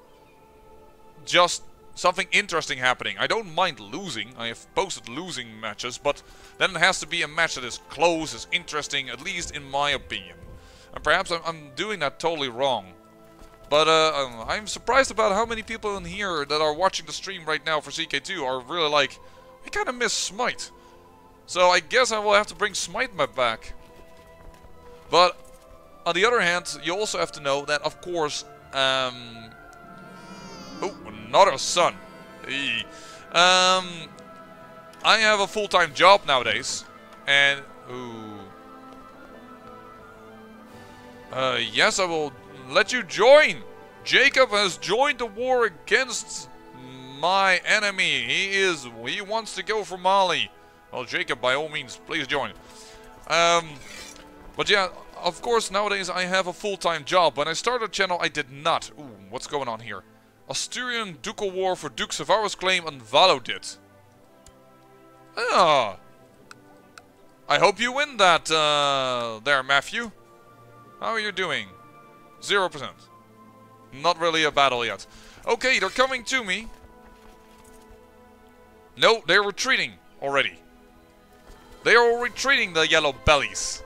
just something interesting happening. I don't mind losing. I have posted losing matches, but then it has to be a match that is close, is interesting, at least in my opinion. And perhaps I'm doing that totally wrong. But I'm surprised about how many people in here that are watching the stream right now for CK2 are really like, I kind of miss Smite. So I guess I will have to bring Smite back. But on the other hand, you also have to know that, of course, oh, another son. Hey. I have a full-time job nowadays, and yes, I will let you join. Jacob has joined the war against my enemy. He wants to go for Mali. Well, Jacob, by all means, please join. But yeah, of course, nowadays I have a full-time job. When I started the channel, I did not. Ooh, what's going on here? Asturian ducal war for Duke Savaro's claim on Valodit. Ah. I hope you win that, there, Matthew. How are you doing? 0%. Not really a battle yet. Okay, they're coming to me. No, they're retreating already. They are all retreating, the yellow bellies.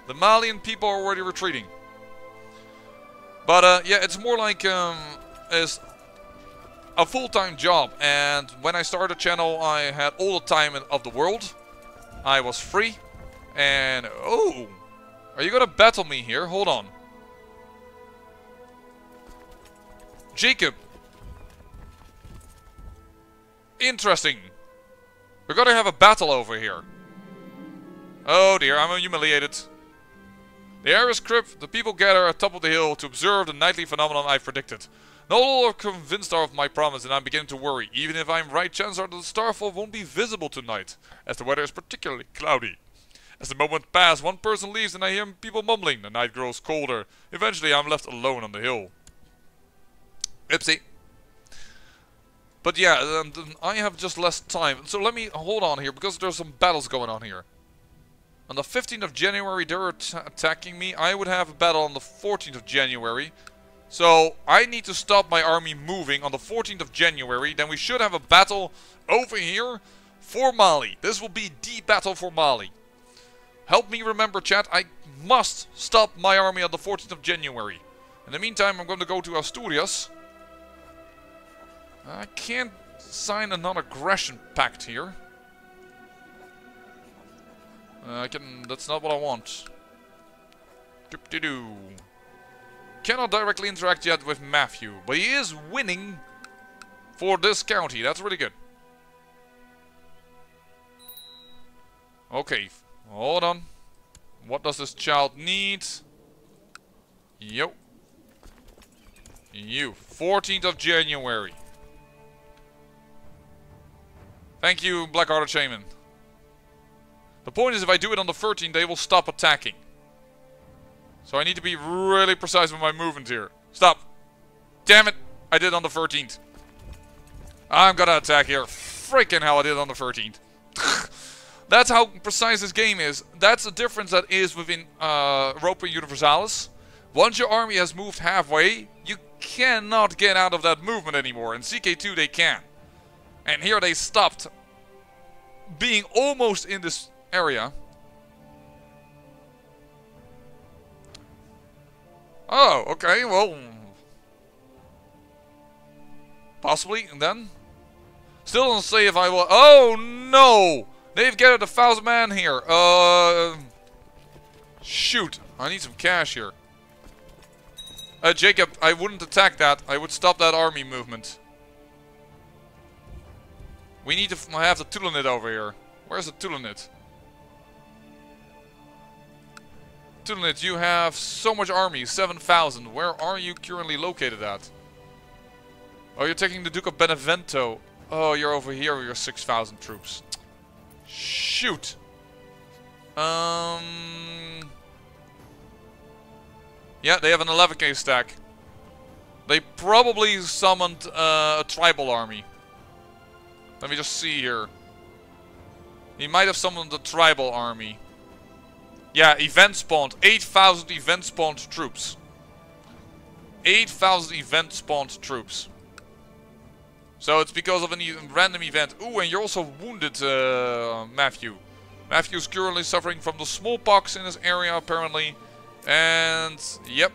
The Malian people are already retreating. But yeah, it's more like as a full-time job. And when I started the channel, I had all the time of the world. I was free. And oh, are you gonna battle me here? Hold on. Jacob. Interesting. We're gonna have a battle over here. Oh dear, I'm humiliated. The air is crisp, the people gather at the top of the hill to observe the nightly phenomenon I predicted. Not all are convinced of my promise, and I'm beginning to worry. Even if I'm right, chances are that the starfall won't be visible tonight, as the weather is particularly cloudy. As the moment passes, one person leaves and I hear people mumbling. The night grows colder. Eventually I'm left alone on the hill. Oopsie. But yeah, I have just less time. So let me hold on here, because there's some battles going on here. On the 15th of January, they're attacking me. I would have a battle on the 14th of January. So I need to stop my army moving on the 14th of January. Then we should have a battle over here for Mali. This will be the battle for Mali. Help me remember, chat. I must stop my army on the 14th of January. In the meantime, I'm going to go to Asturias. I can't sign a non-aggression pact here. That's not what I want. Doop-de-doo. Cannot directly interact yet with Matthew, but he is winning for this county. That's really good. Okay, hold on. What does this child need? Yo. You. 14th of January. Thank you, Blackhearted Shaman. The point is, if I do it on the 13th, they will stop attacking. So I need to be really precise with my movement here. Stop. Damn it. I did it on the 13th. I'm gonna attack here. Freaking hell, I did it on the 13th. That's how precise this game is. That's the difference that is within Europa Universalis. Once your army has moved halfway, you cannot get out of that movement anymore. In CK2 they can. And here they stopped being almost in this area. Oh, okay, well. Possibly, and then. Still don't say if I will. Oh no! They've gathered 1,000 men here. Shoot. I need some cash here. Jacob, I wouldn't attack that. I would stop that army movement. We need to have the Tulanit over here. Where's the Tulanit? Tulanit, you have so much army. 7,000. Where are you currently located at? Oh, you're taking the Duke of Benevento. Oh, you're over here with your 6,000 troops. Shoot. Yeah, they have an 11k stack. They probably summoned a tribal army. Let me just see here. He might have summoned a tribal army. Yeah, event spawned. 8,000 event spawned troops. 8,000 event spawned troops. So it's because of a random event. Ooh, and you're also wounded, Matthew. Matthew's currently suffering from the smallpox in this area, apparently. And, yep,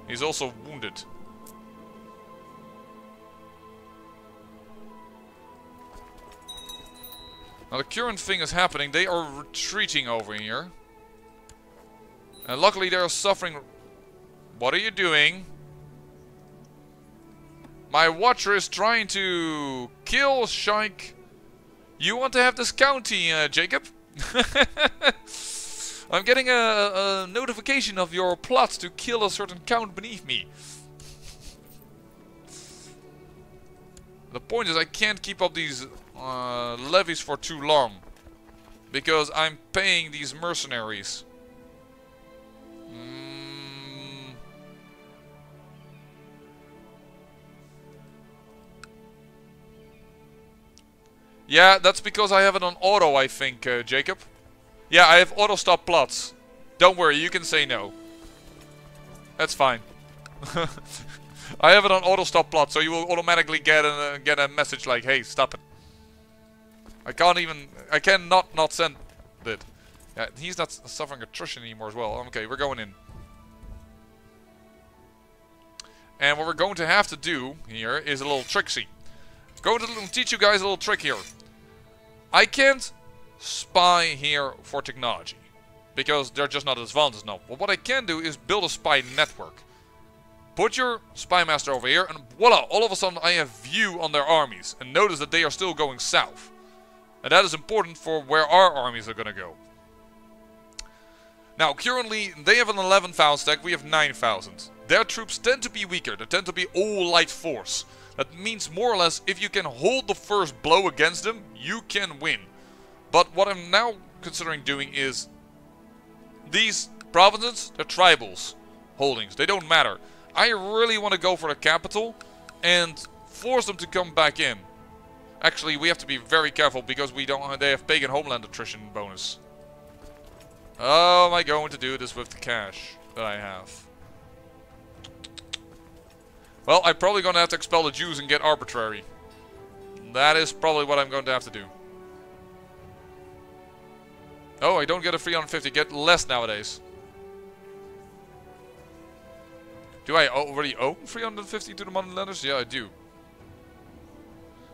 he's also wounded. Now the current thing is happening. They are retreating over here. And luckily they are suffering. What are you doing? My watcher is trying to kill Shaik. You want to have this county, Jacob? I'm getting a notification of your plot to kill a certain count beneath me. The point is, I can't keep up these levies for too long. Because I'm paying these mercenaries. Yeah, that's because I have it on auto, I think, Jacob. Yeah, I have auto stop plots. Don't worry, you can say no. That's fine. I have it on auto stop plot, so you will automatically get a message like, "Hey, stop it." I cannot not send it. Yeah, he's not suffering attrition anymore as well. Okay, we're going in. And what we're going to have to do here is a little tricksy. Going to teach you guys a little trick here. I can't spy here for technology, because they're just not advanced enough. But what I can do is build a spy network. Put your spy master over here, and voila, all of a sudden I have view on their armies. And notice that they are still going south. And that is important for where our armies are going to go. Now, currently, they have an 11,000 stack, we have 9,000. Their troops tend to be weaker, they tend to be all light force. That means more or less, if you can hold the first blow against them, you can win. But what I'm now considering doing is, these provinces, they're tribals holdings, they don't matter. I really want to go for the capital and force them to come back in. Actually, we have to be very careful because they have pagan homeland attrition bonus. How am I going to do this with the cash that I have? Well, I'm probably going to have to expel the Jews and get arbitrary. That is probably what I'm going to have to do. Oh, I don't get a 350, get less nowadays. Do I already own 350 to the Moneylenders? Yeah, I do.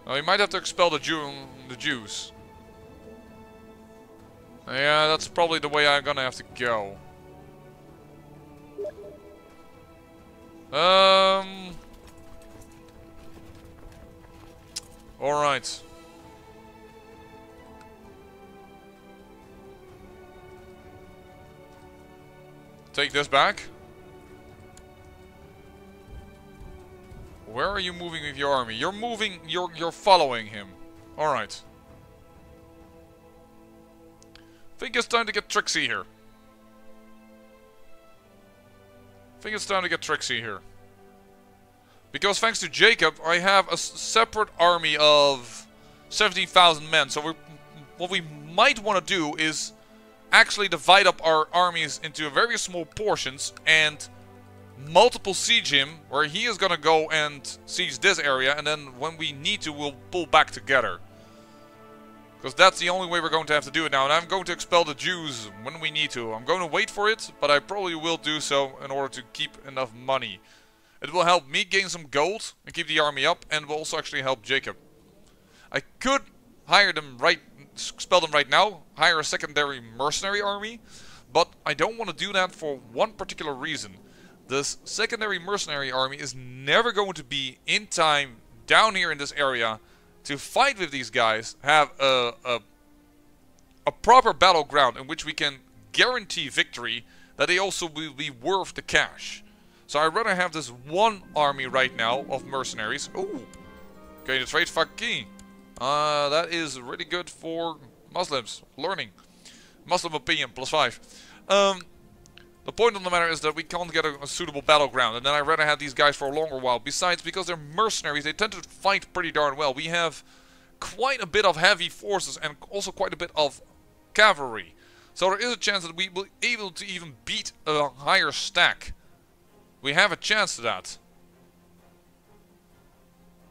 Now, we might have to expel the Jews. Yeah, that's probably the way I'm gonna have to go. Alright. Take this back. Where are you moving with your army? You're moving, you're following him. Alright. Think it's time to get tricksy here. Because thanks to Jacob, I have a separate army of 17,000 men. So what we might want to do is actually divide up our armies into very small portions and multiple siege him, where he is gonna go and siege this area, and then when we need to, we'll pull back together. Because that's the only way we're going to have to do it now, and I'm going to expel the Jews when we need to. I'm going to wait for it, but I probably will do so in order to keep enough money. It will help me gain some gold and keep the army up, and will also actually help Jacob. I could hire them expel them right now, hire a secondary mercenary army, but I don't want to do that for one particular reason. This secondary mercenary army is never going to be in time down here in this area to fight with these guys, have a proper battleground in which we can guarantee victory, that they also will be worth the cash. So I'd rather have this one army right now of mercenaries. Ooh, okay, the trade faqih. That is really good for Muslims. Learning. Muslim opinion, +5. The point of the matter is that we can't get a suitable battleground, and then I'd rather have these guys for a longer while. Besides, because they're mercenaries, they tend to fight pretty darn well. We have quite a bit of heavy forces and also quite a bit of cavalry. So there is a chance that we will be able to even beat a higher stack. We have a chance to that.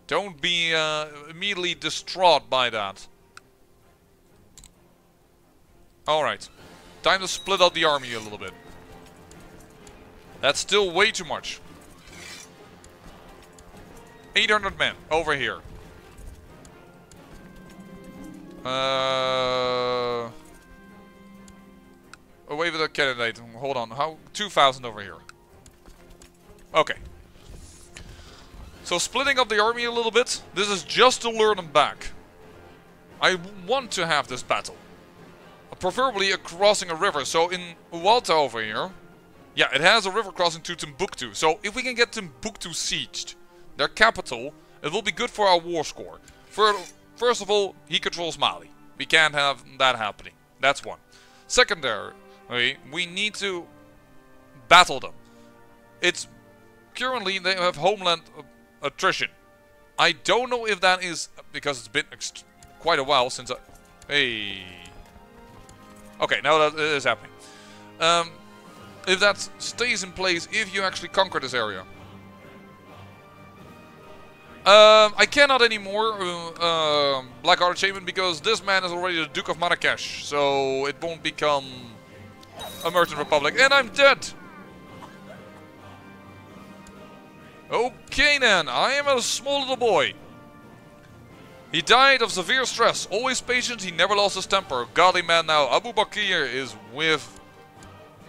Don't be immediately distraught by that. Alright. Time to split up the army a little bit. That's still way too much. 800 men over here. Away with the candidate. Hold on. How? 2,000 over here. Okay. So splitting up the army a little bit. This is just to lure them back. I want to have this battle. Preferably crossing a river. So in Ualta over here. Yeah, it has a river crossing to Timbuktu. So if we can get Timbuktu sieged, their capital, it will be good for our war score. First of all, he controls Mali. We can't have that happening. That's one. Secondary, we need to battle them. It's currently they have homeland attrition. I don't know if that is because it's been quite a while since I... Hey. Okay, now that is happening. If that stays in place, if you actually conquer this area. I cannot anymore Blackhearted Shaman because this man is already the Duke of Marrakesh. So it won't become a merchant republic. And I'm dead! Okay then, I am a small little boy. He died of severe stress. Always patient, he never lost his temper. Godly man now. Abu Bakr is with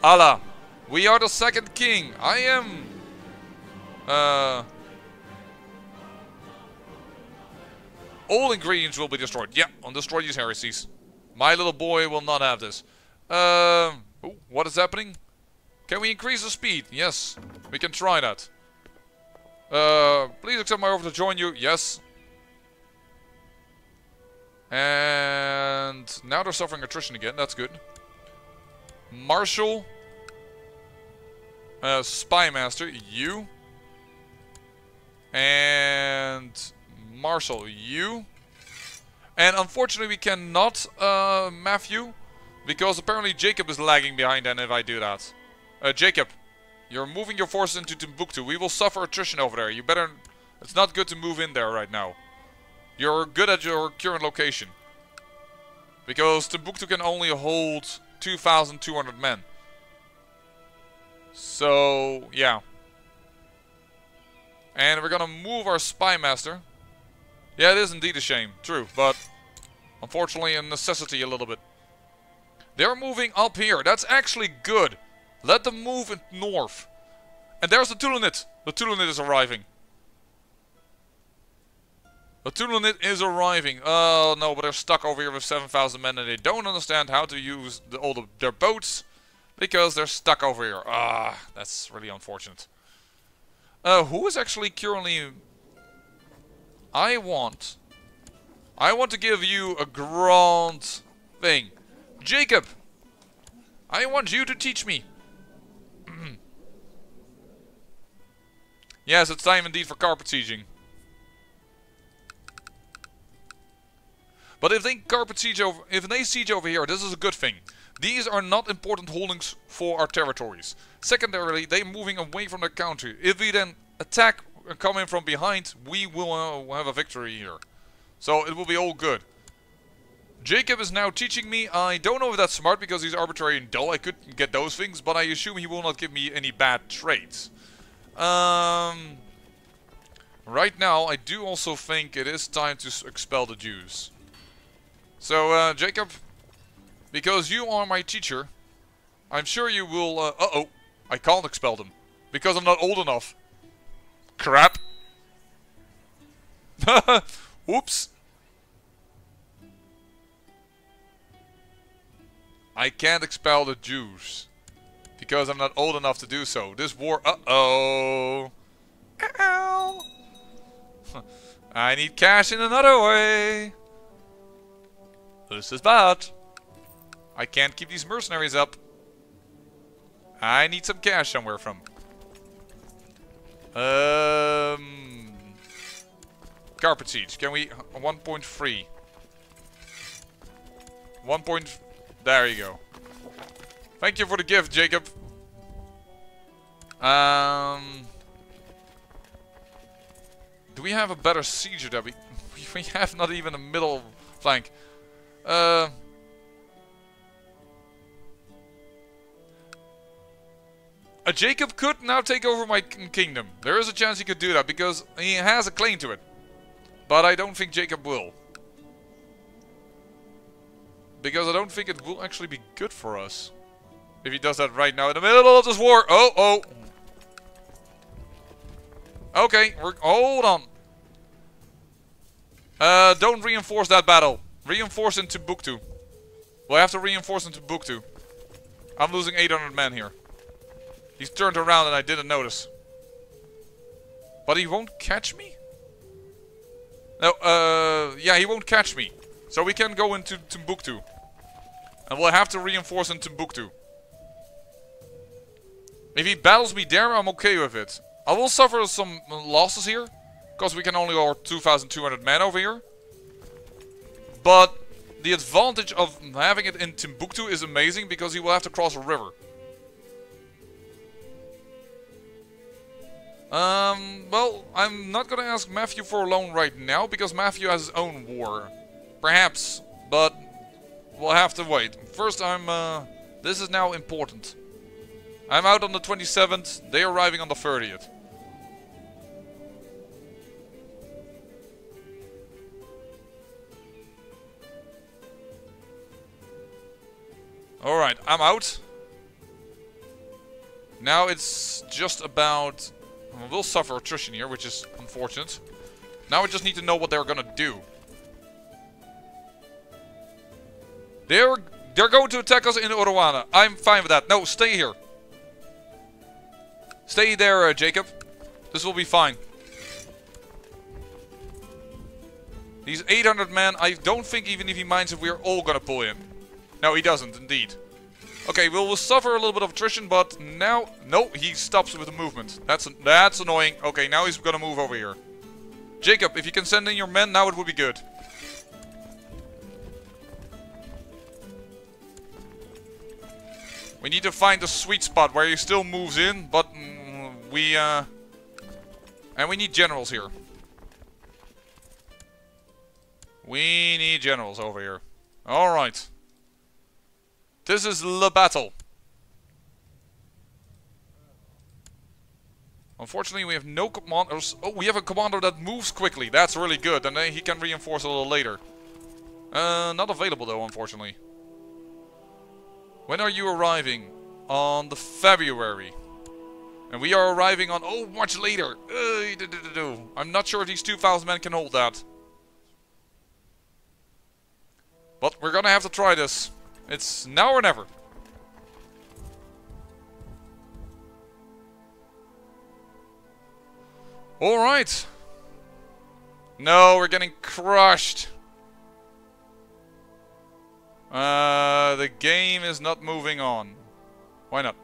Allah. We are the second king. I am... all ingredients will be destroyed. Yeah, I'll destroy these heresies. My little boy will not have this. Ooh, what is happening? Can we increase the speed? Yes, we can try that. Please accept my offer to join you. Yes. And now they're suffering attrition again. That's good. Marshal. Spy Master, you. And Marshal, you. And unfortunately we cannot Matthew, because apparently Jacob is lagging behind and if I do that. Jacob, you're moving your forces into Timbuktu. We will suffer attrition over there. You better... It's not good to move in there right now. You're good at your current location. Because Timbuktu can only hold 2,200 men. So, yeah. And we're gonna move our Spy Master. Yeah, it is indeed a shame. True, but unfortunately a necessity a little bit. They're moving up here. That's actually good. Let them move north. And there's the Tulanit. The Tulanit is arriving. The Tunanit is arriving. Oh no, but they're stuck over here with 7,000 men and they don't understand how to use their boats because they're stuck over here. Ah, that's really unfortunate. Who is actually currently... I want to give you a grand thing. Jacob! I want you to teach me. Yes, it's time indeed for carpet sieging. But if they siege over here, this is a good thing. These are not important holdings for our territories. Secondarily, they're moving away from their country. If we then attack and come in from behind, we will have a victory here. So it will be all good. Jacob is now teaching me. I don't know if that's smart because he's arbitrary and dull. I could get those things, but I assume he will not give me any bad traits. Right now, I do also think it is time to expel the Jews. So, Jacob, because you are my teacher, I'm sure you will... uh-oh, I can't expel them. Because I'm not old enough. Crap. Oops. I can't expel the Jews. Because I'm not old enough to do so. This war... uh-oh. Ow. I need cash in another way. This is bad. I can't keep these mercenaries up. I need some cash somewhere from. Carpet siege. Can we... 1.3. 1 point... There you go. Thank you for the gift, Jacob. Do we have a better sieger that we have not even a middle flank. Jacob could now take over my kingdom. There is a chance he could do that because he has a claim to it. But I don't think Jacob will. Because I don't think it will actually be good for us. If he does that right now in the middle of this war. Oh. Okay, hold on. Don't reinforce that battle. Reinforce in Timbuktu. We'll have to reinforce in Timbuktu. I'm losing 800 men here. He's turned around and I didn't notice. But he won't catch me? No, yeah, he won't catch me. So we can go into Timbuktu. And we'll have to reinforce in Timbuktu. If he battles me there, I'm okay with it. I will suffer some losses here. Because we can only go 2,200 men over here. But the advantage of having it in Timbuktu is amazing because he will have to cross a river. Well, I'm not gonna ask Matthew for a loan right now because Matthew has his own war. Perhaps, but we'll have to wait. First, this is now important. I'm out on the 27th, they're arriving on the 30th. Alright, I'm out. Now it's just about... We'll suffer attrition here, which is unfortunate. Now we just need to know what they're gonna do. They're going to attack us in Uruana. I'm fine with that. No, stay here. Stay there, Jacob. This will be fine. These 800 men, I don't think even if he minds if we're all gonna pull in. No, he doesn't, indeed. Okay, we'll suffer a little bit of attrition, but now... No, he stops with the movement. That's annoying. Okay, now he's gonna move over here. Jacob, if you can send in your men, now it would be good. We need to find a sweet spot where he still moves in, but and we need generals here. We need generals over here. Alright. This is the battle. Unfortunately, we have no commanders. Oh, we have a commander that moves quickly. That's really good. And then he can reinforce a little later. Not available though, unfortunately. When are you arriving? On the February. And we are arriving on... Oh, much later. I'm not sure if these 2,000 men can hold that. But we're gonna have to try this. It's now or never. Alright. No, we're getting crushed. The game is not moving on. Why not?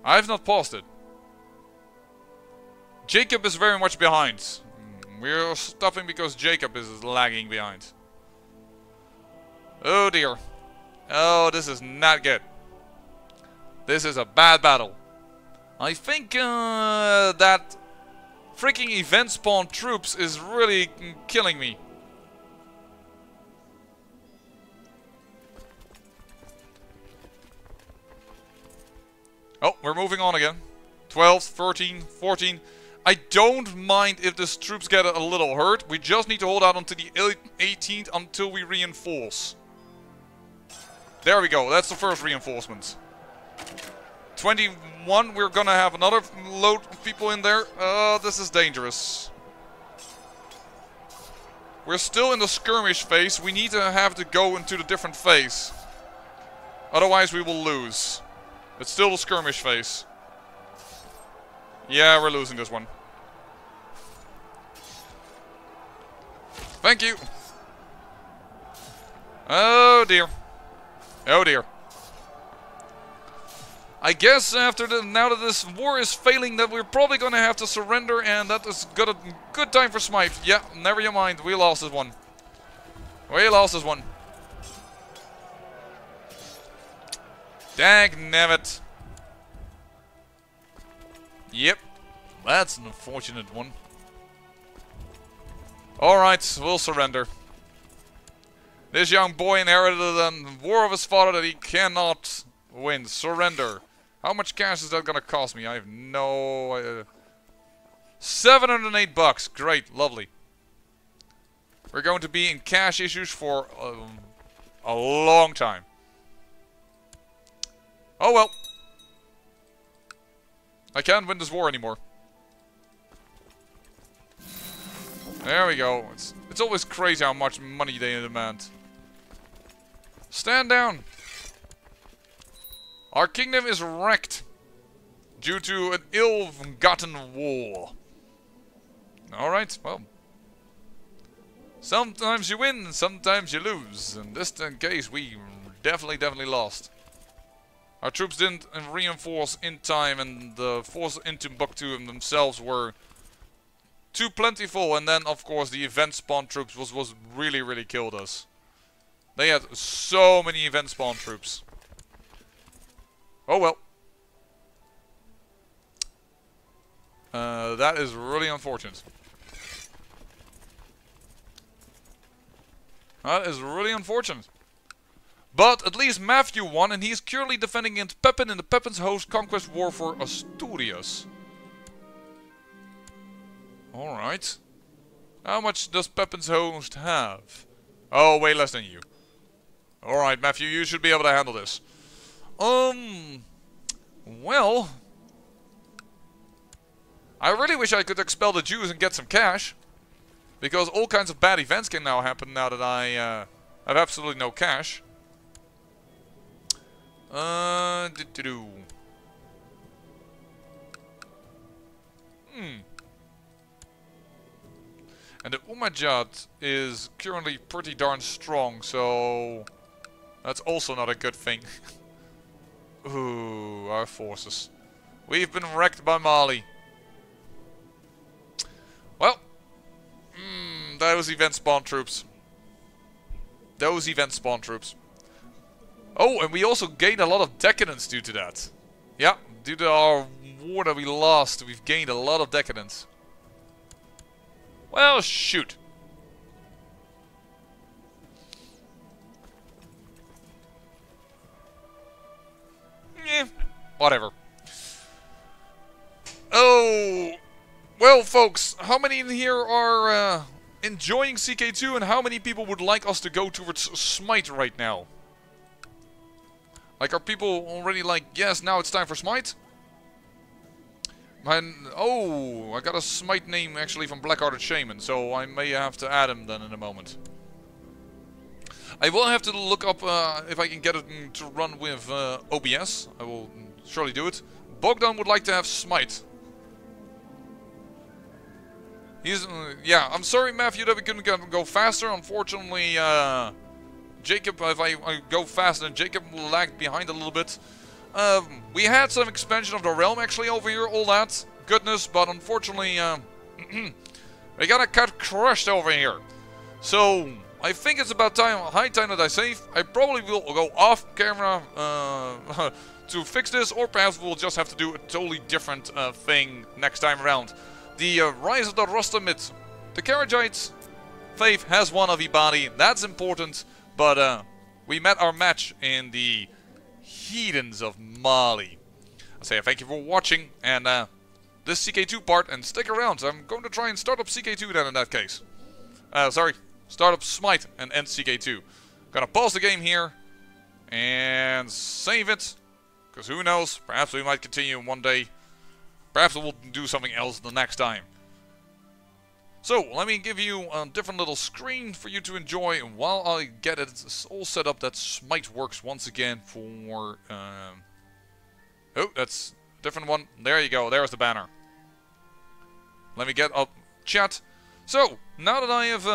I've not paused it. Jacob is very much behind. We're stopping because Jacob is lagging behind. Oh dear. Oh, this is not good. This is a bad battle. I think that freaking event spawn troops is really killing me. Oh, we're moving on again. 12, 13, 14. I don't mind if these troops get a little hurt. We just need to hold out until the 18th until we reinforce. There we go. That's the first reinforcement. 21, we're gonna have another load of people in there. This is dangerous. We're still in the skirmish phase. We need to have to go into the different phase. Otherwise we will lose. It's still the skirmish phase. Yeah, we're losing this one. Thank you. Oh dear. Oh dear. I guess after now that this war is failing, that we're probably gonna have to surrender, and that is good time for SMITE. Yeah, never you mind. We lost this one. We lost this one. Dagnabbit. Yep. That's an unfortunate one. Alright, we'll surrender. This young boy inherited a war of his father that he cannot win. Surrender. How much cash is that gonna cost me? I have no... 708 bucks. Great, lovely. We're going to be in cash issues for a long time. Oh well. I can't win this war anymore. There we go. It's always crazy how much money they demand. Stand down. Our kingdom is wrecked due to an ill-gotten war. Alright, well. Sometimes you win, and sometimes you lose. In this case, we definitely lost. Our troops didn't reinforce in time, and the forces in Timbuktu themselves were too plentiful. And then, of course, the event spawn troops was really killed us. They had so many event spawn troops. Oh well. That is really unfortunate. That is really unfortunate. But at least Matthew won, and he's currently defending against Pepin in the Pepin's host conquest war for Asturias. Alright. How much does Pepin's host have? Oh, way less than you. Alright, Matthew, you should be able to handle this. Well... I really wish I could expel the Jews and get some cash. Because all kinds of bad events can now happen now that I have absolutely no cash. And the Umayyad is currently pretty darn strong, so that's also not a good thing. Ooh, our forces. We've been wrecked by Mali. Well, those event spawn troops. Those event spawn troops. Oh, and we also gained a lot of decadence due to that. Yeah, due to our war that we lost, we've gained a lot of decadence. Well, shoot. Eh, whatever. Oh, well, folks, how many in here are enjoying CK2, and how many people would like us to go towards SMITE right now? Like, are people already like, yes, now it's time for SMITE? Oh, I got a SMITE name actually from Blackhearted Shaman, so I may have to add him then in a moment. I will have to look up if I can get it to run with OBS. I will surely do it. Bogdan would like to have SMITE. He's yeah. I'm sorry, Matthew, that we couldn't go faster. Unfortunately, Jacob, if I go faster, then Jacob lagged behind a little bit. We had some expansion of the realm actually over here, all that goodness, but unfortunately, we got crushed over here. So I think it's about high time that I save. I probably will go off camera to fix this, or perhaps we'll just have to do a totally different thing next time around. The Rise of the Rostamid. The Karajites faith has won everybody. That's important, but we met our match in the Heathens of Mali. I say thank you for watching, and this CK2 part, and stick around. I'm going to try and start up CK2 then in that case. Sorry, start up SMITE and end CK2. Gonna pause the game here and save it, because who knows, perhaps we might continue one day. Perhaps we'll do something else the next time. So, let me give you a different little screen for you to enjoy while I get it all set up that SMITE works once again for... oh, that's a different one. There you go, there's the banner. Let me get up chat. So, now that I have...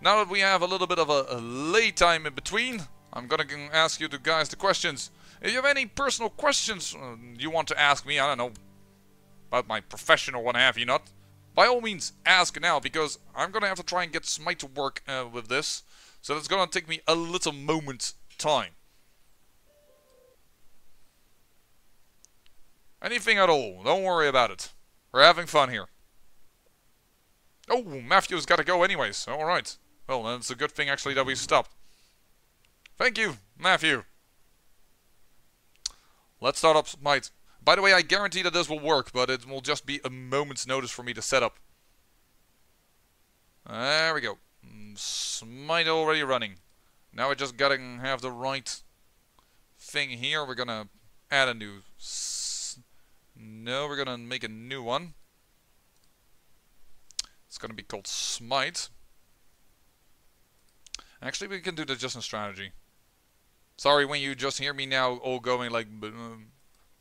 now that we have a little bit of a lay time in between, I'm gonna ask you guys the questions. If you have any personal questions you want to ask me, I don't know, about my profession or what have you not, by all means ask now, because I'm gonna have to try and get SMITE to work with this. So that's gonna take me a little moment's time. Anything at all, don't worry about it. We're having fun here. Oh, Matthew's gotta go anyways, alright. Well, then it's a good thing actually that we stopped. Thank you, Matthew. Let's start up SMITE. By the way, I guarantee that this will work, but it will just be a moment's notice for me to set up. There we go. SMITE already running. Now we just gotta have the right thing here. We're gonna add a new... No, we're gonna make a new one. It's gonna be called SMITE. Actually, we can do that just in strategy. Sorry when you just hear me now all going like...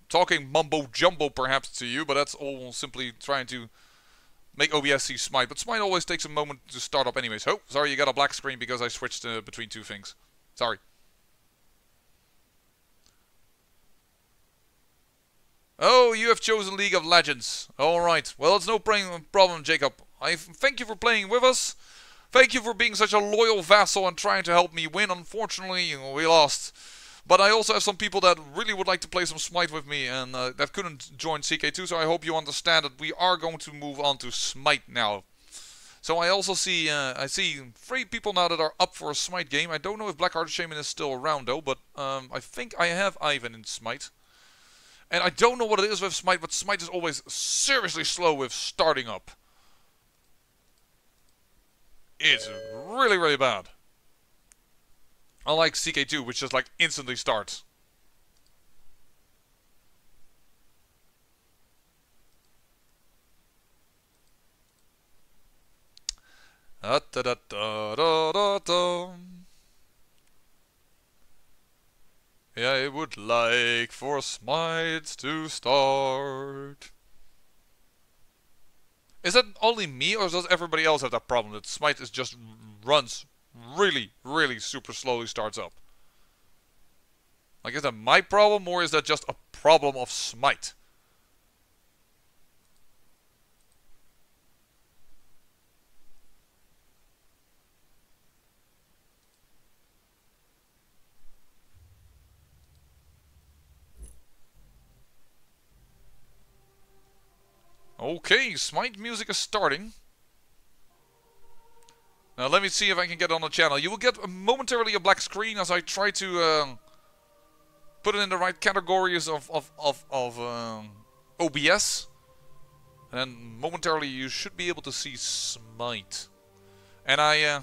talking mumbo-jumbo perhaps to you, but that's all simply trying to make OBS see SMITE. But SMITE always takes a moment to start up anyways. Oh, sorry, you got a black screen because I switched between two things. Sorry. Oh, you have chosen League of Legends. Alright, well, it's no problem, Jacob. I thank you for playing with us. Thank you for being such a loyal vassal and trying to help me win. Unfortunately, we lost. But I also have some people that really would like to play some SMITE with me and that couldn't join CK2, so I hope you understand that we are going to move on to SMITE now. So I also see, I see 3 people now that are up for a SMITE game. I don't know if Blackhearted Shaman is still around though, but I think I have Ivan in SMITE. And I don't know what it is with SMITE, but SMITE is always seriously slow with starting up. It's really, really bad. Unlike CK2, which just like instantly starts. Da, da, da, da, da, da. Yeah, I would like for SMITE to start. Is that only me, or does everybody else have that problem that SMITE is just runs really, really super slowly starts up? Like, is that my problem, or is that just a problem of SMITE? Okay, SMITE music is starting. Now let me see if I can get on the channel. You will get momentarily a black screen as I try to put it in the right categories of OBS. And then momentarily you should be able to see SMITE. And I...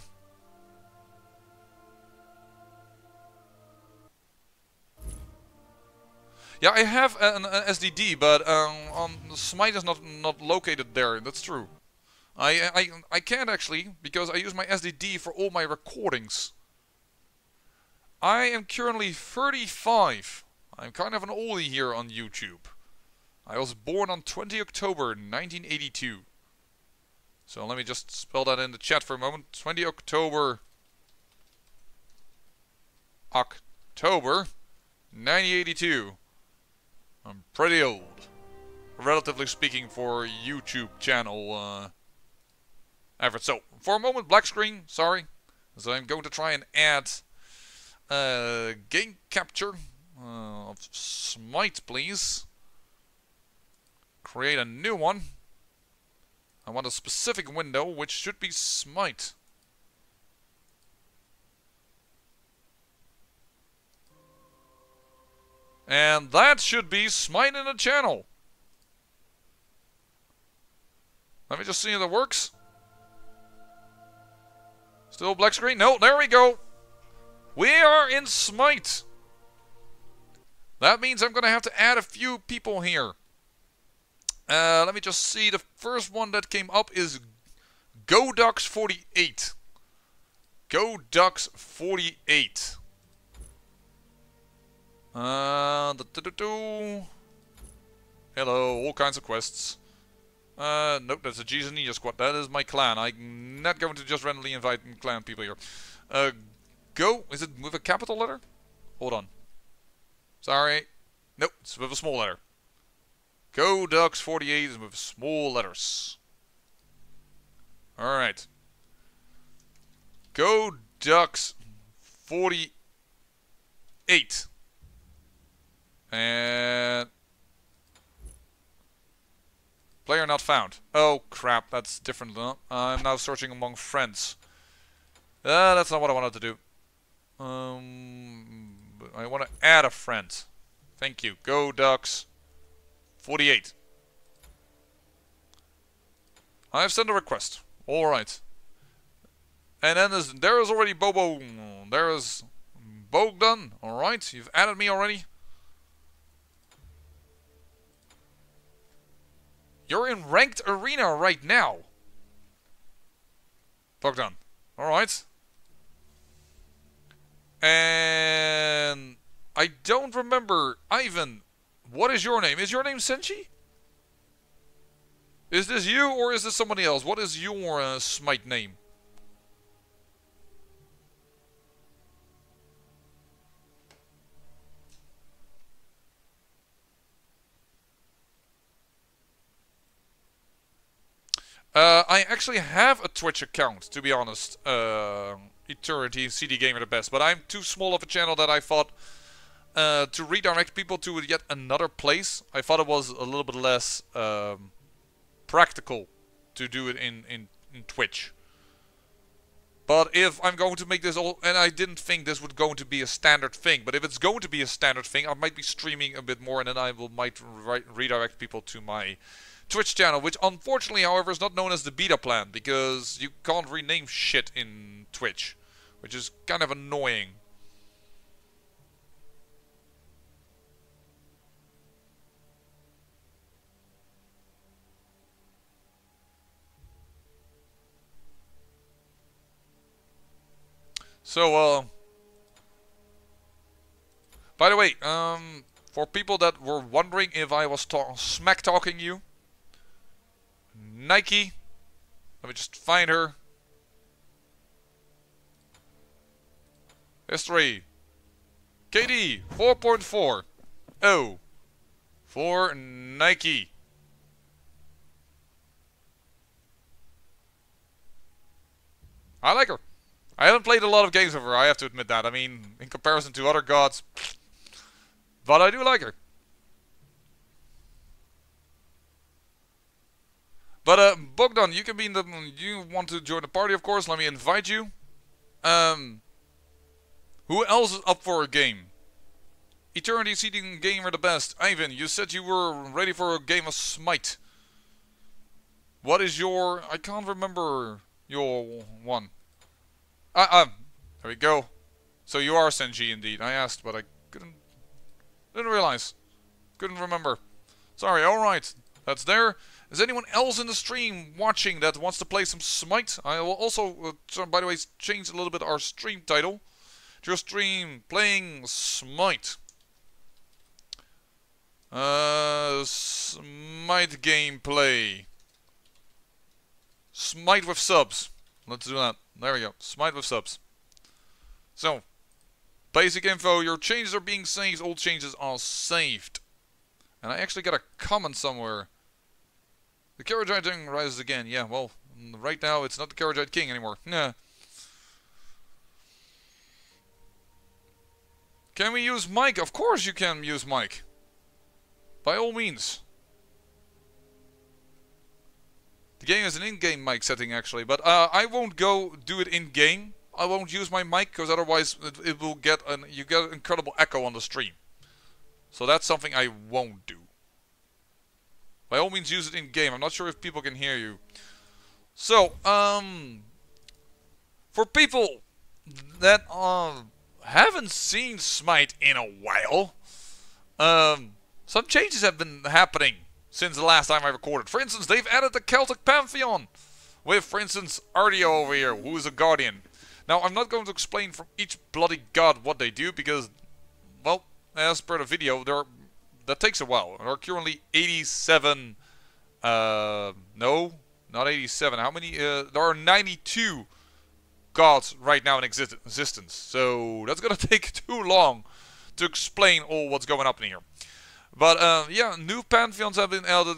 yeah, I have an SDD, but SMITE is not located there. That's true. I can't actually, because I use my SDD for all my recordings. I am currently 35. I'm kind of an oldie here on YouTube. I was born on 20 October 1982. So let me just spell that in the chat for a moment. 20 October 1982. I'm pretty old. Relatively speaking for YouTube channel effort. So, for a moment, black screen, sorry. So I'm going to try and add game capture of SMITE, please. Create a new one. I want a specific window, which should be SMITE. And that should be SMITE in the channel. Let me just see if that works. Still black screen? No, there we go. We are in SMITE. That means I'm going to have to add a few people here. Let me just see. The first one that came up is GoDucks48. GoDucks48. Hello, all kinds of quests. Nope, that's a Jesus Ninja Squad. That is my clan. I'm not going to just randomly invite clan people here. Go, is it with a capital letter? Hold on. Sorry. Nope, it's with a small letter. GoDucks48 is with small letters. Alright. GoDucks48. And... player not found. Oh crap, that's different. Huh? I'm now searching among friends. That's not what I wanted to do. I want to add a friend. Thank you. GoDucks48. I have sent a request. Alright. And then there is already Bobo. There is Bogdan. Alright, you've added me already. You're in ranked arena right now. Bogdan. Alright. And I don't remember. Ivan, what is your name? Is your name Senshi? Is this you or is this somebody else? What is your SMITE name? I actually have a Twitch account, to be honest. Eternity CD Gamer the best, but I'm too small of a channel that I thought to redirect people to yet another place. I thought it was a little bit less practical to do it in Twitch. But if I'm going to make this all, and I didn't think this would going to be a standard thing, but if it's going to be a standard thing, I might be streaming a bit more, and then I might redirect people to my Twitch channel, which unfortunately, however, is not known as the beta plan, because you can't rename shit in Twitch, which is kind of annoying. So, by the way, for people that were wondering if I was smack talking you, Nike, let me just find her. History. KD 4.4. Oh. For Nike. I like her. I haven't played a lot of games with her, I have to admit that. I mean, in comparison to other gods. But I do like her. But Bogdan, you can be in the. You want to join the party, of course. Let me invite you. Who else is up for a game? Eternity Seeding Gamer the best. Ivan, you said you were ready for a game of SMITE. What is your? I can't remember your one. There we go. So you are Senji indeed. I asked, but I didn't realize. Couldn't remember. Sorry. All right, that's there. Is anyone else in the stream watching that wants to play some SMITE? I will also, by the way, change a little bit our stream title, to your stream playing SMITE. SMITE gameplay. SMITE with subs. Let's do that. There we go. SMITE with subs. So, basic info. Your changes are being saved. All changes are saved. And I actually got a comment somewhere. The Carajite thing rises again. Yeah, well, right now it's not the Carajite King anymore. Nah. Can we use mic? Of course you can use mic. By all means. The game is an in-game mic setting actually, but I won't go do it in-game. I won't use my mic because otherwise it will get you get an incredible echo on the stream. So that's something I won't do. By all means use it in-game. I'm not sure if people can hear you. So, for people that haven't seen SMITE in a while, some changes have been happening since the last time I recorded. For instance, they've added the Celtic Pantheon with, for instance, Ardio over here, who is a guardian. Now, I'm not going to explain for each bloody god what they do because, well, as per the video, that takes a while. There are currently 87, no, not 87. How many? There are 92 gods right now in existence. So that's gonna take too long to explain all what's going up in here. But yeah, new pantheons have been added.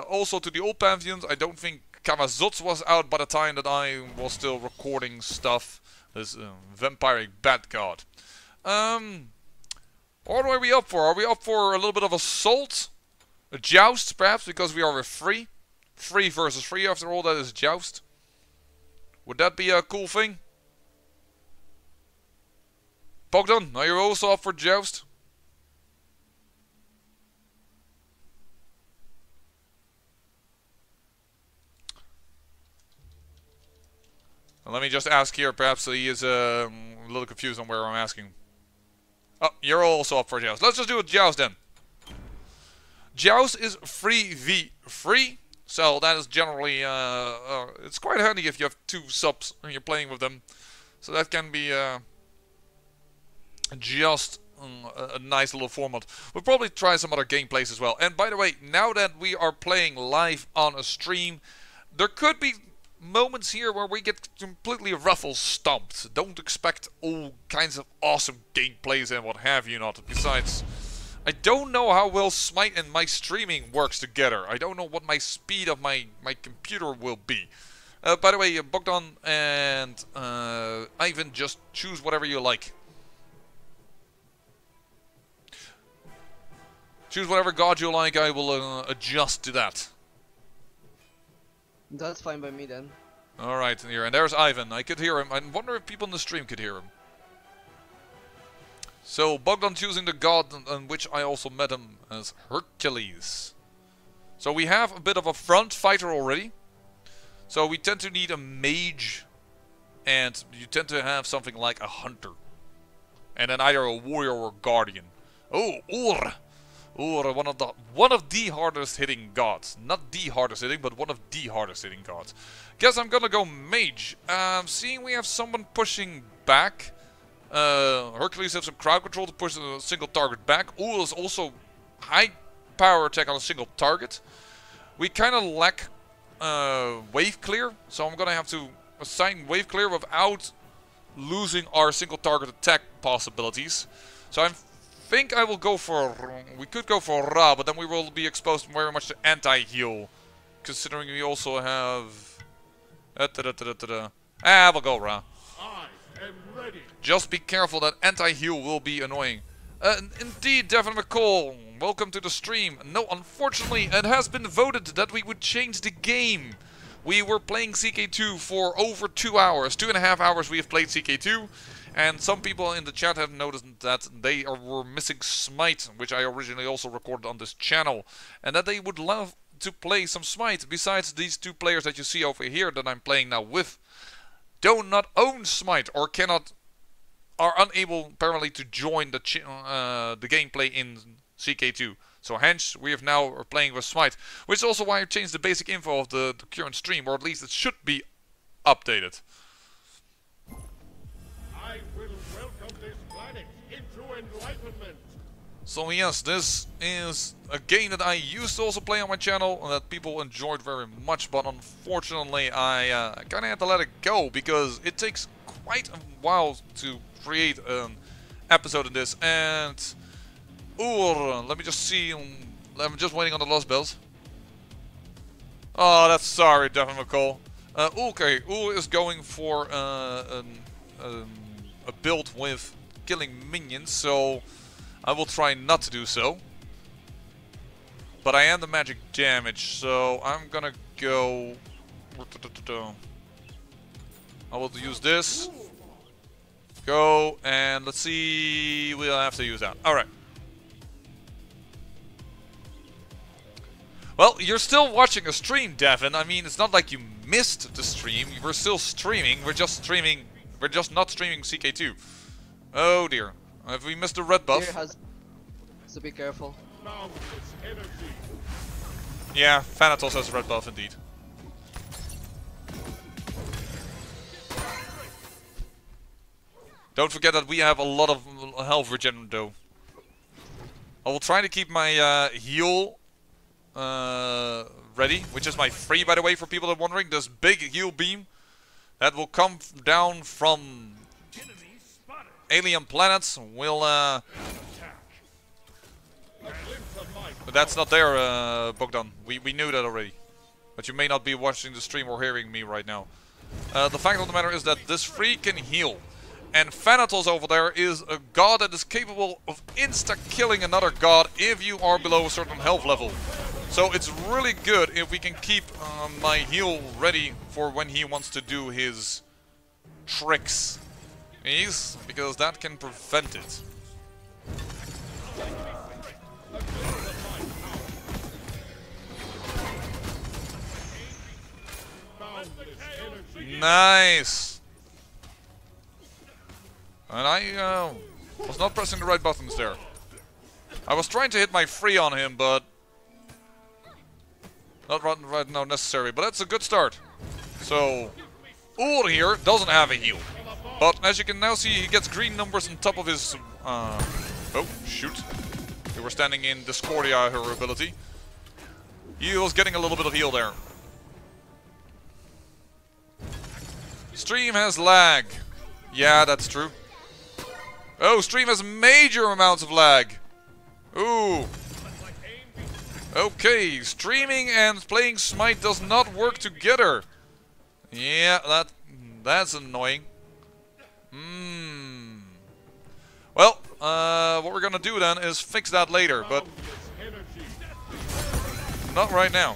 Also to the old pantheons. I don't think Kamazots was out by the time that I was still recording stuff. This vampiric bat god. What are we up for? Are we up for a little bit of assault? A joust, perhaps, because we are with free? Free versus free, after all, that is joust. Would that be a cool thing? Bogdan, are you also up for joust? Let me just ask here, perhaps he is a little confused on where I'm asking. Oh, you're also up for joust. Let's just do a joust then. Joust is free v free, so that is generally it's quite handy if you have two subs and you're playing with them. So that can be just a nice little format. We'll probably try some other gameplays as well. And by the way, now that we are playing live on a stream, there could be moments here where we get completely ruffle stomped. Don't expect all kinds of awesome gameplays and what have you not. Besides, I don't know how well SMITE and my streaming works together. I don't know what my speed of my computer will be. By the way, Bogdan and Ivan, just choose whatever you like. Choose whatever god you like, I will adjust to that. That's fine by me then. Alright, here, and there's Ivan. I could hear him. I wonder if people in the stream could hear him. So, Bogdan choosing the god on which I also met him as Hercules. So we have a bit of a front fighter already. So we tend to need a mage. And you tend to have something like a hunter. And then either a warrior or a guardian. Oh, Ur! Ur, one of the hardest hitting gods. Not the hardest hitting, but one of the hardest hitting gods. Guess I'm gonna go mage. Seeing we have someone pushing back. Hercules has some crowd control to push a single target back. Ur is also high power attack on a single target. We kind of lack wave clear, so I'm gonna have to assign wave clear without losing our single target attack possibilities. So I think I will go for... We could go for Ra, but then we will be exposed very much to anti-heal. Considering we also have... we'll go Ra. Just be careful, that anti-heal will be annoying. Indeed, Devin McCall, welcome to the stream. No, unfortunately, it has been voted that we would change the game. We were playing CK2 for over 2 hours. 2.5 hours we have played CK2. And some people in the chat have noticed that they were missing SMITE, which I originally also recorded on this channel. And that they would love to play some SMITE. Besides these two players that you see over here that I'm playing now with, do not own SMITE or are unable apparently to join the gameplay in CK2. So hence we have now are playing with SMITE, which is also why I changed the basic info of the current stream, or at least it should be updated. So yes, this is a game that I used to also play on my channel and that people enjoyed very much, but unfortunately I kind of had to let it go because it takes quite a while to create an episode in this. And let me just see. I'm just waiting on the lost bells. Oh, that's sorry, Devin McCall. Okay, is going for a build with killing minions, so I will try not to do so. But I am the magic damage, so I'm gonna go... I will use this. Go, and let's see... We'll have to use that. Alright. Well, you're still watching a stream, Devin. I mean, it's not like you missed the stream. We're still streaming. We're just streaming... We're just not streaming CK2. Oh dear. Have we missed the red buff? So be careful. Yeah, Thanatos has a red buff indeed. Don't forget that we have a lot of health regen though. I will try to keep my heal ready, which is my free, by the way, for people that are wondering. This big heal beam that will come down from alien planets will but that's not there, Bogdan. We knew that already. But you may not be watching the stream or hearing me right now. The fact of the matter is that this free can heal. And Thanatos over there is a god that is capable of insta-killing another god if you are below a certain health level. So it's really good if we can keep my heal ready for when he wants to do his tricks. Because that can prevent it. Nice! And I was not pressing the right buttons there. I was trying to hit my free on him, but not right now necessary. But that's a good start. So, Ur here doesn't have a heal. But as you can now see, he gets green numbers on top of his... oh, shoot. We were standing in Discordia, her ability. He was getting a little bit of heal there. Stream has lag. Yeah, that's true. Oh, stream has major amounts of lag. Ooh. Okay, streaming and playing Smite does not work together. Yeah, that's annoying. Well, what we're gonna do then is fix that later, but not right now.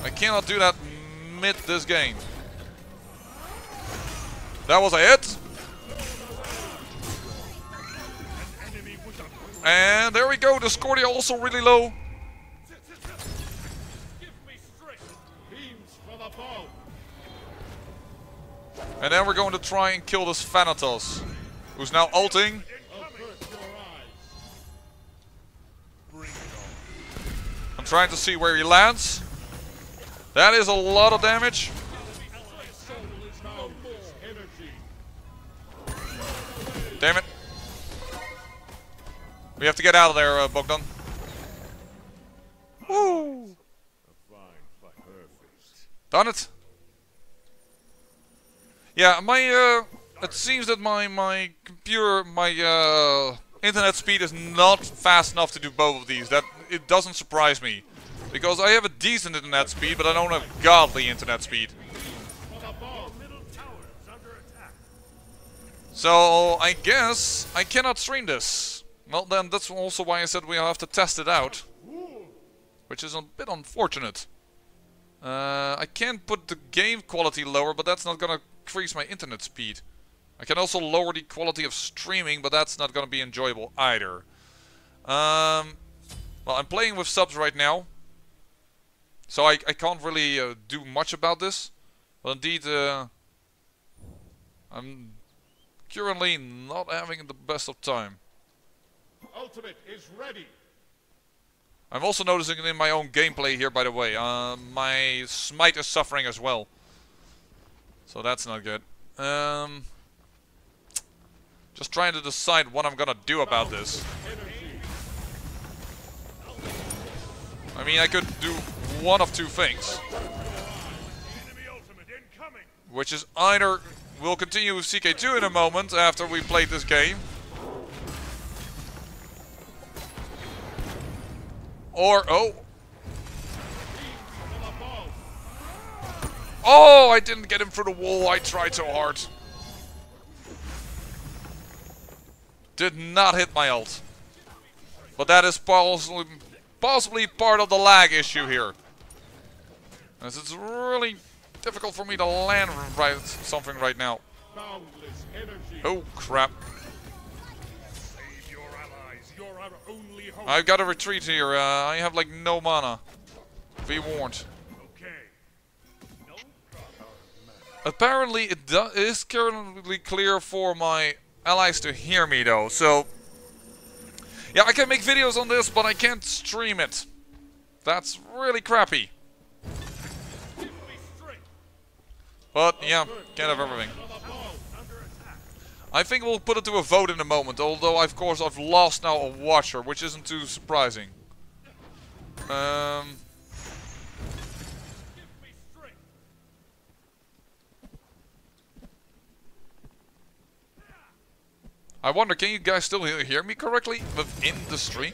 I cannot do that mid this game. That was a hit. And there we go, Discordia also really low. And then we're going to try and kill this Thanatos, who's now ulting. I'm trying to see where he lands. That is a lot of damage. Damn it. We have to get out of there, Bogdan. Woo! Done it. Yeah, it seems that my computer, my internet speed is not fast enough to do both of these. That it doesn't surprise me, because I have a decent internet speed, but I don't have godly internet speed. So I guess I cannot stream this. Well, then that's also why I said we'll have to test it out, which is a bit unfortunate. I can put the game quality lower, but that's not gonna increase my internet speed. I can also lower the quality of streaming, but that's not gonna be enjoyable either. Well, I'm playing with subs right now, so I can't really do much about this. But indeed, I'm currently not having the best of time. Ultimate is ready. I'm also noticing it in my own gameplay here, by the way. My SMITE is suffering as well. So that's not good. Just trying to decide what I'm gonna do about this. I mean, I could do one of two things. Which is either we'll continue with CK2 in a moment after we played this game. Or, oh. Oh, I didn't get him through the wall. I tried so hard. Did not hit my ult. But that is possibly part of the lag issue here. As it's really difficult for me to land something right now. Oh, crap. I've got to retreat here. I have like no mana. Be warned. Apparently it is currently clear for my allies to hear me though, so yeah, I can make videos on this, but I can't stream it. That's really crappy. But yeah, can't have everything. I think we'll put it to a vote in a moment, although of course I've lost now a watcher, which isn't too surprising. I wonder, can you guys still hear me correctly within the stream?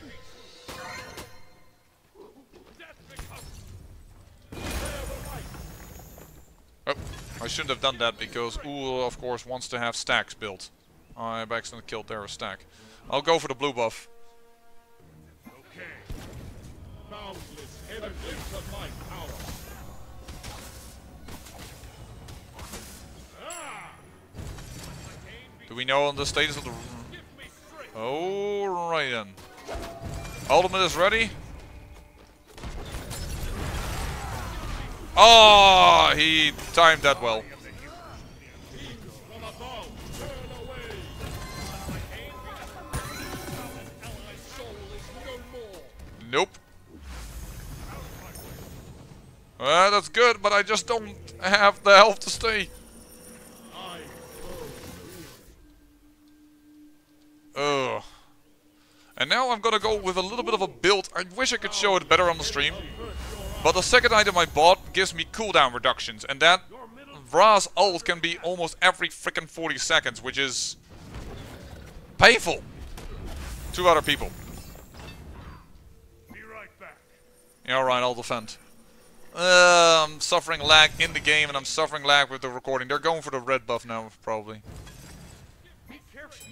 Oh, I shouldn't have done that because Ool, of course, wants to have stacks built. I've accidentally killed their stack. I'll go for the blue buff. Do we know on the status of the... Alright then. Ultimate is ready. Oh, he timed that well. Nope. That's good, but I just don't have the health to stay. Ugh. And now I'm gonna go with a little bit of a build. I wish I could show it better on the stream. But the second item I bought gives me cooldown reductions. And that Vra's ult can be almost every frickin' 40 seconds, which is painful to other people. Be right back. Yeah, alright, I'll defend. I'm suffering lag in the game and I'm suffering lag with the recording. They're going for the red buff now, probably.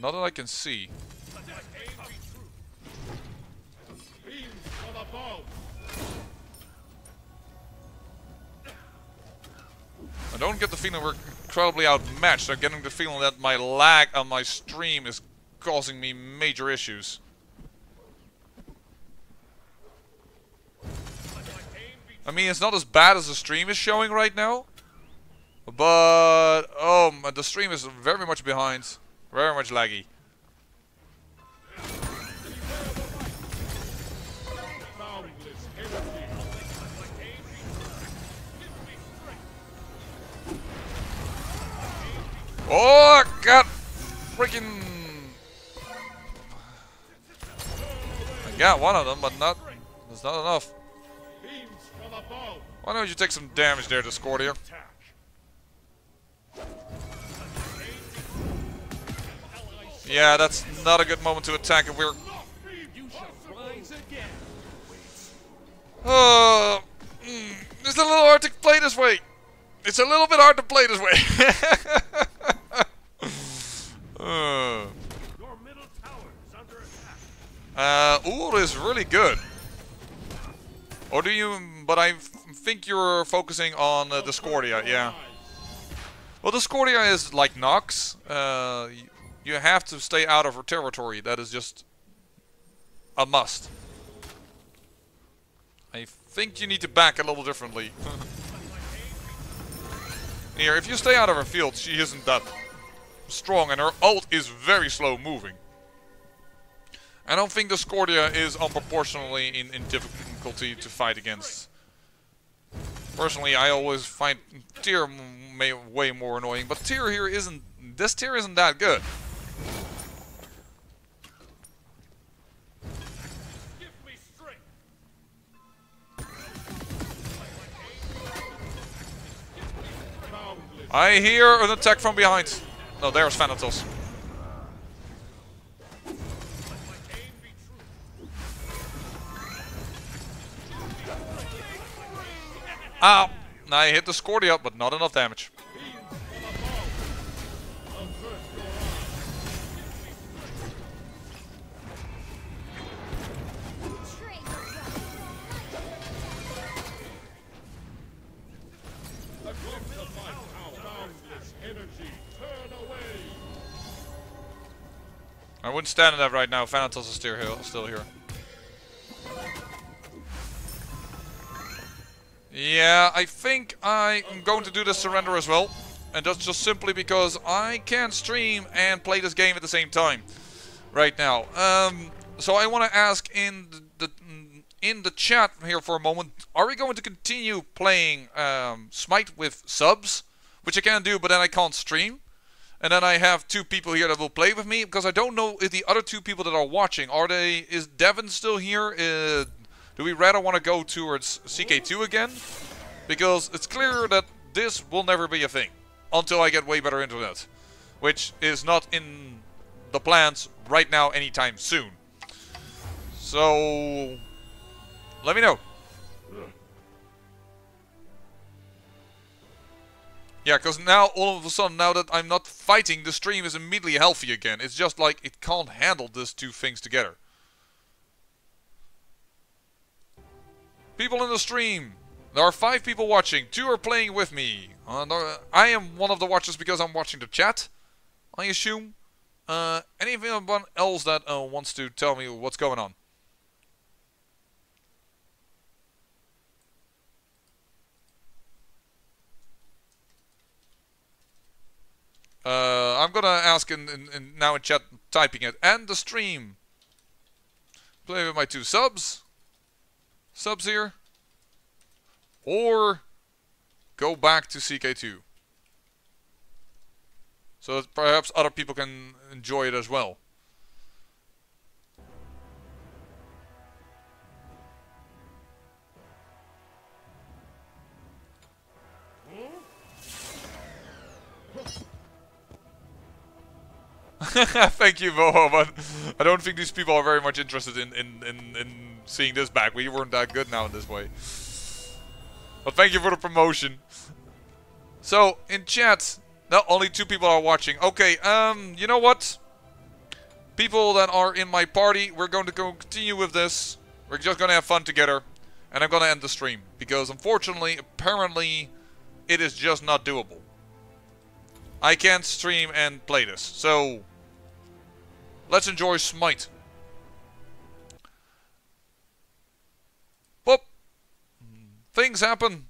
Not that I can see. I don't get the feeling we're incredibly outmatched. I'm getting the feeling that my lag on my stream is causing me major issues. I mean, it's not as bad as the stream is showing right now. But, the stream is very much behind. Very much laggy. Oh, I got freaking... I got one of them, but that's not enough. Why don't you take some damage there, Discordia? Yeah, that's not a good moment to attack if we're... It's a little hard to play this way. It's a little bit hard to play this way. Uhr is really good. Or do you... But I think you're focusing on Discordia, yeah. Well, Discordia is like Nox. You have to stay out of her territory. That is just a must. I think you need to back a little differently. Here, if you stay out of her field, she isn't that strong, and her ult is very slow moving. I don't think Discordia is unproportionally in difficulty to fight against. Personally, I always find Tyr way more annoying, but Tyr here isn't... This Tyr isn't that good. I hear an attack from behind. No, there's Thanatos. Ow! I hit the Scordia, but not enough damage. I wouldn't stand in that right now. Thanatos is still here. Yeah, I think I'm going to do the surrender as well. And that's just simply because I can't stream and play this game at the same time right now. So I want to ask in the chat here for a moment, are we going to continue playing SMITE with subs? Which I can do, but then I can't stream. And then I have 2 people here that will play with me, because I don't know if the other 2 people that are watching, is Devin still here? Do we rather want to go towards CK2 again? Because it's clear that this will never be a thing until I get way better internet, which is not in the plans right now anytime soon. So let me know. Yeah, because now, all of a sudden, now that I'm not fighting, the stream is immediately healthy again. It's just like, it can't handle these 2 things together. People in the stream. There are 5 people watching. 2 are playing with me. I am one of the watchers because I'm watching the chat, I assume. Anyone else that wants to tell me what's going on? I'm gonna ask now in chat, typing it. And the stream. Play with my 2 subs. Subs here. Or go back to CK2. So that perhaps other people can enjoy it as well. Thank you, Boho, but I don't think these people are very much interested in seeing this back. We weren't that good now in this way. But thank you for the promotion. So, in chat, now only 2 people are watching. Okay, you know what? People that are in my party, we're going to continue with this. We're just going to have fun together. And I'm going to end the stream. Because unfortunately, apparently, it is just not doable. I can't stream and play this. So, let's enjoy SMITE. Whoop. Things happen.